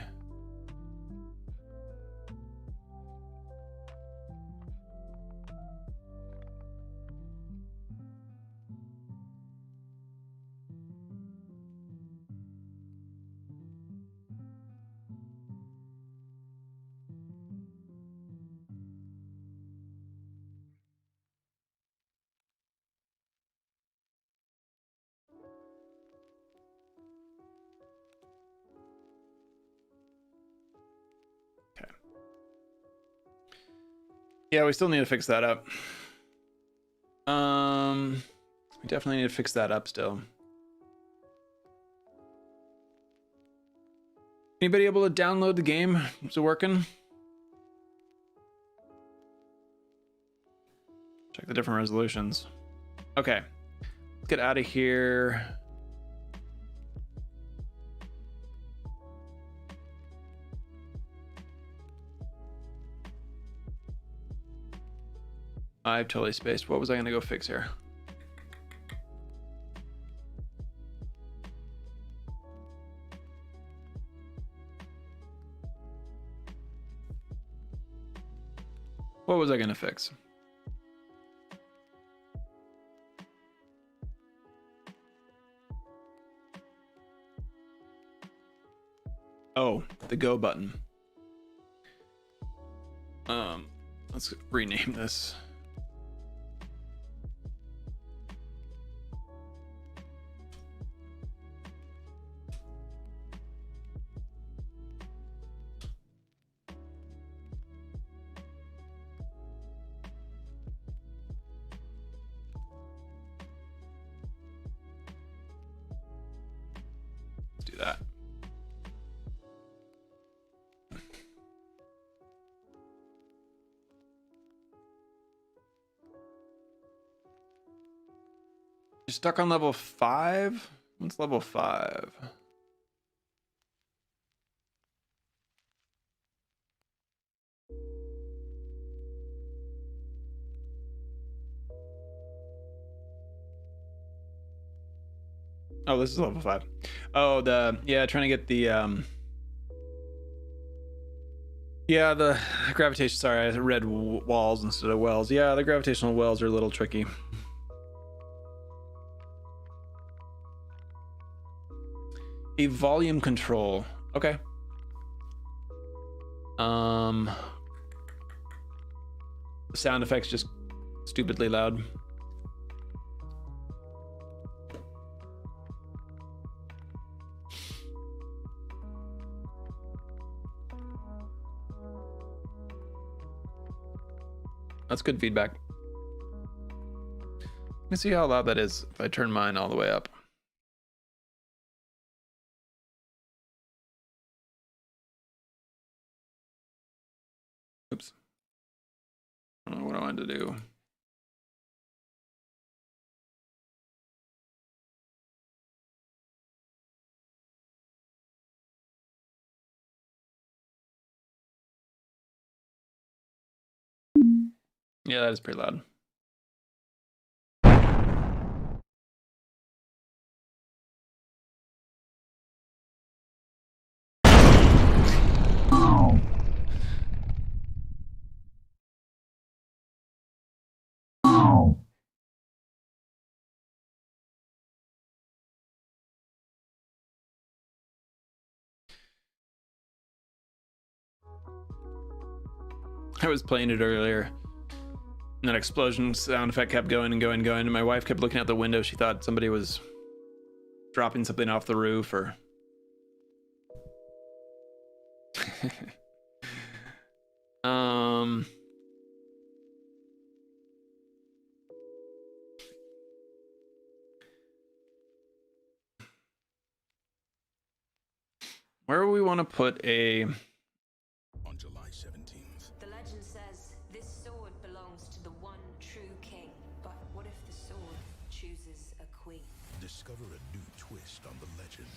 Yeah, we still need to fix that up. We definitely need to fix that up still. Anybody able to download the game? Is it working? Check the different resolutions. Okay, let's get out of here. I've totally spaced. What was I gonna go fix here? What was I gonna fix? Oh, the go button. Let's rename this. Let's do that. You're stuck on level 5? What's level 5? Oh, this is level 5. Oh, yeah, trying to get the yeah, the gravitation. Sorry, I read walls instead of wells. Yeah, the gravitational wells are a little tricky. A volume control. Okay. The sound effects just stupidly loud. That's good feedback. Let me see how loud that is if I turn mine all the way up. Oops. I don't know what I wanted to do. Yeah, that is pretty loud. I was playing it earlier, and that explosion sound effect kept going and going and going, and my wife kept looking out the window. She thought somebody was dropping something off the roof or... Where do we want to put a... On July 17th. The legend says this sword belongs to the one true king. But what if the sword chooses a queen? Discover a new twist on the legend.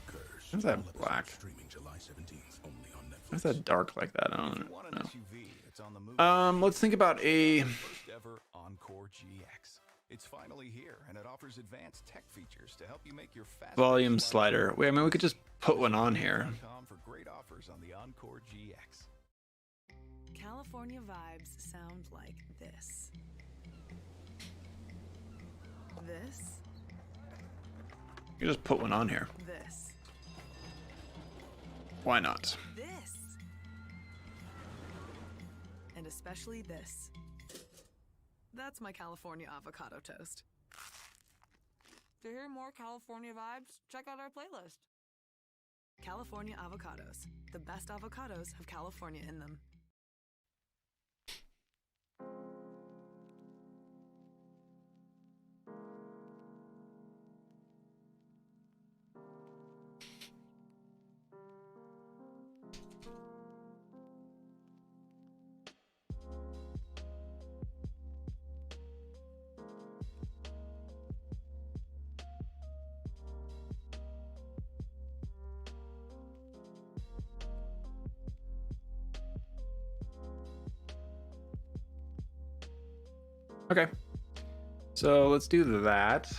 Curse. What's that black? Streaming July 17th only on Netflix. What's that dark like that? I don't know. SUV, it's on the move. Let's think about a... First ever Encore GX. It's finally here, and it offers advanced tech features to help you make your fast volume slider. Wait, I mean, we could just put one on here. For great offers on the Encore GX. California vibes sound like this. This. You just put one on here. This. Why not? This. And especially this. That's my California avocado toast. To hear more California vibes, check out our playlist. California avocados. The best avocados have California in them. Okay, so let's do that.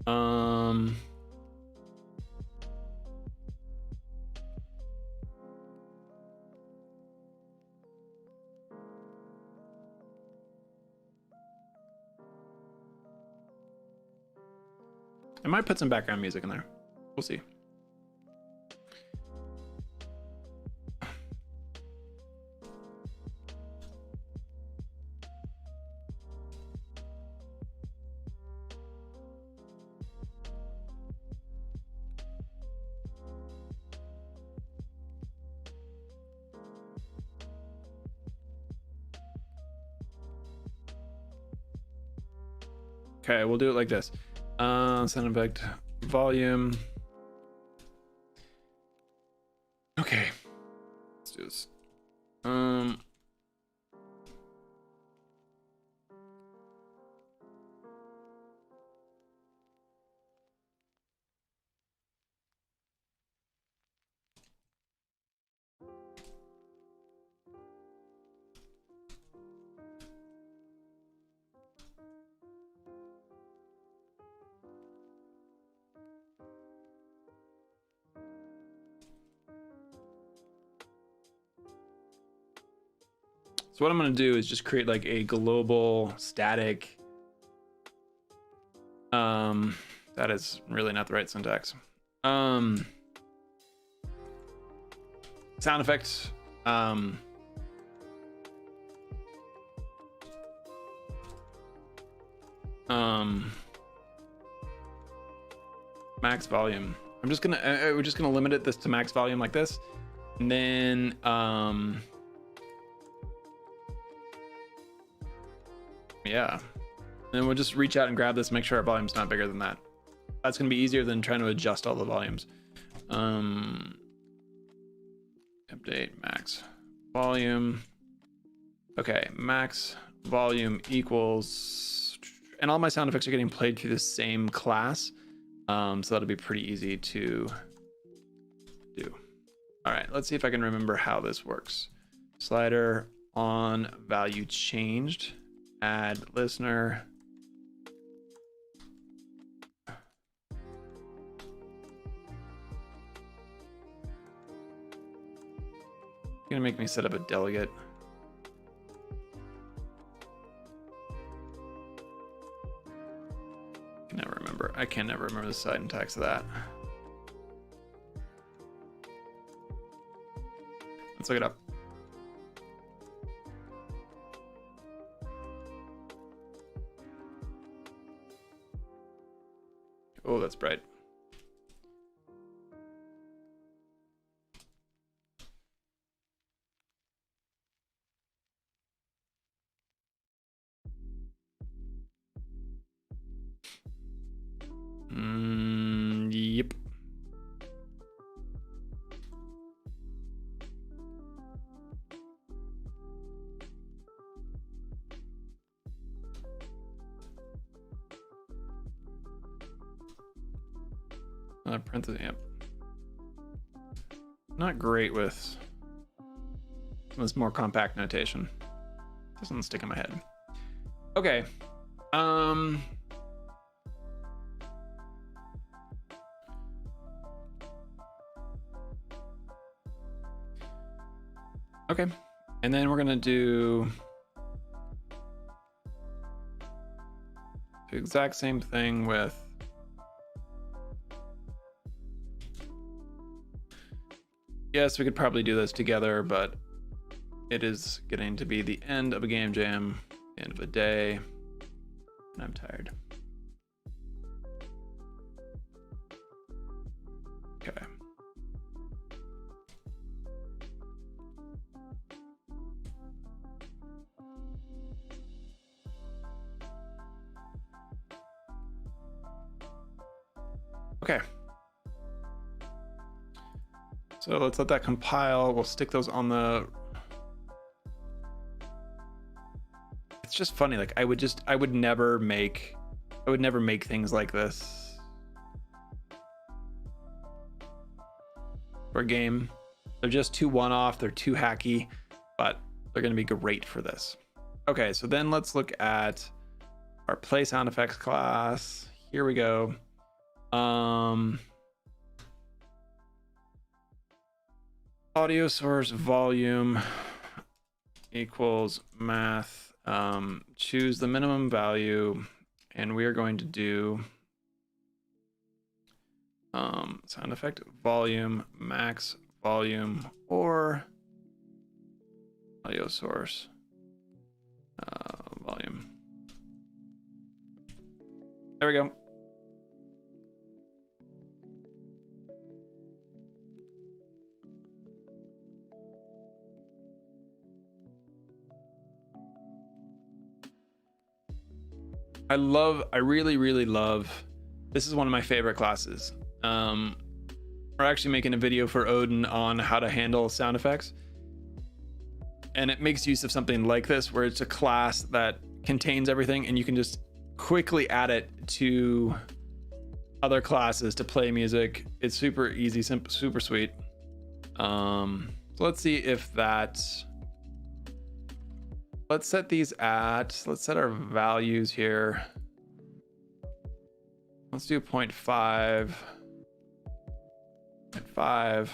I might put some background music in there. We'll see. Okay, we'll do it like this. Sound effect, volume. Okay, let's do this. So what I'm going to do is just create like a global static. That is really not the right syntax. Sound effect. Max volume. We're just gonna limit this to max volume like this, and then yeah, and then we'll just reach out and grab this, make sure our volume's not bigger than that. That's gonna be easier than trying to adjust all the volumes. Update max volume. Okay, max volume equals, and all my sound effects are getting played through the same class. So that'll be pretty easy to do. All right, let's see if I can remember how this works. Slider on value changed. Add listener. Gonna make me set up a delegate. I can never remember the syntax of that. Let's look it up. Oh, that's bright. Yep. Parentheses, yep. Not great with this more compact notation. Doesn't stick in my head. Okay. Okay. And then we're gonna do the exact same thing with yes, we could probably do this together, but it is getting to be the end of a game jam, end of a day, and I'm tired. Okay. Okay. So let's let that compile. We'll stick those on the... It's just funny. Like I would never make things like this for a game. They're just too one-off. They're too hacky, but they're going to be great for this. Okay, so then let's look at our play sound effects class. Here we go. Audio source volume equals math. Choose the minimum value, and we are going to do sound effect volume, max volume, or audio source volume. There we go. I really, really love, this is one of my favorite classes. We're actually making a video for Odin on how to handle sound effects. And it makes use of something like this, where it's a class that contains everything and you can just quickly add it to other classes to play music. It's super easy, super sweet. So let's see if that... Let's set our values here. Let's do 0.5. 0.5.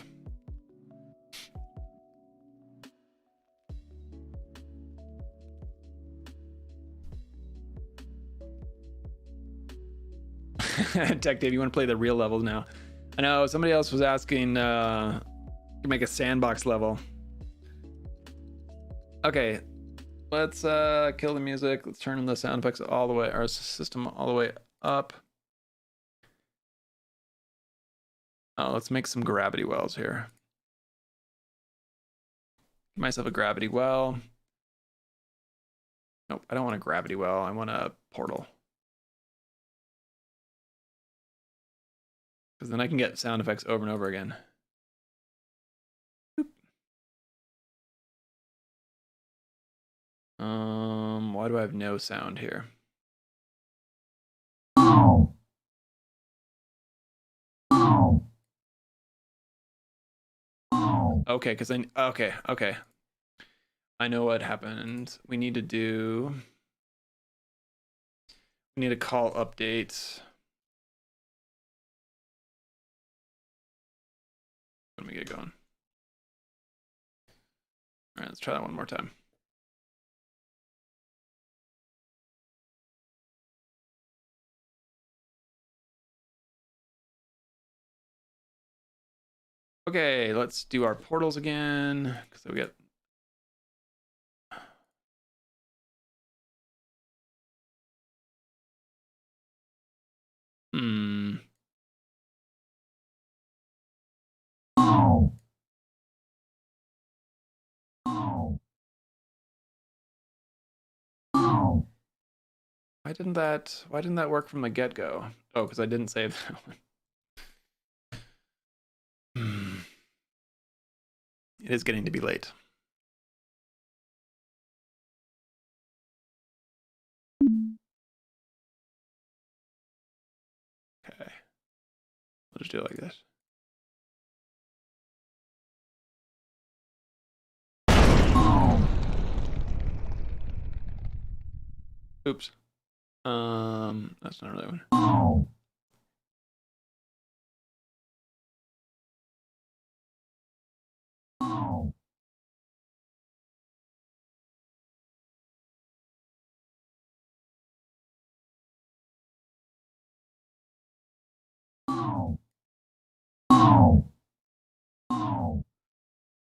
Tech Dave, you want to play the real levels now? I know somebody else was asking to make a sandbox level. Okay. Let's kill the music. Let's turn the sound effects all the way, our system all the way up. Oh, let's make some gravity wells here. Give myself a gravity well. Nope, I don't want a gravity well. I want a portal. Because then I can get sound effects over and over again. Why do I have no sound here? Okay, because okay. I know what happened. We need to call updates. Let me get going. All right, let's try that one more time. Okay, let's do our portals again. So we get Why didn't that work from the get-go? Oh, because I didn't save that one. It is getting to be late. Okay. We'll just do it like this. Oops. That's not really one.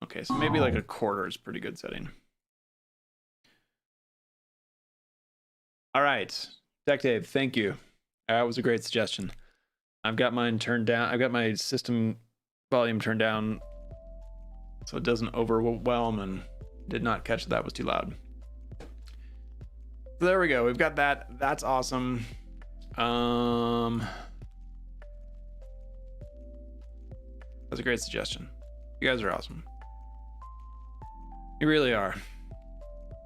Okay, so maybe like a quarter is pretty good setting. All right, Tech Dave, thank you. That was a great suggestion. I've got mine turned down. I've got my system volume turned down so it doesn't overwhelm, and did not catch that was too loud. So there we go. We've got that. That's awesome. That's a great suggestion. You guys are awesome. You really are.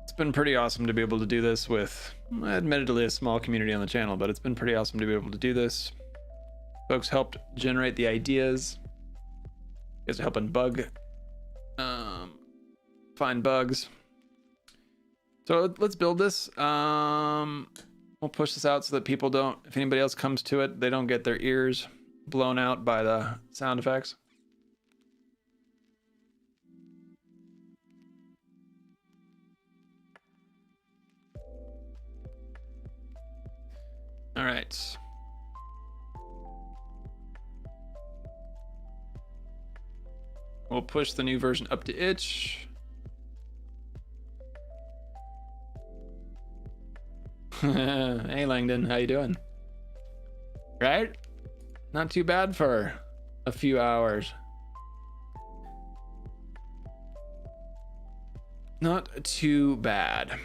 It's been pretty awesome to be able to do this with, admittedly, a small community on the channel, but it's been pretty awesome to be able to do this. Folks helped generate the ideas. You guys are helping find bugs. So let's build this. We'll push this out so that people don't, if anybody else comes to it, they don't get their ears blown out by the sound effects. All right. We'll push the new version up to itch. Hey Langdon, how you doing? Right? Not too bad for a few hours. Not too bad.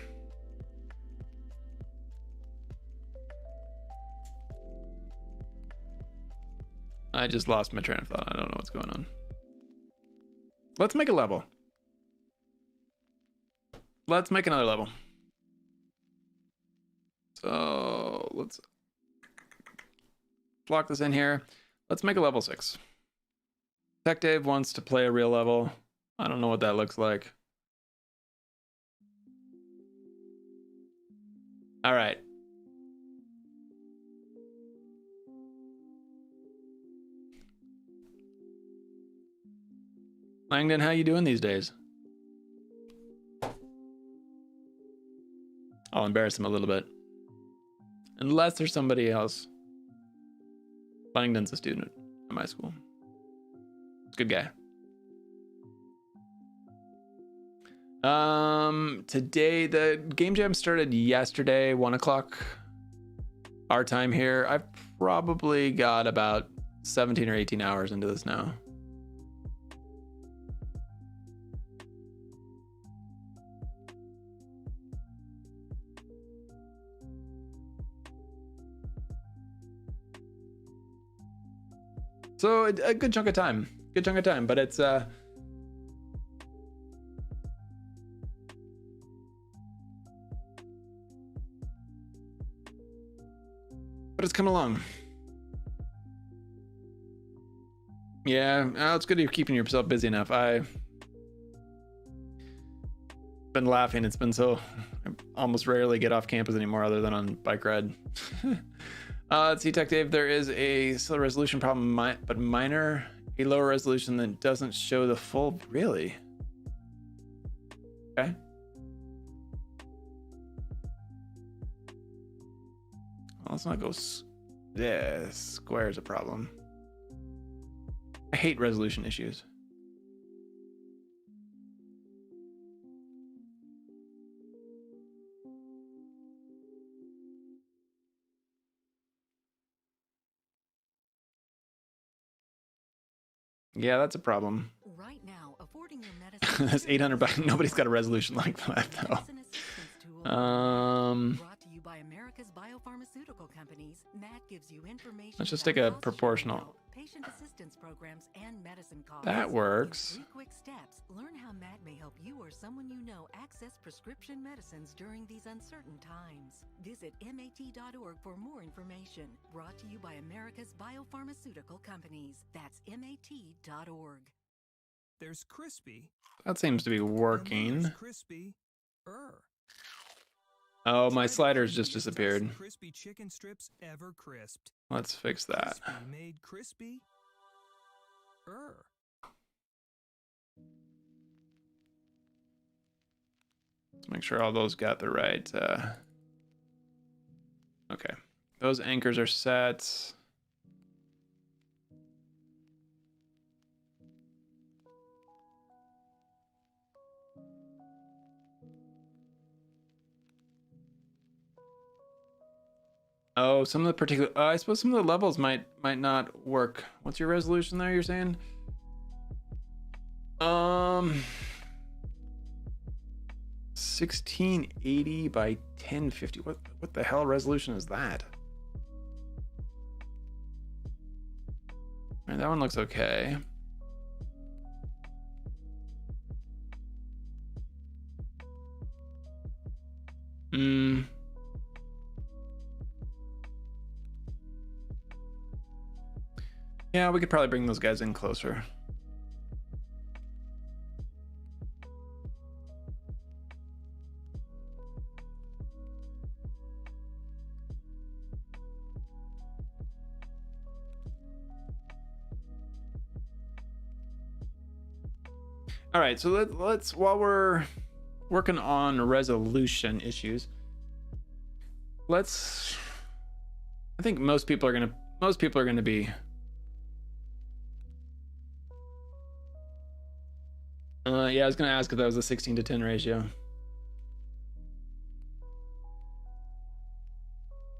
I just lost my train of thought. I don't know what's going on. Let's make a level. Let's make another level. So let's block this in here. Let's make a level 6. Tech Dave wants to play a real level. I don't know what that looks like. All right. Langdon, how you doing these days? I'll embarrass him a little bit. Unless there's somebody else. Langdon's a student at my school. He's a good guy. Today, the Game Jam started yesterday, 1 o'clock our time here. I've probably got about 17 or 18 hours into this now. So a good chunk of time. Good chunk of time, but it's but it's coming along. Yeah, it's good you're keeping yourself busy enough. Been laughing. It's been so I almost rarely get off campus anymore other than on bike ride. Let's see, Tech Dave, there is a still resolution problem, but minor, a lower resolution that doesn't show the full. Really? Okay. Well, let's not go. Yeah, square is a problem. I hate resolution issues. Yeah, that's a problem. Right now, affording your medicine. That's 800 bucks. Nobody's got a resolution like that though. Brought to you by America's biopharmaceutical companies. Matt gives you information. Let's just take a proportional. Patient assistance programs and medicine costs. That works. In 3 quick steps. Learn how Matt may help you or someone you know access prescription medicines during these uncertain times. Visit mat.org for more information. Brought to you by America's biopharmaceutical companies. That's mat.org. There's crispy. That seems to be working. Crispy. Oh, my sliders just disappeared. Crispy chicken strips ever crisped. Let's fix that. Crispy made crispy. Let's make sure all those got the right. Okay, those anchors are set. Oh, some of the particular. I suppose some of the levels might not work. What's your resolution there? You're saying? 1680 by 1050. What the hell resolution is that? All right, that one looks okay. Yeah, we could probably bring those guys in closer. All right, so let's while we're working on resolution issues, I think most people are gonna be yeah, I was gonna ask if that was a 16:10 ratio.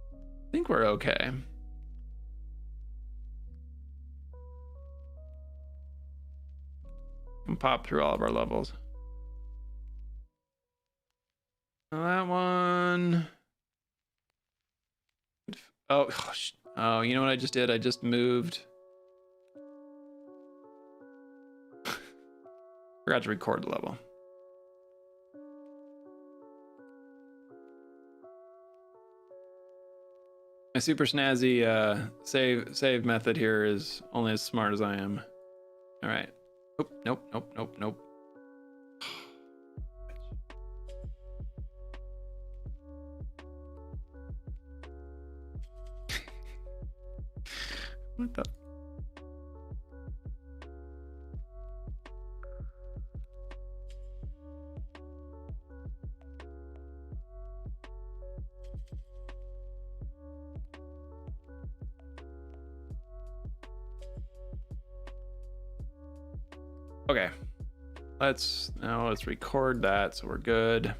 I think we're okay. And pop through all of our levels. Now that one. Oh, you know what I just did? I just moved. Forgot to record the level. My super snazzy save method here is only as smart as I am. All right. Nope. What the? Okay, let's record that so we're good.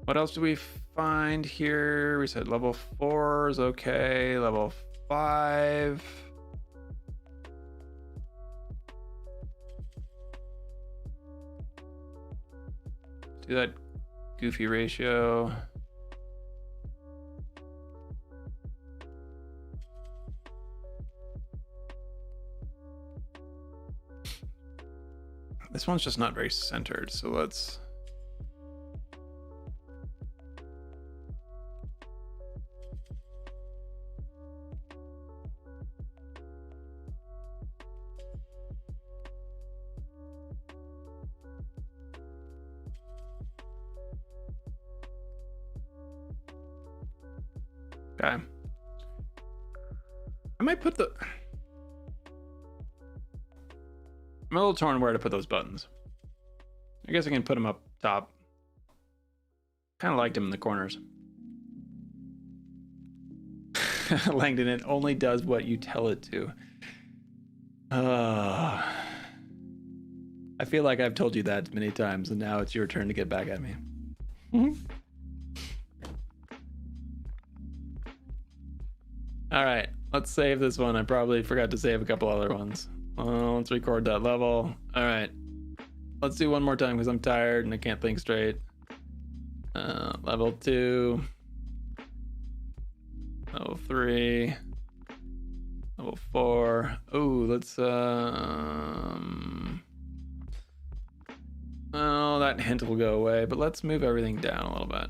What else do we find here? We said level 4 is okay, level 5. Do that goofy ratio. This one's just not very centered, so let's... Okay. I might put the... I'm a little torn where to put those buttons. I guess I can put them up top. Kind of liked them in the corners. Langdon, it only does what you tell it to. I feel like I've told you that many times, and now it's your turn to get back at me. All right, let's save this one. I probably forgot to save a couple other ones. Let's record that level. All right, let's do one more time because I'm tired and I can't think straight. Level 2, level 3, level 4. Oh, let's oh, that hint will go away, but let's move everything down a little bit.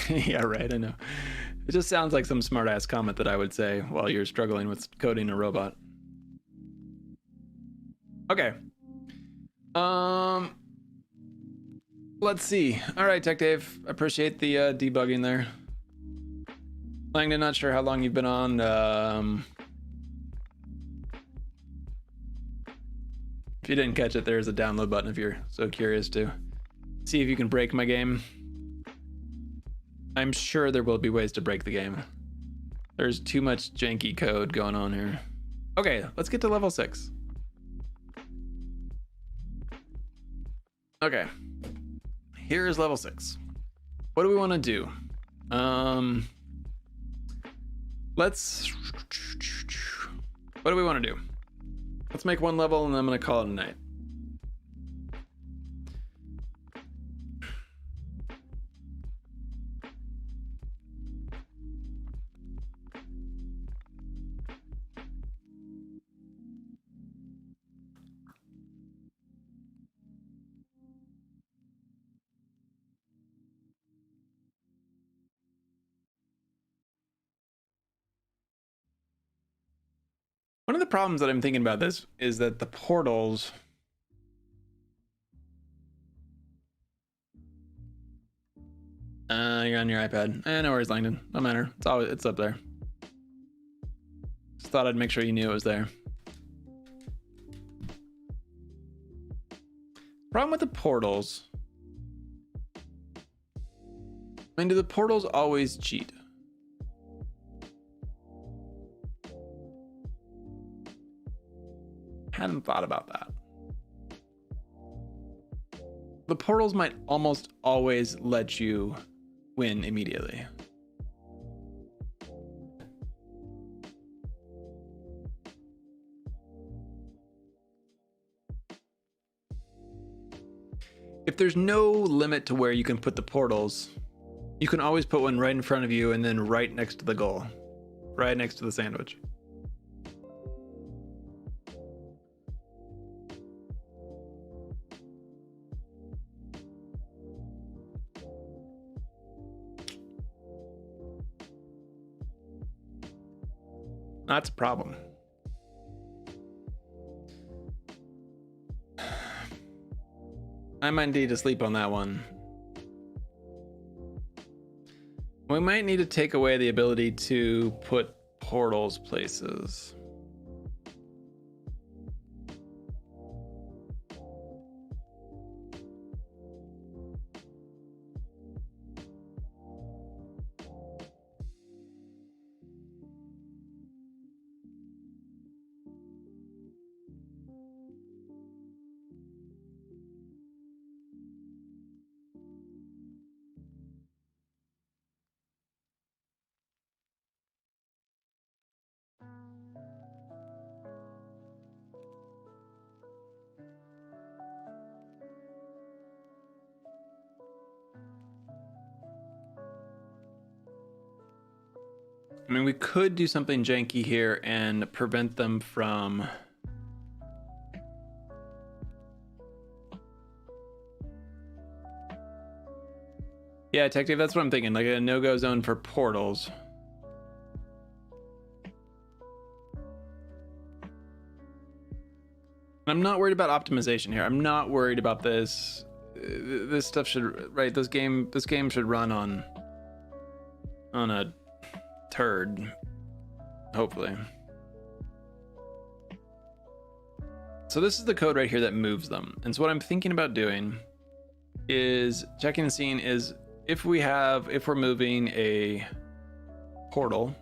Yeah, right, I know. It just sounds like some smart-ass comment that I would say while you're struggling with coding a robot. Okay. Let's see. All right, Tech Dave. Appreciate the debugging there. Langdon, not sure how long you've been on. If you didn't catch it, there's a download button if you're so curious to see if you can break my game. I'm sure there will be ways to break the game. There's too much janky code going on here. Okay, let's get to level 6. Okay. Here is level 6. What do we want to do? Let's... What do we want to do? Let's make one level and then I'm going to call it a night. One of the problems that I'm thinking about this is that the portals... You're on your iPad. No worries, Langdon. No matter. It's up there. Just thought I'd make sure you knew it was there. Problem with the portals. I mean, do the portals always cheat? Hadn't thought about that. The portals might almost always let you win immediately. If there's no limit to where you can put the portals, you can always put one right in front of you and then right next to the goal, right next to the sandwich. That's a problem. I might need to sleep on that one. We might need to take away the ability to put portals places. I mean, we could do something janky here and prevent them from... Yeah, Detective, that's what I'm thinking. Like a no-go zone for portals. I'm not worried about optimization here. I'm not worried about this. This stuff should, right? This game should run on a turd, hopefully. So this is the code right here that moves them. And so what I'm thinking about doing is checking and seeing is if we're moving a portal,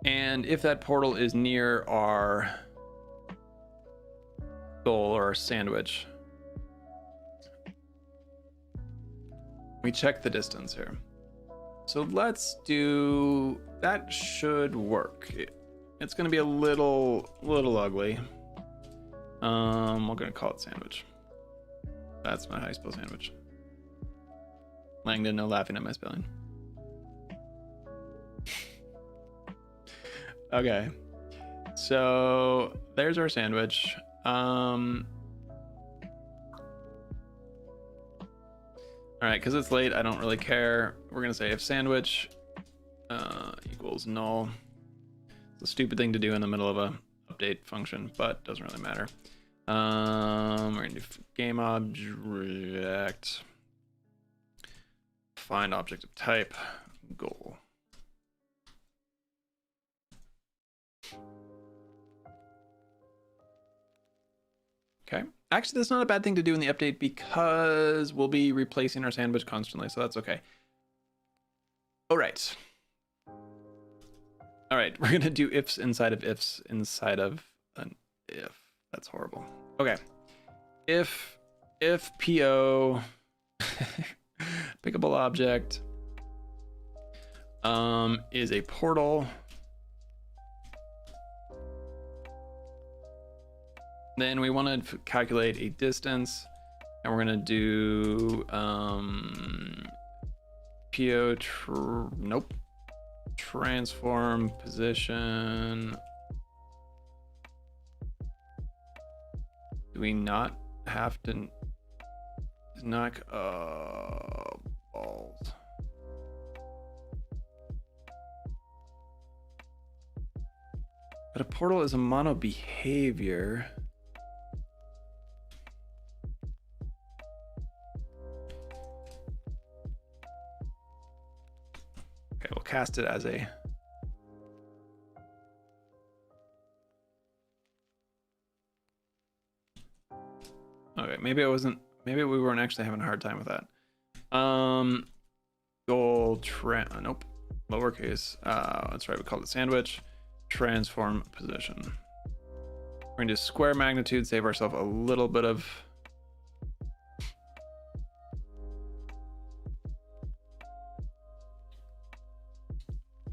and if that portal is near our goal or our sandwich, we check the distance here. So let's do, that should work. It's gonna be a little ugly. We're gonna call it sandwich. That's not how you spell sandwich. Langdon, no laughing at my spelling. Okay, so there's our sandwich. All right, because it's late, I don't really care. We're gonna say if sandwich equals null. It's a stupid thing to do in the middle of a update function, but doesn't really matter. We're gonna do game object, find object of type, goal. Okay, actually that's not a bad thing to do in the update because we'll be replacing our sandwich constantly, so that's okay. All right, we're gonna do ifs inside of ifs inside of an if. That's horrible. Okay, if PO pickable object is a portal, then we want to calculate a distance, and we're going to do PO transform position. Do we not have to knock balls? But a portal is a mono behavior. Okay, we'll cast it as a okay, maybe we weren't actually having a hard time with that. Goal nope, lowercase. That's right, we called it sandwich. Transform position. We're going to do square magnitude, save ourselves a little bit of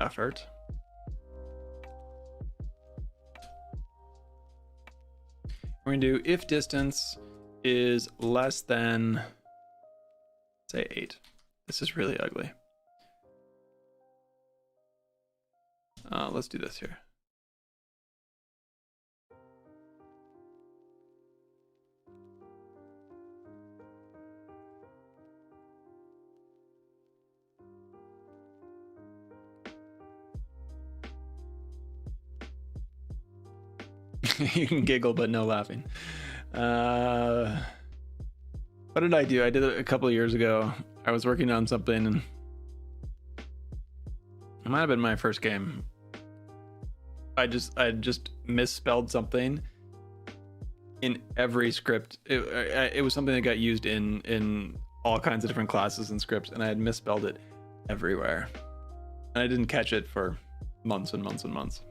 effort. We're going to do if distance is less than, say, 8. This is really ugly. Let's do this here. You can giggle, but no laughing. What did I do? I did it a couple of years ago. I was working on something, and it might have been my first game. I just misspelled something in every script. It was something that got used in all kinds of different classes and scripts, and I had misspelled it everywhere. And I didn't catch it for months and months and months.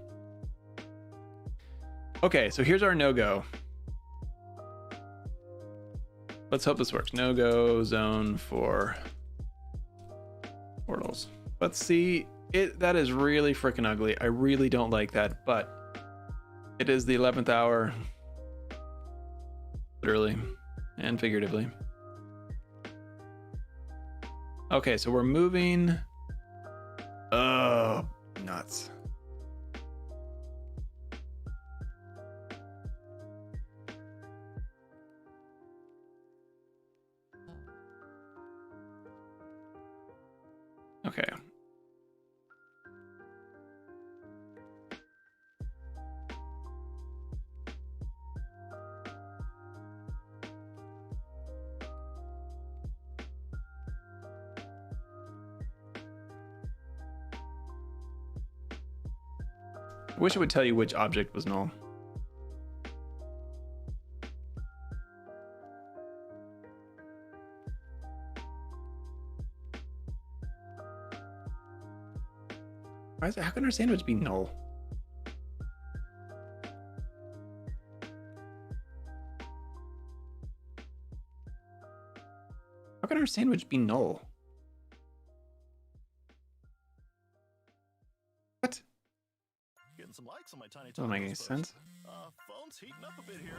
Okay, so here's our no-go. Let's hope this works. No-go zone for portals. Let's see. That is really freaking ugly. I really don't like that, but it is the 11th hour, literally and figuratively. Okay, so we're moving. Oh, nuts. Okay. I wish it would tell you which object was null. Why is it, how can our sandwich be null? How can our sandwich be null? What? Getting some likes on my tiny Doesn't make any sense. Phone's heating up a bit here.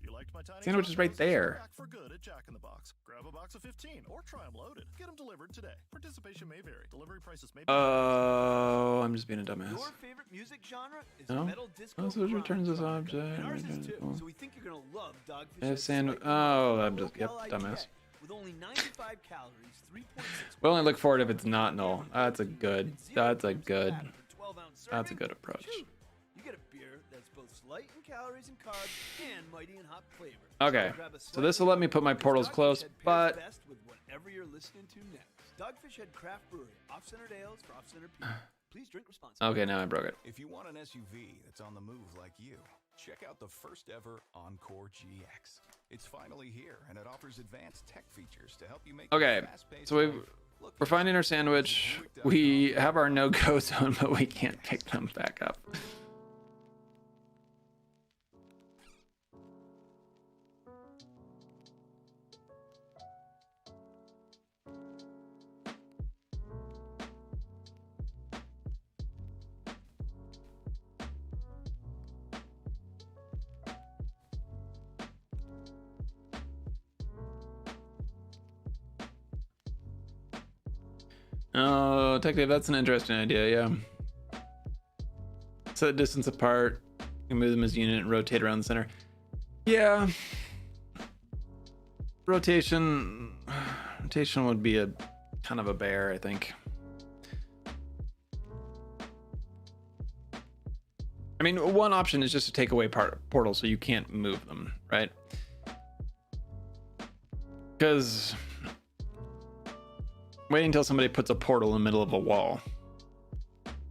You liked my tiny Sandwich is right there. Back for good at Jack in the Box. Grab a box of 15 or try them loaded. Get them delivered today. Participation may vary. Delivery prices may be. Oh, I'm just being a dumbass. Your favorite music genre is No? metal disco. Oh, so it returns this object. And ours is too, so we think you're gonna love Dogfish. If sandwich. Oh, I'm just dumbass. With only 95 calories, 3.6. We'll only look for it if it's not null. That's a good. That's a good approach. You get a beer that's both light in calories and carbs and mighty in hot flavor. Okay, so this will let me put my portals close, but best with whatever you're listening to next. Dogfish Head Craft Brewery, off-centered ales for off-centered people. Please drink responsibly. Okay, now I broke it. If you want an SUV that's on the move like you, check out the first ever Encore GX. It's finally here, and it offers advanced tech features to help you make. Okay, so we're finding our sandwich. We have our no-go zone, but we can't pick them back up. Oh, technically, that's an interesting idea, yeah. Set the distance apart, you move them as a unit and rotate around the center. Yeah. Rotation would be a kind of a bear, I think. I mean, one option is just to take away portals so you can't move them, right? Because waiting until somebody puts a portal in the middle of a wall.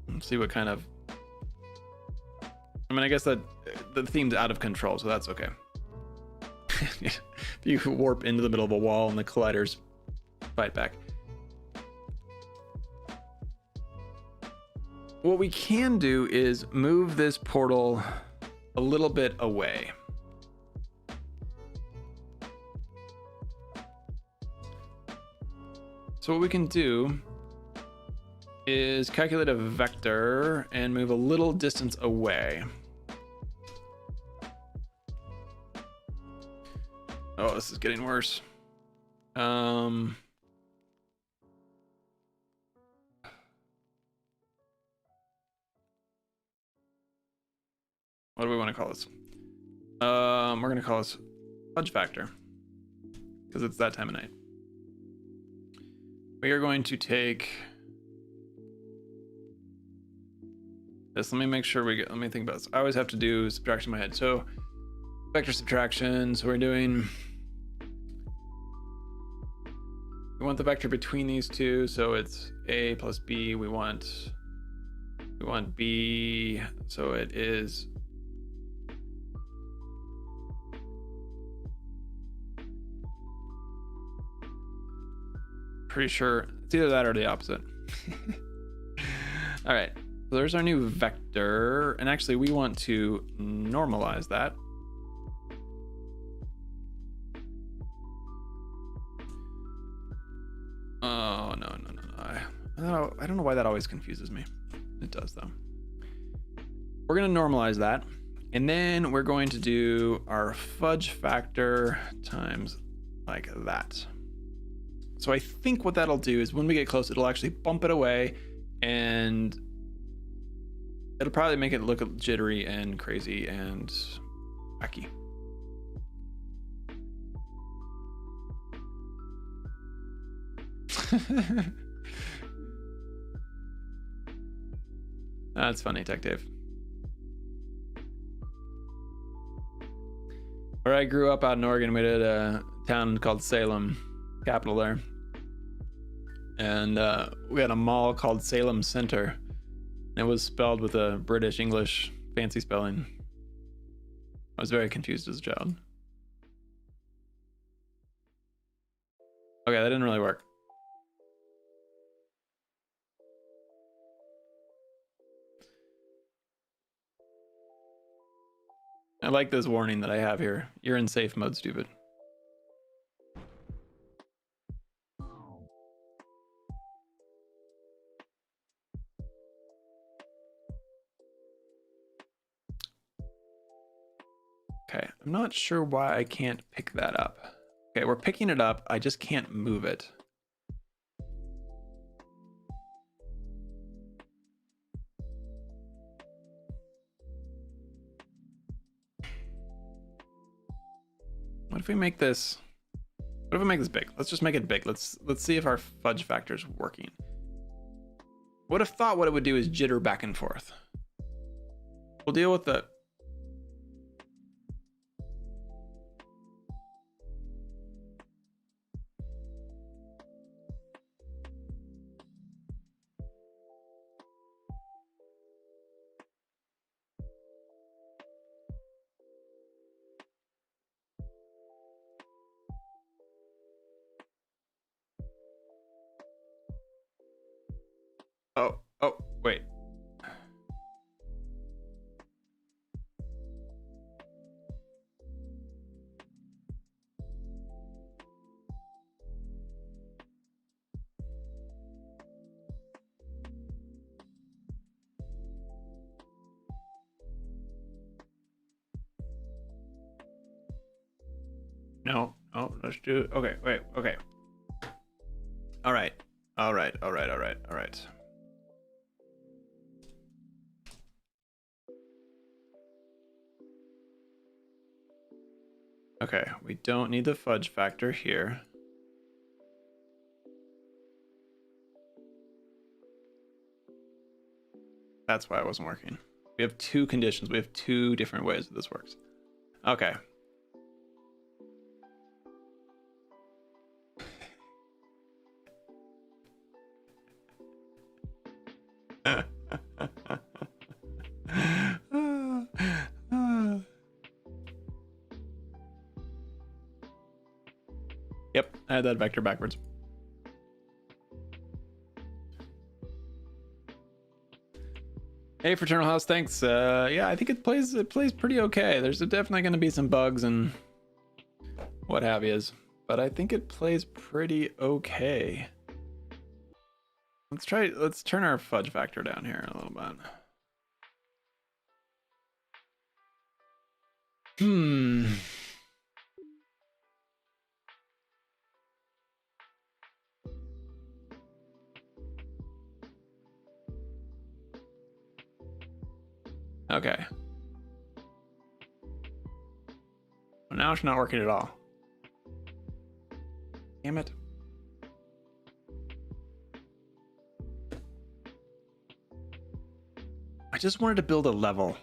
Let's see what kind of... I mean, I guess that the theme's out of control, so that's okay. If you warp into the middle of a wall and the colliders fight back. What we can do is move this portal a little bit away. So what we can do is calculate a vector and move a little distance away. Oh, this is getting worse. What do we want to call this? We're going to call this fudge factor because it's that time of night. We are going to take this. Let me make sure we get, let me think about this. I always have to do subtraction in my head. So vector subtraction. So we're doing, we want the vector between these two. So it's A plus B. We want B. So it is pretty sure it's either that or the opposite. All right, so there's our new vector, and actually we want to normalize that. Oh, no. I don't know why that always confuses me. It does though. We're gonna normalize that, and then we're going to do our fudge factor times like that. So I think what that'll do is when we get close, it'll actually bump it away and it'll probably make it look jittery and crazy and wacky. That's funny, Tech Dave. Where I grew up out in Oregon, we had a town called Salem, capital there. And we had a mall called Salem Center. It was spelled with a British English fancy spelling. I was very confused as a child. Okay, that didn't really work. I like this warning that I have here. You're in safe mode, stupid. Okay, I'm not sure why I can't pick that up. Okay, we're picking it up. I just can't move it. What if we make this? What if we make this big? Let's just make it big. Let's see if our fudge factor is working. Would have thought what it would do is jitter back and forth. We'll deal with the. Oh, wait. No, let's do it. Okay, wait, okay. All right. Okay, we don't need the fudge factor here. That's why it wasn't working. We have two conditions. We have two different ways that this works. Okay. Yep, I had that vector backwards. Hey, Fraternal House, thanks. Yeah, I think it plays pretty okay. There's definitely going to be some bugs and what have yous, but I think it plays pretty okay. Let's turn our fudge factor down here a little bit. Okay. Well, now it's not working at all. Damn it. I just wanted to build a level.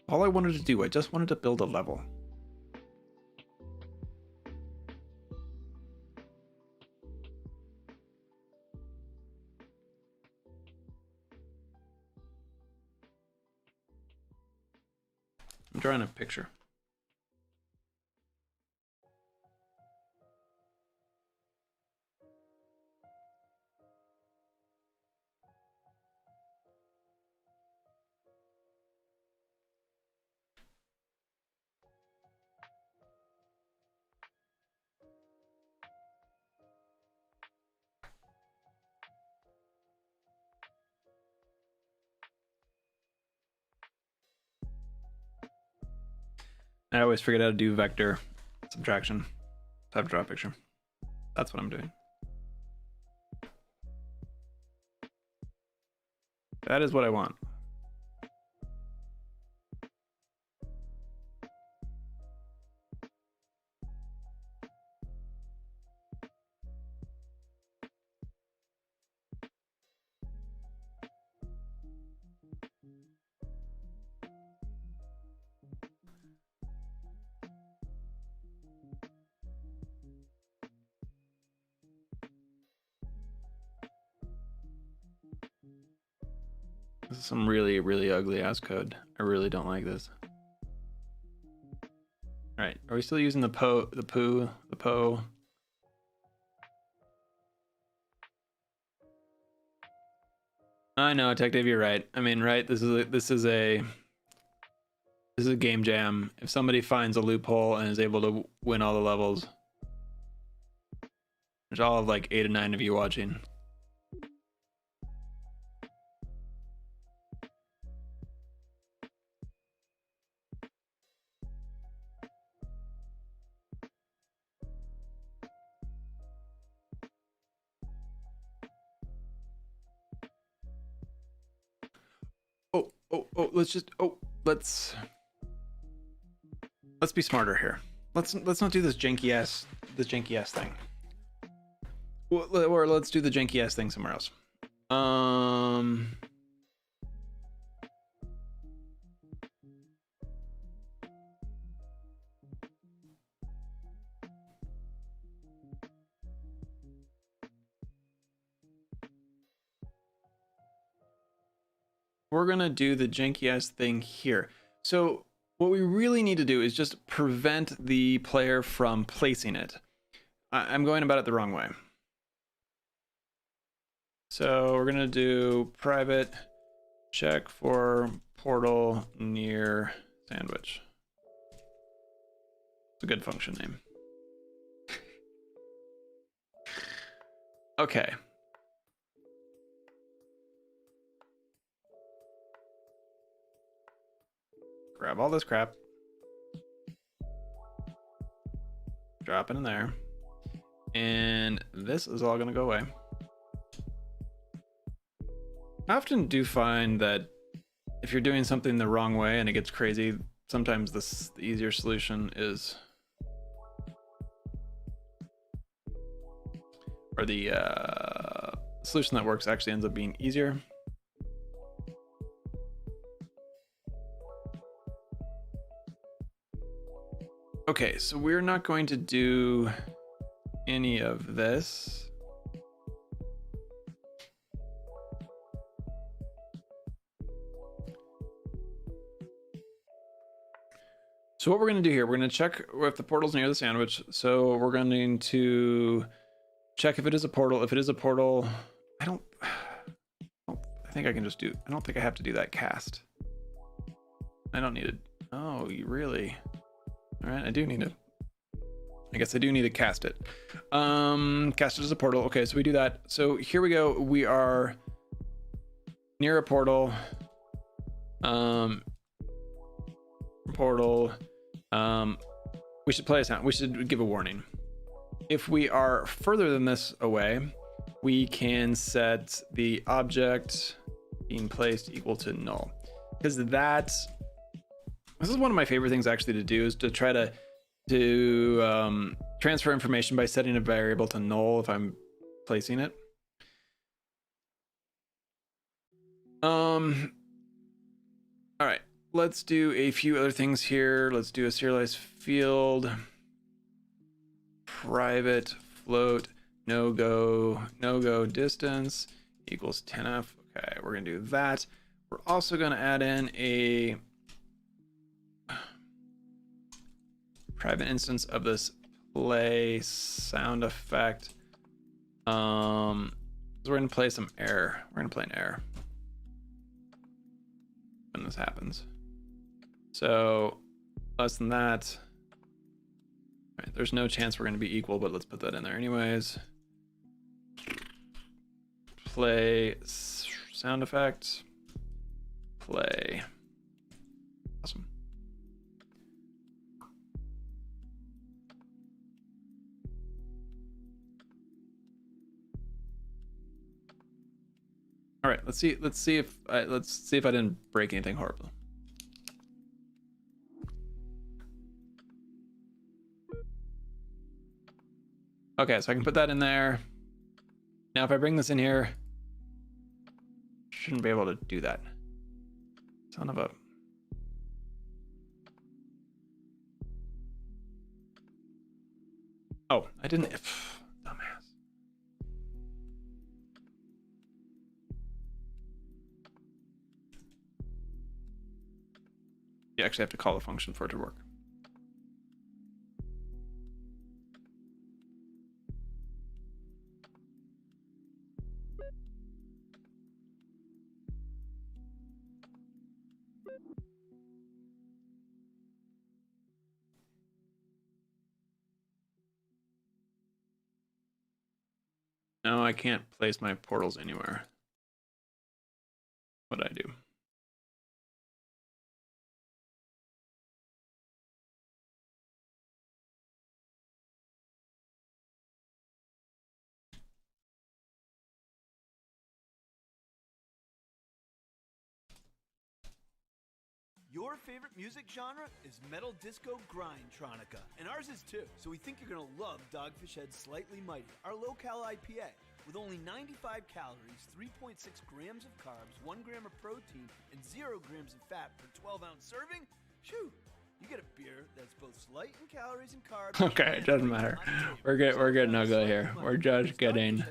All I wanted to do, I just wanted to build a level. I'm drawing a picture. I always forget how to do vector subtraction. I have to draw a picture. That's what I'm doing. That is what I want. This is some really, really ugly ass code. I really don't like this. All right, are we still using the po? I know, Tech Dave, you're right. I mean, right? This is a game jam. If somebody finds a loophole and is able to win all the levels, there's all of like 8 or 9 of you watching. Let's be smarter here. Let's not do this janky ass thing. Or let's do the janky ass thing somewhere else. We're gonna do the janky ass thing here. So what we really need to do is just prevent the player from placing it. I'm going about it the wrong way. So we're gonna do private check for portal near sandwich. It's a good function name. Okay. Grab all this crap. Drop it in there. And this is all going to go away. I often do find that if you're doing something the wrong way and it gets crazy, sometimes the easier solution is... or the solution that works actually ends up being easier. Okay, so we're not going to do any of this. So what we're going to do here, we're going to check if the portal's near the sandwich. So we're going to check if it is a portal. If it is a portal, I think I can just do, I don't think I have to do that cast. I don't need it. Oh, you really? All right, I do need to, I guess I do need to cast it. Cast it as a portal. Okay, so we do that. So here we go. We are near a portal. Portal. We should play a sound. We should give a warning. If we are further than this away, we can set the object being placed equal to null, because this is one of my favorite things actually to do, is to try to transfer information by setting a variable to null if I'm placing it. All right, let's do a few other things here. Let's do a serialized field, private float, no go distance equals 10f. Okay, we're gonna do that. We're also gonna add in a private instance of this play sound effect. So we're gonna play some air. We're gonna play an air when this happens. So less than that. All right, there's no chance we're gonna be equal, but let's put that in there anyways. Play sound effect. Play. Awesome. All right, let's see if I didn't break anything horrible. Okay, so I can put that in there. Now if I bring this in here, shouldn't be able to do that. Son of a... Oh, I didn't... Dumbass. actually have to call a function for it to work. No, I can't place my portals anywhere. What'd I do? Your favorite music genre is metal disco grindtronica, and ours is too. So we think you're gonna love Dogfish Head's Slightly Mighty, our low-cal IPA. With only 95 calories, 3.6 grams of carbs, 1 gram of protein, and 0 grams of fat per 12-ounce serving, shoo! You get a beer that's both light in calories and carbs. Okay, it doesn't matter. We're getting ugly here. We're just getting.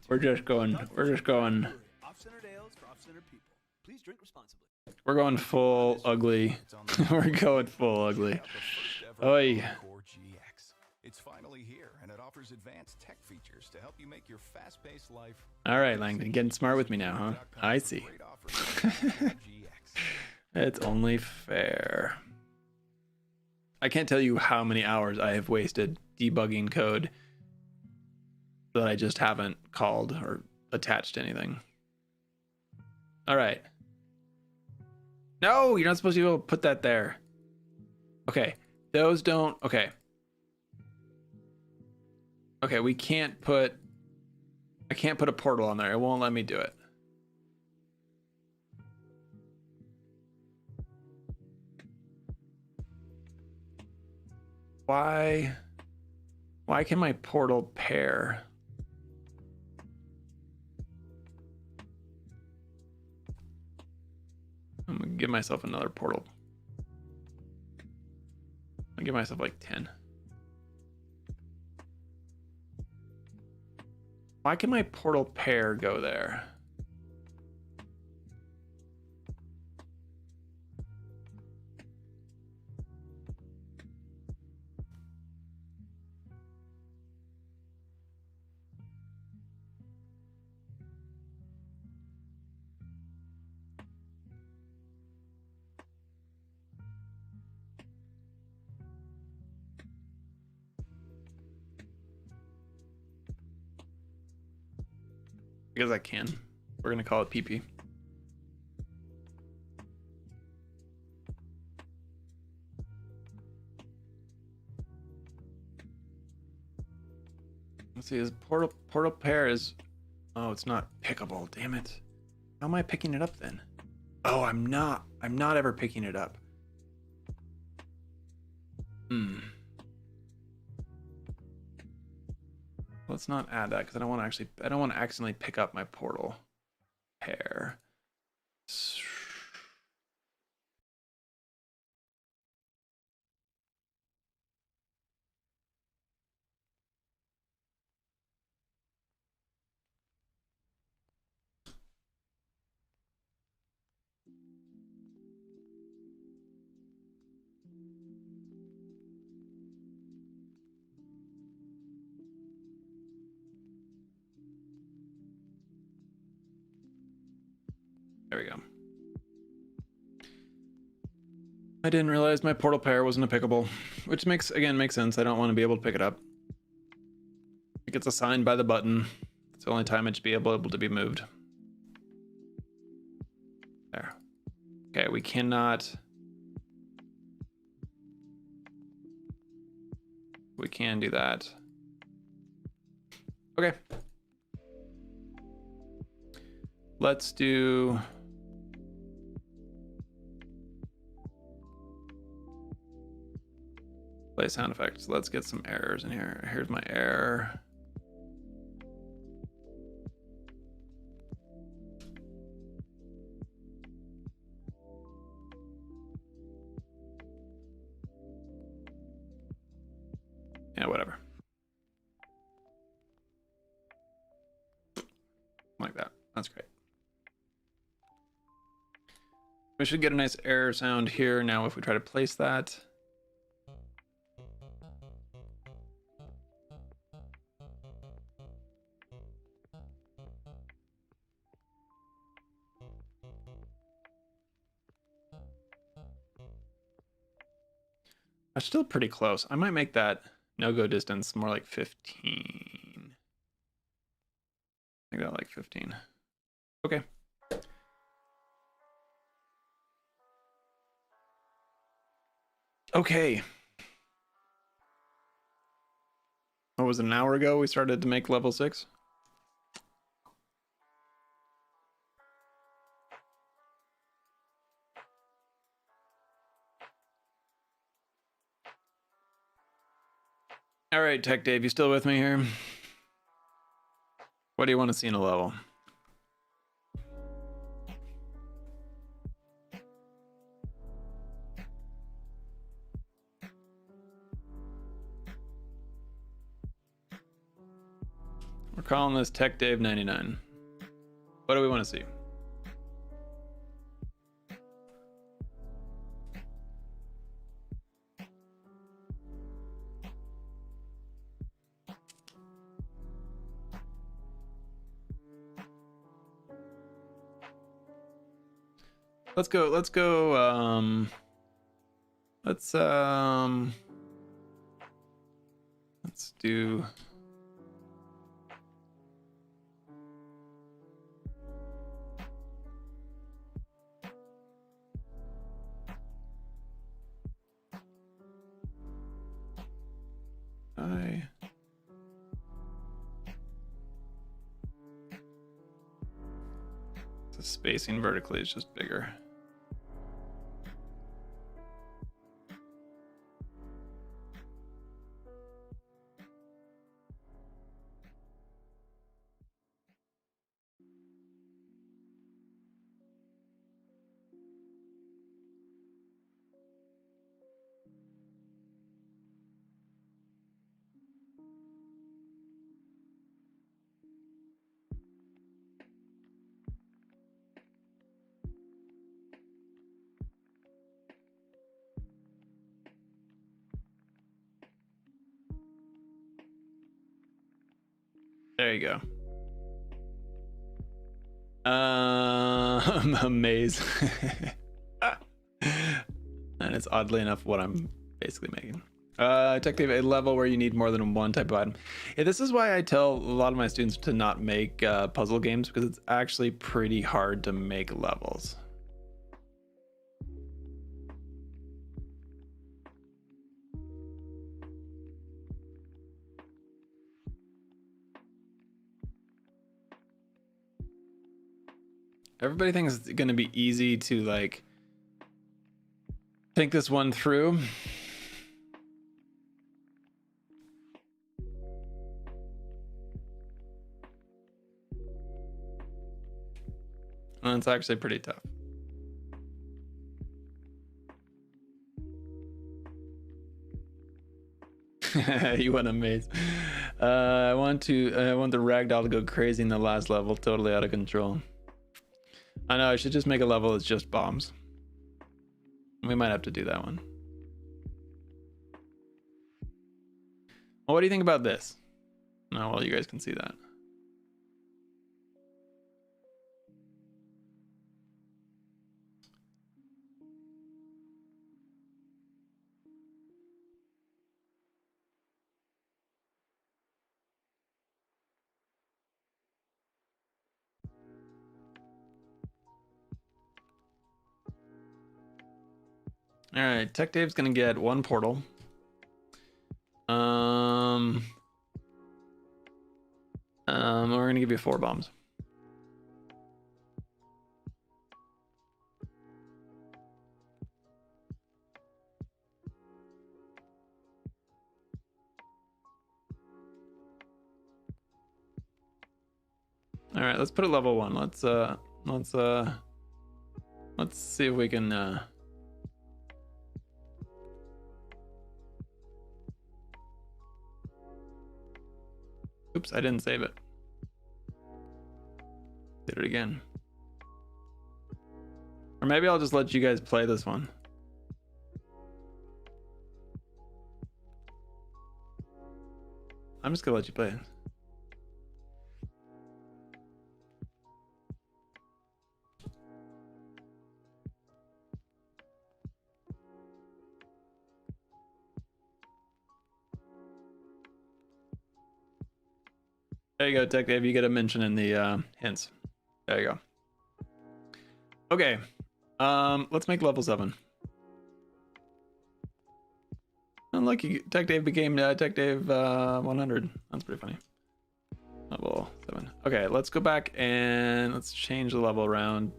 We're just going. Off-centered ales for off-centered people. Please drink responsibly. We're going full ugly. We're going full ugly. Oi. It's finally here, and it offers advanced tech features to help you make your fast-paced life. All right, Langdon, getting smart with me now, huh? I see. It's only fair. I can't tell you how many hours I have wasted debugging code that I just haven't called or attached to anything. All right. No, you're not supposed to be able to put that there. Okay, those don't. Okay. Okay, we can't put. I can't put a portal on there. It won't let me do it. Why can my portal pair? I'm gonna give myself another portal. I'll give myself like 10. Why can my portal pair go there? Because I can. We're gonna call it PP. Let's see, his portal pair is. Oh, it's not pickable. Damn it. How am I picking it up then? Oh, I'm not ever picking it up. Let's not add that because I don't want to accidentally pick up my portal pair. There we go. I didn't realize my portal pair wasn't a pickable, which makes sense. I don't want to be able to pick it up. It gets assigned by the button. It's the only time it should be able to be moved. There. Okay, we cannot. We can do that. Okay. Let's do. Play sound effects. Let's get some errors in here. Here's my error. Yeah, whatever. Like that. That's great. We should get a nice air sound here now if we try to place that. That's still pretty close. I might make that no-go distance more like 15. Make that like 15. Okay. Okay. What was it, an hour ago we started to make level 6? All right, Tech Dave, you still with me here? What do you want to see in a level? We're calling this Tech Dave 99. What do we want to see? Let's go, let's do the spacing vertically is just bigger. There you go. Amaze. And it's oddly enough what I'm basically making. Technically a level where you need more than one type of item. Yeah, this is why I tell a lot of my students to not make puzzle games, because it's actually pretty hard to make levels. Everybody thinks it's going to be easy to like think this one through. And it's actually pretty tough. You want a maze? I want the ragdoll to go crazy in the last level, totally out of control. I know, I should just make a level that's just bombs. We might have to do that one. Well, what do you think about this? Oh, well, you guys can see that. All right, Tech Dave's gonna get one portal. We're gonna give you 4 bombs. All right, let's put it level 1. Let's see if we can. Oops, I didn't save it. Did it again. Or maybe I'll just let you guys play this one. I'm just gonna let you play it. There you go, Tech Dave. You get a mention in the hints. There you go. Okay. Let's make level 7. Unlucky Tech Dave became Tech Dave 100. That's pretty funny. Level 7. Okay, let's go back and let's change the level around.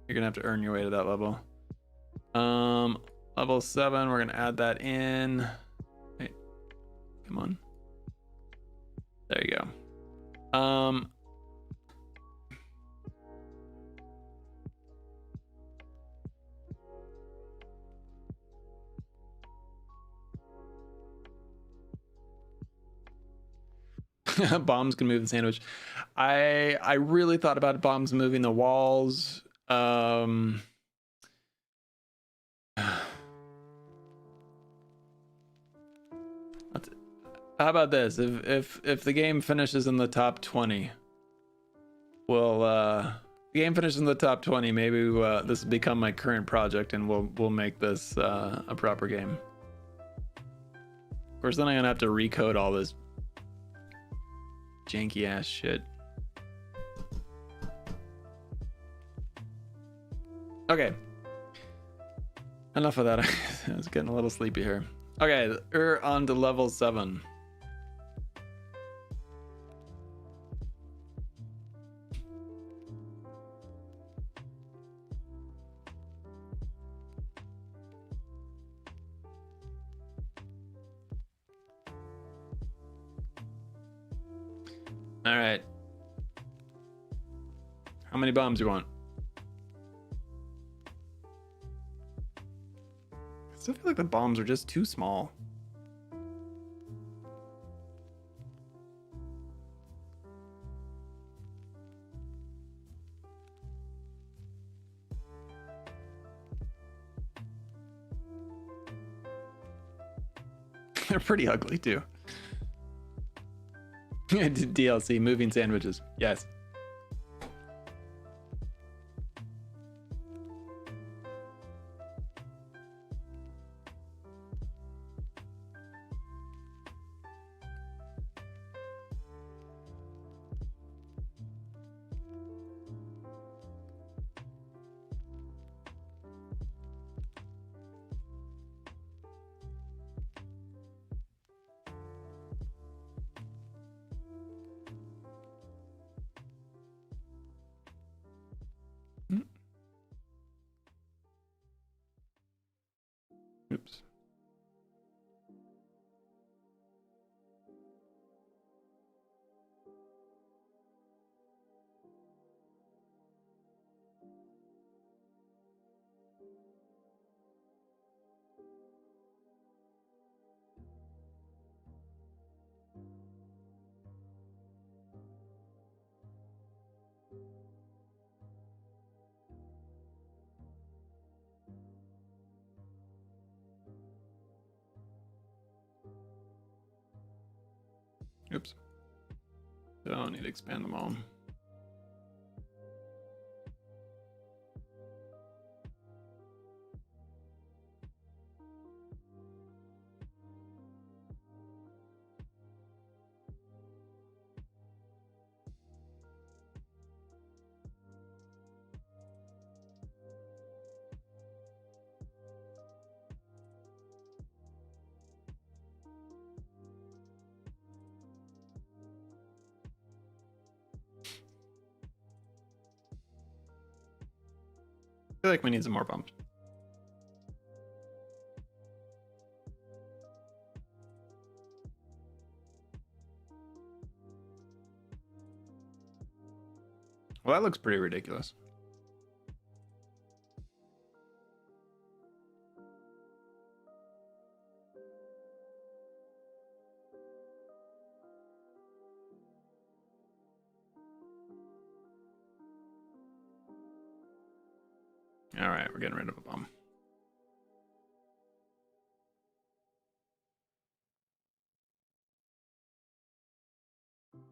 You're gonna have to earn your way to that level. Level 7, we're gonna add that in. Hey, come on. There you go. Bombs can move the sandwich. I really thought about bombs moving the walls. How about this? If the game finishes in the top 20, well, the game finishes in the top 20. Maybe this will become my current project, and we'll make this a proper game. Of course, then I'm gonna have to recode all this janky ass shit. Okay. Enough of that. I was getting a little sleepy here. Okay, we're on to level 7. All right. How many bombs you want? I still feel like the bombs are just too small. They're pretty ugly too. DLC, moving sandwiches. Yes. Oops. Oops. Don't need to expand them all. I feel like we need some more bombs. Well, that looks pretty ridiculous. All right, we're getting rid of a bomb.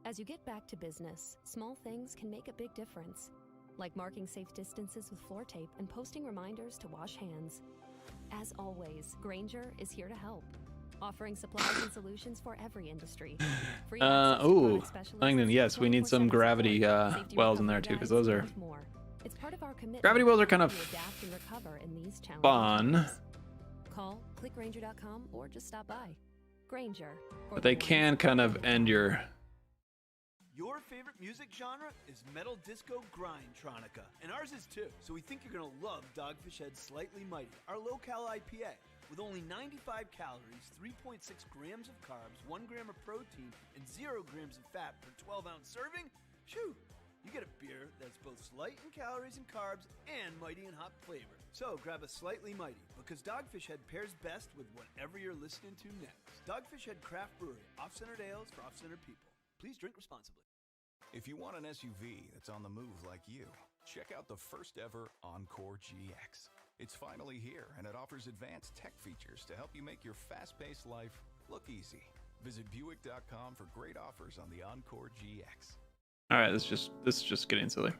As you get back to business, small things can make a big difference, like marking safe distances with floor tape and posting reminders to wash hands. As always, Grainger is here to help, offering supplies and solutions for every industry. Free access to Oh, product specialists, Langdon, yes, we need some 24/7 gravity support, safety wells in there recovery too, because guides, those are and more. It's part of our commitment gravity wells are to kind help of you adapt and recover in these challenging fun, times. Call clickgrainger.com or just stop by. Grainger. but they can kind of end your. Your favorite music genre is metal disco grindtronica, and ours is too. So we think you're gonna love Dogfish Head's Slightly Mighty, our low-cal IPA. With only 95 calories, 3.6 grams of carbs, 1 gram of protein, and 0 grams of fat per 12-ounce serving, shoo! You get a beer that's both slight in calories and carbs and mighty in hop flavor. So grab a Slightly Mighty, because Dogfish Head pairs best with whatever you're listening to next. Dogfish Head Craft Brewery, off-centered ales for off-centered people. Please drink responsibly. If you want an SUV that's on the move like you, check out the first ever Encore GX. It's finally here, and it offers advanced tech features to help you make your fast-paced life look easy. Visit Buick.com for great offers on the Encore GX. All right, this is just getting silly.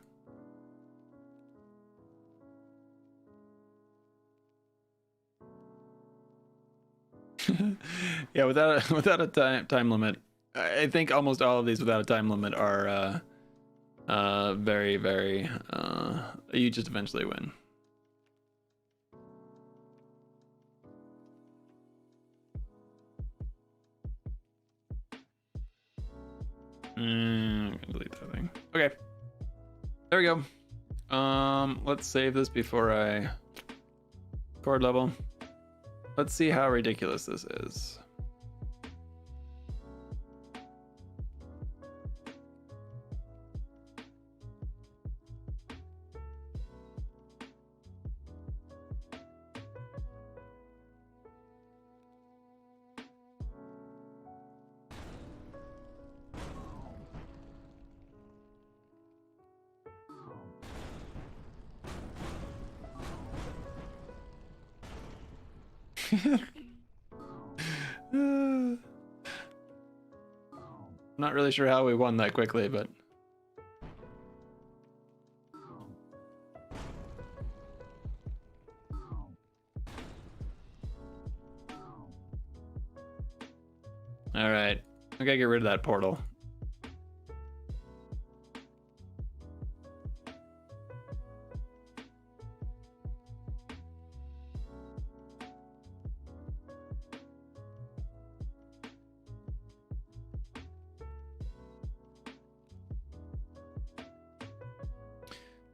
Yeah, without a time limit, I think almost all of these without a time limit are very, very you just eventually win. I'm gonna delete that thing. Okay, there we go. Let's save this before I record level. Let's see how ridiculous this is. Not really sure how we won that quickly, but all right, I gotta get rid of that portal.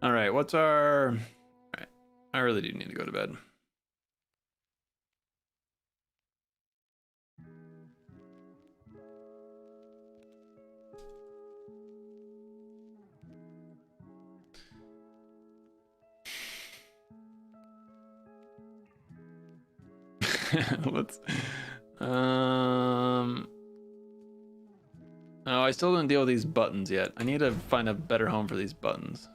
All right, what's our... All right, I really do need to go to bed. Let's... Oh, I still didn't deal with these buttons yet. I need to find a better home for these buttons.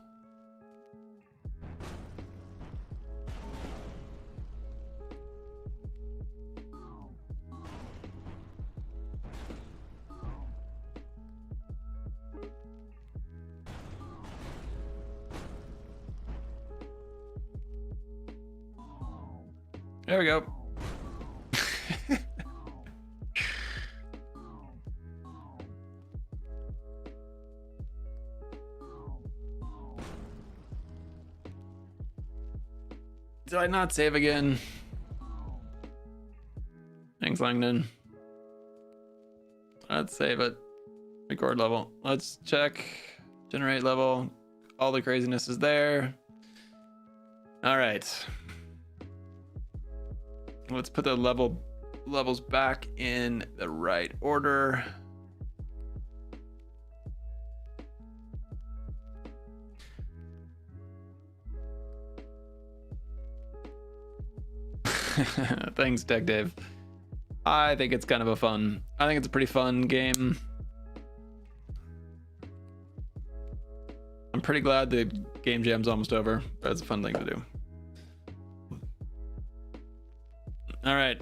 There we go. Did I not save again? Thanks, Langdon. Let's save it. Record level. Let's check. Generate level. All the craziness is there. All right. Let's put the levels back in the right order. Thanks, Tech Dave. I think it's kind of I think it's a pretty fun game. I'm pretty glad the game jam's almost over, but it's a fun thing to do. All right.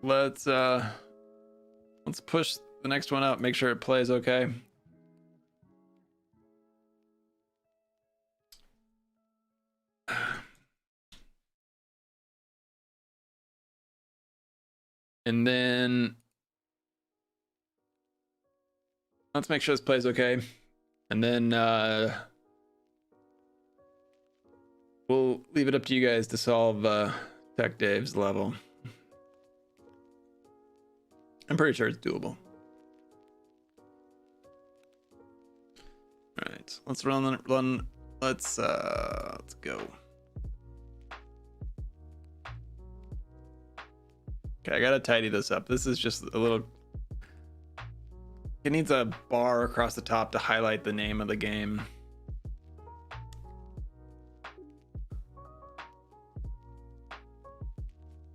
Let's push the next one up. Make sure it plays okay. And then let's make sure this plays okay. And then we'll leave it up to you guys to solve Tech Dave's level. I'm pretty sure it's doable. All right, let's run. Let's go. Okay, I gotta tidy this up. This is just a little. It needs a bar across the top to highlight the name of the game.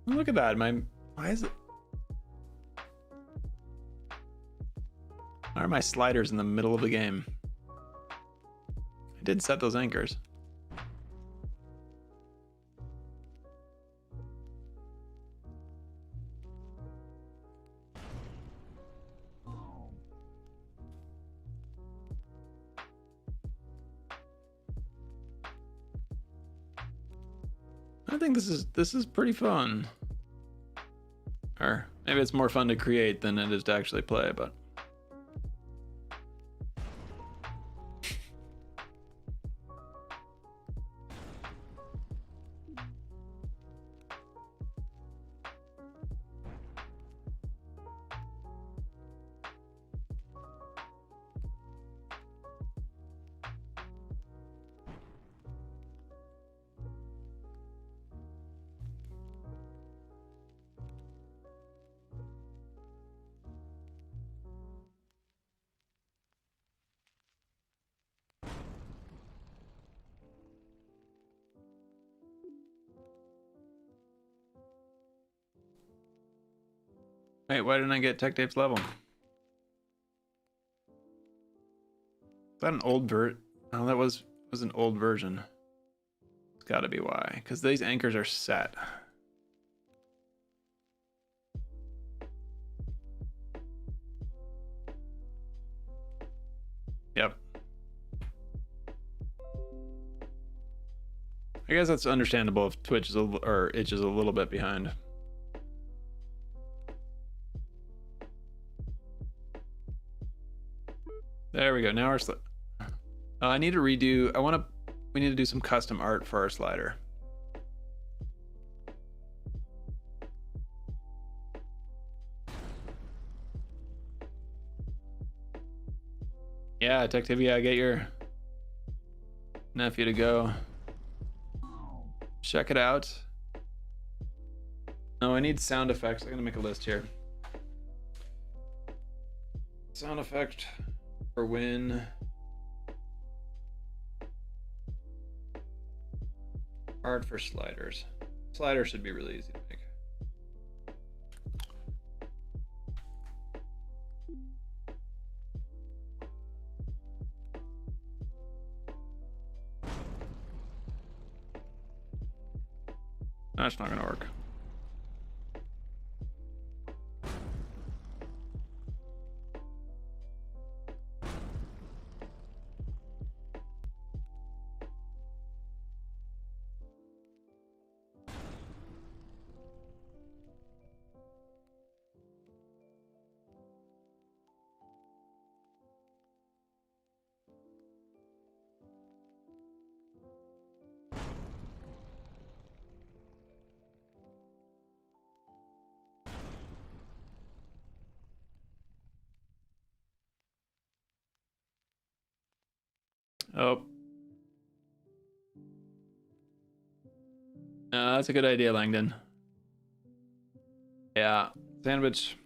Look at that. Why is it? Why are my sliders in the middle of the game? I did set those anchors. I think this is pretty fun. Or maybe it's more fun to create than it is to actually play, but wait, why didn't I get Tech Dave's level? Is that an old Oh, that was an old version. It's gotta be why, because these anchors are set. Yep. I guess that's understandable if Twitch is or Itch is a little bit behind. There we go. Now our I need to redo. We need to do some custom art for our slider. Yeah, Detective. Yeah, get your nephew to go check it out. No, I need sound effects. I'm gonna make a list here. Sound effect for win. Art for sliders. Sliders should be really easy to make. That's not gonna work. Oh. That's a good idea, Langdon. Yeah, sandwich.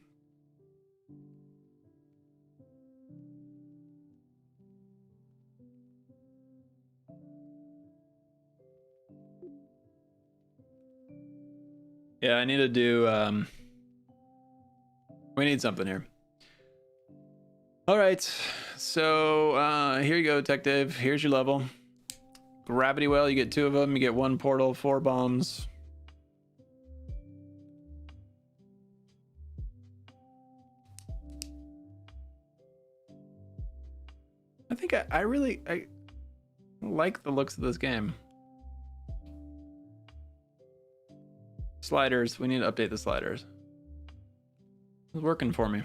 Yeah, I need to do, we need something here. All right, so here you go, Tech Dave. Here's your level. Gravity well, you get 2 of them. You get 1 portal, 4 bombs. I think I really like the looks of this game. Sliders, we need to update the sliders. It's working for me.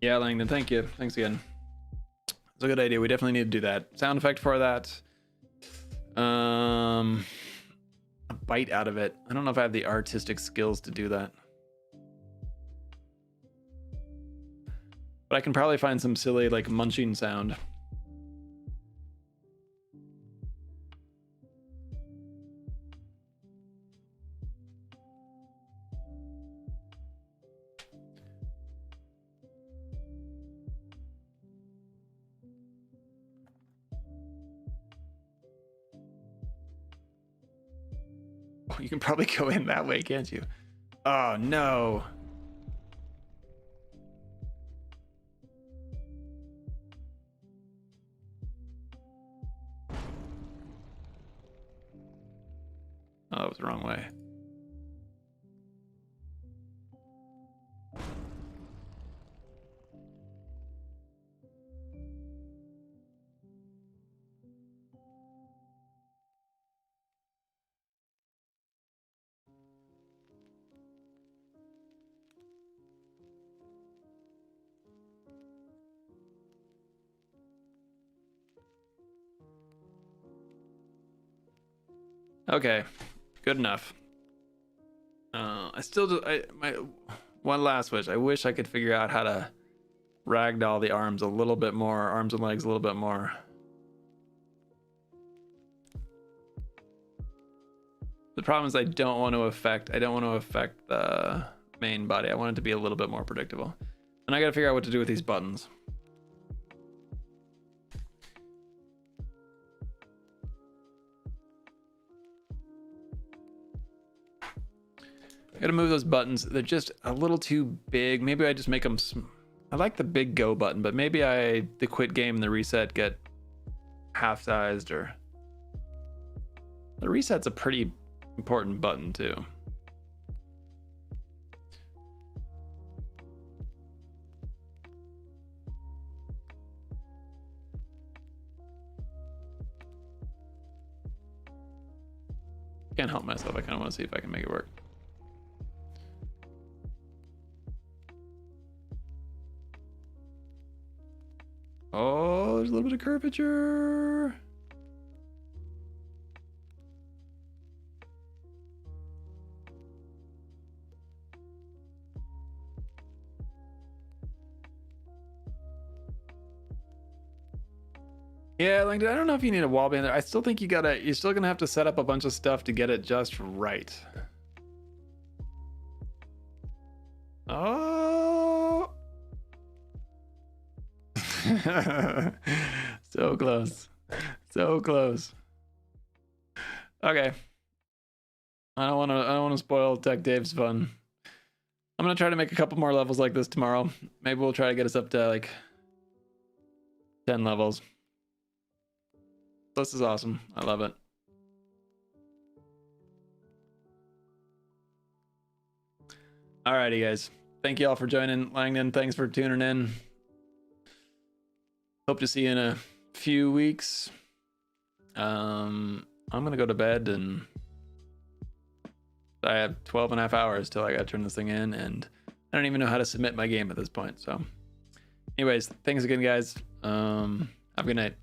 Yeah, Langdon, thank you. Thanks again. It's a good idea. We definitely need to do that. Sound effect for that. A bite out of it. I don't know if I have the artistic skills to do that. But I can probably find some silly, like, munching sound. Oh, you can probably go in that way, can't you? Oh, no. Oh, that was the wrong way. Okay, good enough. I still do. My one last wish. I wish I could figure out how to ragdoll the arms a little bit more, arms and legs a little bit more. The problem is I don't want to affect the main body. I want it to be a little bit more predictable, and I got to figure out what to do with these buttons. I gotta move those buttons. They're just a little too big. Maybe I just make them. I like the big go button, but maybe the quit game and the reset get half sized, or the reset's a pretty important button too. Can't help myself. I kind of want to see if I can make it work. Oh, there's a little bit of curvature. Yeah, Langdon, I don't know if you need a wall band there. I still think you're still gonna have to set up a bunch of stuff to get it just right. Oh. So close. So close. Okay. I don't want to spoil Tech Dave's fun. I'm going to try to make a couple more levels like this tomorrow. Maybe we'll try to get us up to like 10 levels. This is awesome. I love it. Alrighty, guys. Thank you all for joining. Langdon, thanks for tuning in. Hope to see you in a few weeks. I'm gonna go to bed, and I have 12.5 hours till I gotta turn this thing in, and I don't even know how to submit my game at this point. So anyways, thanks again, guys. Have a good night.